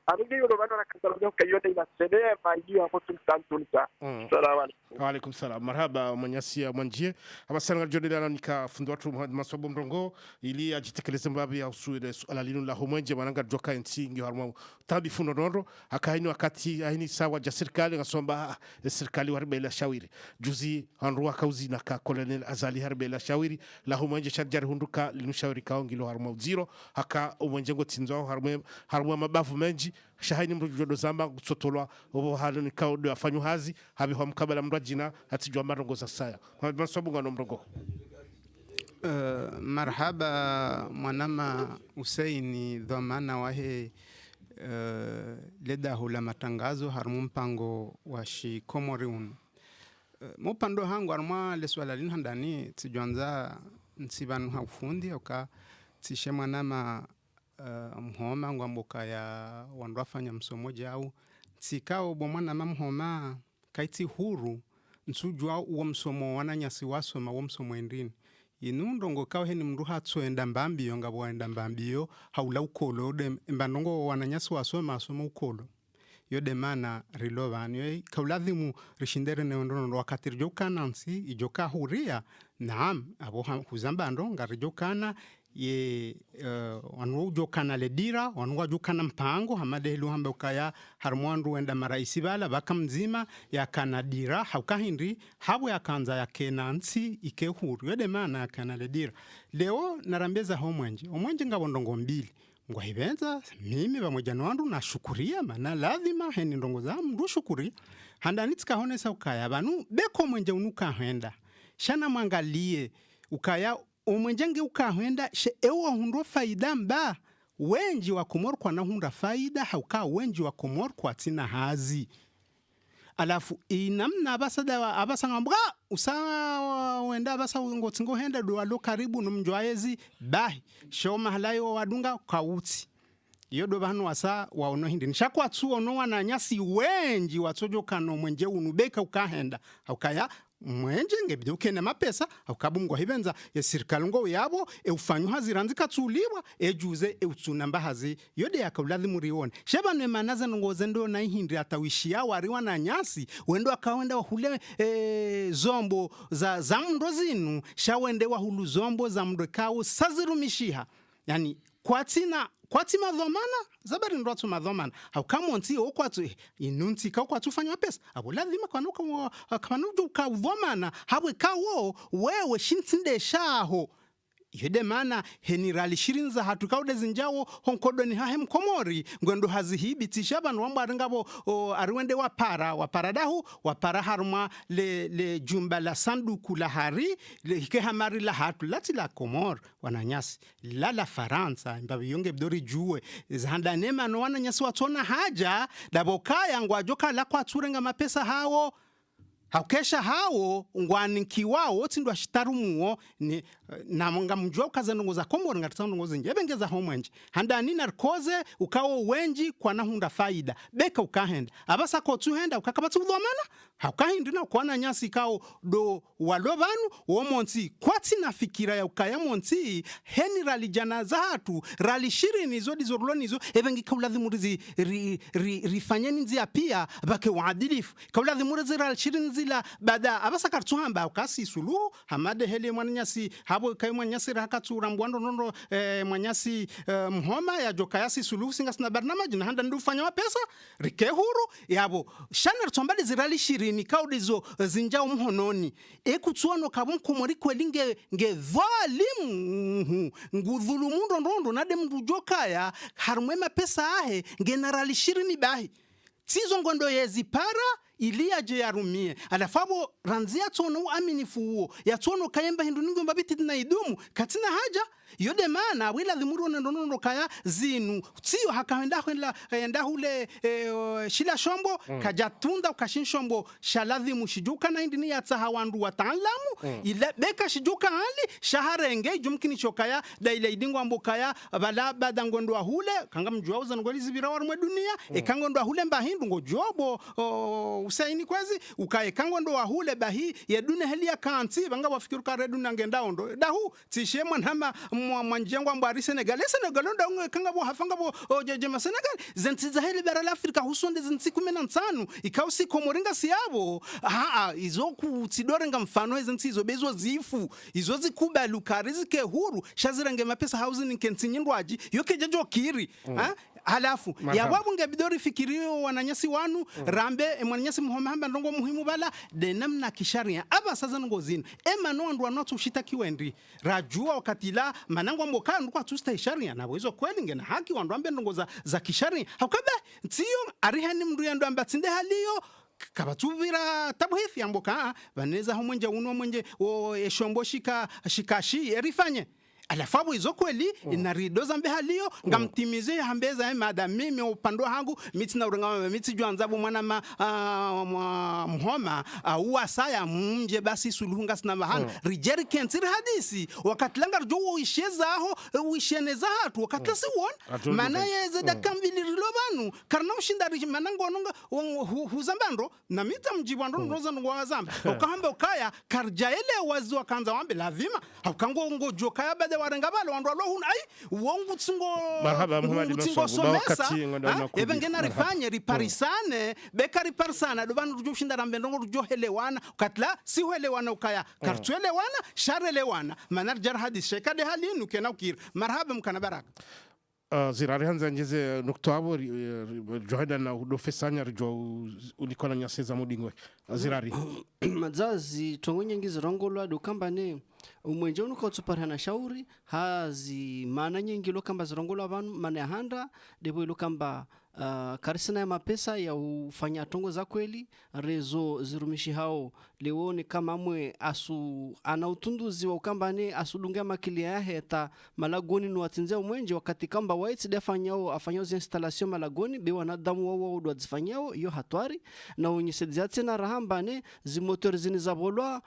Abingi yolo bana na Catalonia kayote ina sede maji hapo tulisa. Salamu alaykum. Wa alaykum salam. Marhaba mwanyasia mwanjie. Abasanga jodela nika fundo watu masobo mrongo ili ajitekeleze mbabi ya usuide suala linu la homwenje mananga joka ntingi harmo tabi fundo nondo akaini wakati aini sawa ja serikali ngasomba serikali warbe la shawiri. Juzi hanruwa kauzi na ka Colonel Azali harbe la shawiri la homwenje shajari hunduka linu shawiri kaongilo harmo zero haka umwenje ngotinzo harmo mabavu menji shahini mrujodo zamba kusotolwa obo haloni kaudo afanyu hazi habi ho mkabala mrajina atijwa marongo za saya kwa masobu ngano mrongo marhaba mwanama Usaini dhamana wahe leda hula matangazo harmu mpango wa shi Komoriun mupando hangu arma leswala lin handani tijwanza nsibanu haufundi oka tishe mwanama mhoma ngwamboka ya wanrafanya msomoja au tsikao bomwana mamhoma kaiti huru nsujwa uwo msomo wananyasi wasoma uwo msomo endini inundongo kawe heni mruha tsoenda mbambiyo ngabo enda mbambiyo haula ukolo de mbandongo wananyasi wasoma asoma ukolo yode mana rilovan yo kauladhimu rishindere ne ndono wakati rjokana nsi ijoka huria naam abo huzamba ndonga rjokana ye wanu jokana le dira wanu jokana mpango hamade helu hamba ukaya harmwandu wenda maraisi bala baka mzima ya kanadira haukahindri habu ya kanza ya kenansi ike huru yode maana ya kanale dira leo narambeza omwenje ngabo ndongo mbili ngwa hibenza mimi pamoja na wandu na shukuria mana lazima heni ndongo za mdu shukuria handa nitika honesa ukaya banu beko mwenje unuka henda shana mwangalie ukaya umwenjenge ukahenda she ewa hundo faida mba wenji wa Komoro kwa na hunda faida hauka wenji wa Komoro kwa tina hazi alafu inamna abasa ngambwa usawa wenda abasa ngotingo henda do karibu numjwaezi bahi shoma halayo wadunga kauti yodo banu wasa waono hindi nishakwa tsuo no wananyasi wenji watsojo kano mwenje unubeka ukahenda haukaya mwenje ngebide na mapesa akabungwa hibenza ya serikali ngo yabo eufanyu haziranzi katsulibwa ejuze eutsuna hazi yode yakabladhi murione sheba ne manaza ngoze ndo na hindi atawishia wariwa na nyasi wendo akawenda wahule zombo za mndo zinu shawende wahulu zombo za mndo kawo sazirumishiha yani kwatima dhamana zabari ndoto madhamana au kama onti okwatu inunti ka kwatu fanya pesa abo lazima kwanuka kwanuka ka dhamana habwe kawo wewe shintinde shaho yede mana henirali shirinza hatukaude zinjawo honkodo ni hahe mkomori ngwendo hazihibi tishaban wamba ngabo arwende waparadahu wapara harma le jumba la sanduku la hari le hike hamari la hatu lati la Komor wananyasi la Faransa mbabi yonge bdori juwe zahanda nema no wananyasi watona haja dabokaya ngwajoka la kwa turenga mapesa hawo haukesha hawo ngwanikiwao tindwa shitarumu ni na mwanga mjua ukaza ndongoza komori ngatisa ndongoza nje ebengeza homwenje handa nina rikoze ukawo wenji kwa nahunda faida beka ukahenda abasa ko tuhenda ukakabatu dhamana haukahinda na kwana nyasi kao do walobanu wo monsi kwati na fikira ya ukaya monsi heni rali jana zatu rali shirini zodi zorlonizo ebengi kauladhimurizi rifanyeni nzia pia bake waadilifu kauladhimurizi rali shirini zila bada abasa kartuhamba ukasi suluhu hamade hele mwanyasi habo kai mwanyasi rakatura mbwando nondo mwanyasi mhoma ya jokayasi suluhu singas na barnamaji na handa ndufanya pesa rike huru yabo shaner tombali zirali shirini kaudizo zinjao mhononi ekutsuano kabunkumori kwelinge ngevalimu ngudhulumundo ndondo nade mdujokaya harumwema pesa ahe ngenarali shirini bahi tizo ngondo yezipara ilia je yarumie alafabo ranzia tono aminifu huo ya tono kayemba hindu ningo mbabiti na idumu katina haja yode maana wila dhimuru ndonondo kaya zinu tio hakaenda enda hule shila shombo kajatunda ukashin shombo shaladhi mushijuka na indini ya tsahawandu watalamu ile beka shijuka hali shaharenge jumkini chokaya da ile idingo ambokaya bala badangondo hule kanga mjwauza ngoli zibira warumwe dunia kangondo hule mbahindu ngo jobo usaini kwezi ukae kangondo hule bahi ya dune heli ya kanti banga wafikiru kare dune ngenda ondo dahu tishe mwanama mwanjengwa mbari Senegal ndo kanga bo hafanga bo jema Senegal zentsiza heli bara la Afrika husonde zentsi 15 ikausi komoringa siabo izo kutidorenga mfano zentsi izo bezo zifu izo zikuba lukarizike huru shazirange mapesa housing kentsinyindwaji yoke jajo kiri halafu ya wabu ngebidori fikirio wananyasi wanu rambe mwananyasi muhomahamba ndongo muhimu bala de namna kisharia aba sasa ngozini no ndo anotu shitaki wendi rajua wakati la manangwa mboka ndukwa tusta isharia na wezo kweli ngena haki wandu ambe ndongo za kisharia haukabe ntiyo arihani mndu ya ndo ambatsinde haliyo kabatubira tabuhifi amboka baneza homwenje uno mwenje eshombo shikashi erifanye alafabu izo kweli inaridoza mbe halio ngamtimize hambeza madam mimi upando hangu miti na urangama miti juanzabu mwana mhoma uwasaya mje basi suluhunga sina mahana rijeri kentiri hadisi wakatlanga rjo uisheza aho uisheneza hatu wakatasi won mana yeze dakambili rilobanu karna ushindari manango nunga huzambando na mita mjibwando nroza nungo wazamba ukahamba ukaya karjaele wazi wakanza wambe lazima ukango ngo jokaya bade warengabalo wandu alohuna wongu tsingo marhaba Muhammad Masogo wakati ngondo makubi ebengena rifanye riparisane bekari parsana dobanu rujushinda rambe ndongo rujohelewana katla si helewana ukaya kartuelewana sharelewana manar jar hadis shekade halinu kena ukir marhaba mkana baraka zirari hanza njeze nuktoabo johaida na udofesanya rijo ulikona nyaseza mudingwe zirari mazazi tongonye ngizirongolwa dukambane umwenje unuka utsuparana shauri hazi maana nyingi lokamba zirongolwa abantu manehanda debo ilokamba karisana ya mapesa ya ufanya tongo za kweli rezo zirumishi hao leone kama mwe ana utunduzi wa ukambane asudunga makilia yahe ta malagoni nuwatinzea umwenje wakati kamba waitsi defanyao afanyao zi installation malagoni bewa na damu wawo udwa zifanyao iyo hatwari na unyesedizatia na rahambane zi motori zini zabolwa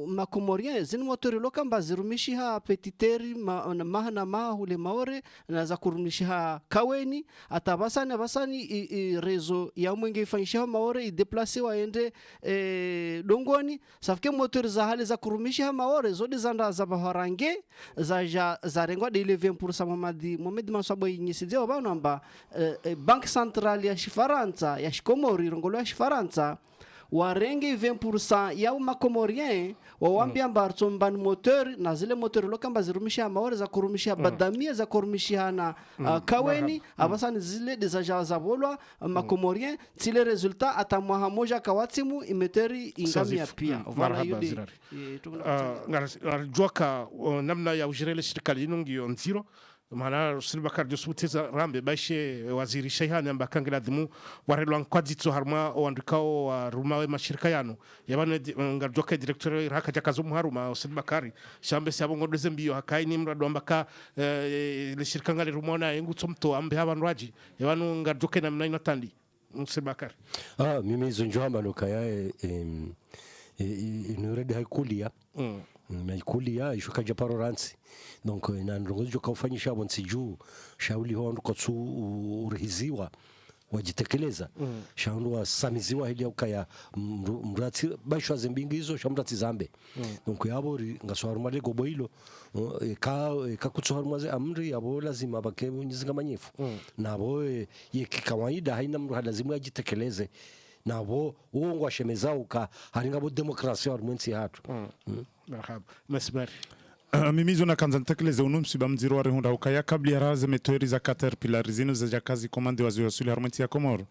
makomorien zini motori lokamba zirumishi ha petiteri maha na maha hule maore na za kurumishi ha kaweni atabasani rezo ya mwenge ifanyisha maore ideplace waende dongoni safike motori za hali za kurumisha maore zodi zanda za baharange za rengwa de 11% Mohamed Masabo yinyisize wabano amba bank central ya Shifaransa ya Shikomori rongolo ya Shifaransa warenge 20% ya makomorien wawambia mbarto mban moteur na zile moteur lokamba zirumisha maore za kurumisha badamia za kurumisha na kaweni abasani zile deja za bolwa makomorien tile resultat atamwa moja kawatimu imeteri ingamia pia wala yudi ngarjoka namna ya ujirele shirikali inungi nziro mana Silbakar josuteza rambe baishe waziri Shayhani ambakangela dhimu warelwa nkwaditso harma wandikao wa rumawe mashirika yano yabane ngarjoka director haka jakazo muharuma Silbakari shambe sabo ngodeze mbio hakaini mrado ambaka le shirika ngale rumona yengu mto ambe habanwaji yabanu ngarjoka na mnaino tandi Silbakari mimi zonjo hamba nokaya inurede haikulia maikulia ishuka japaro ransi donc na ndongozi joka ufanyisha bonsi juu shauli hondo kotsu urihiziwa wajitekeleza shaundu wasamiziwa hili ukaya mrati baisho zimbingi hizo shamrati zambe donc yabo ngaswaru male gobo hilo ka kutsoharu maze amri yabo lazima bake nyizinga manyefu nabo ye kawaida haina mru lazima ajitekeleze nabo uongo ashemezao ka haringa bo demokrasia warmwensi hatu marhaba mesmer mimizo na kanza ntekeleze unumsiba mziro ware hunda ukaya kabli ya raze metori za Caterpillar zinu za kazi komande wazi wasuli harumenti ya Komoro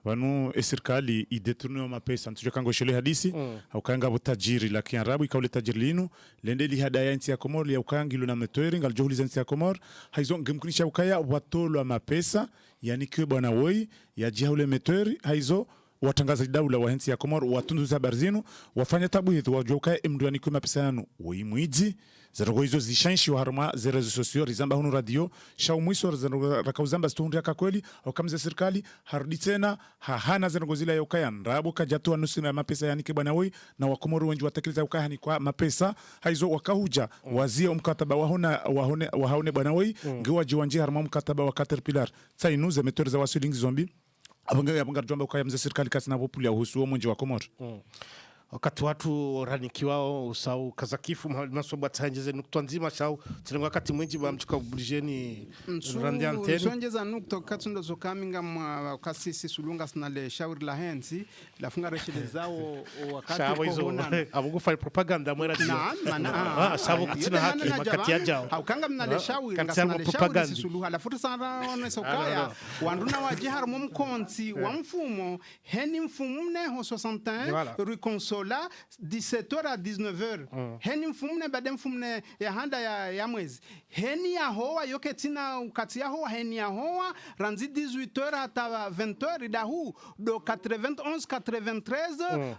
vanu serikali idetourne mapesa ntujo kango shele hadisi ukanga butajiri lakini arabu ikaule tajiri linu lendeli hadaya nti ya Komoro ya ukangilo na metori ngal johuli nti ya Komoro haizo ngemkunisha ukaya watolo mapesa yani kwe bwana woi ya jihaule metori haizo watangazaji daula wa hensi ya Komoro watunduza habari zinu wafanya tabu hizo wajoka emduani kwa mapesa yanu wimwiji zero hizo zishanshi wa harma zero sosio rizamba hunu radio shau mwiso zero rakauzamba stuhundi yaka kweli au kamze serikali harudi tena hahana zero gozila ya ukaya nrabu kajatu wa nusu na mapesa yani kibana woi na wakomoro wenji watakiliza ukaya ni kwa mapesa haizo wakahuja wazia mkataba wahaone bana woi ngewa jiwanji harma mkataba wa Caterpillar tsainuze metori za wasulingi zombi abanga jomba ukaya mze serikali kasi na populi ya uhusu wa mwenji wa Komoro wakati watu ranikiwao usau kazakifu masoba tsanjeze nukto nzima shau tsinga wakati mwinji bamchuka obligeni randi antene sonjeza nukto katsundo zokaminga kasisi sulunga snale shauri la hensi la funga reshile zao wakati corona abugo file propaganda mwera na sabu kutina haki makati ya jao haukanga mnale shauri ngasnale shauri sisuluha la futa sana ona sokaya wanduna wajihar mumkonsi wa mfumo heni mfumne ho 61 rue Consola 17h à 19h heni mfumne bade mfumne ya handa ya mwezi heni ya hoa yoke tina ukati ya hoa heni ya hoa ranzi 18h hata 20h idahu do 91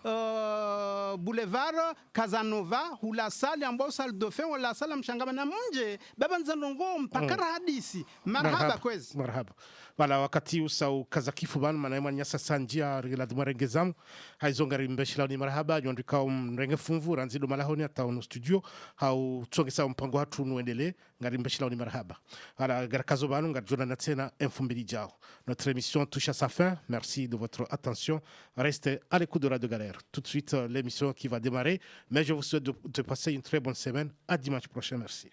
93 boulevard Casanova hula sali ambao sal dauphin wala sala mshangama na mje baba nzanongo mpakara hadisi marhaba kwezi marhaba wala wakati usau kazakifu banu manaima nyasa sanjia rigela dumarengezamu haizongari mbeshila ni marhaba nyondika mrenge funvu ranzido malahoni hata ono studio hau tsongesa mpango hatu nuendele ngari mbeshila ni marhaba wala garakazo banu ngarjona na tena M2 jao. Notre émission touche à sa fin. Merci de votre attention. Restez à l'écoute de Radio Galère. Tout de suite l'émission qui va démarrer, mais je vous souhaite de passer une très bonne semaine. À dimanche prochain. Merci.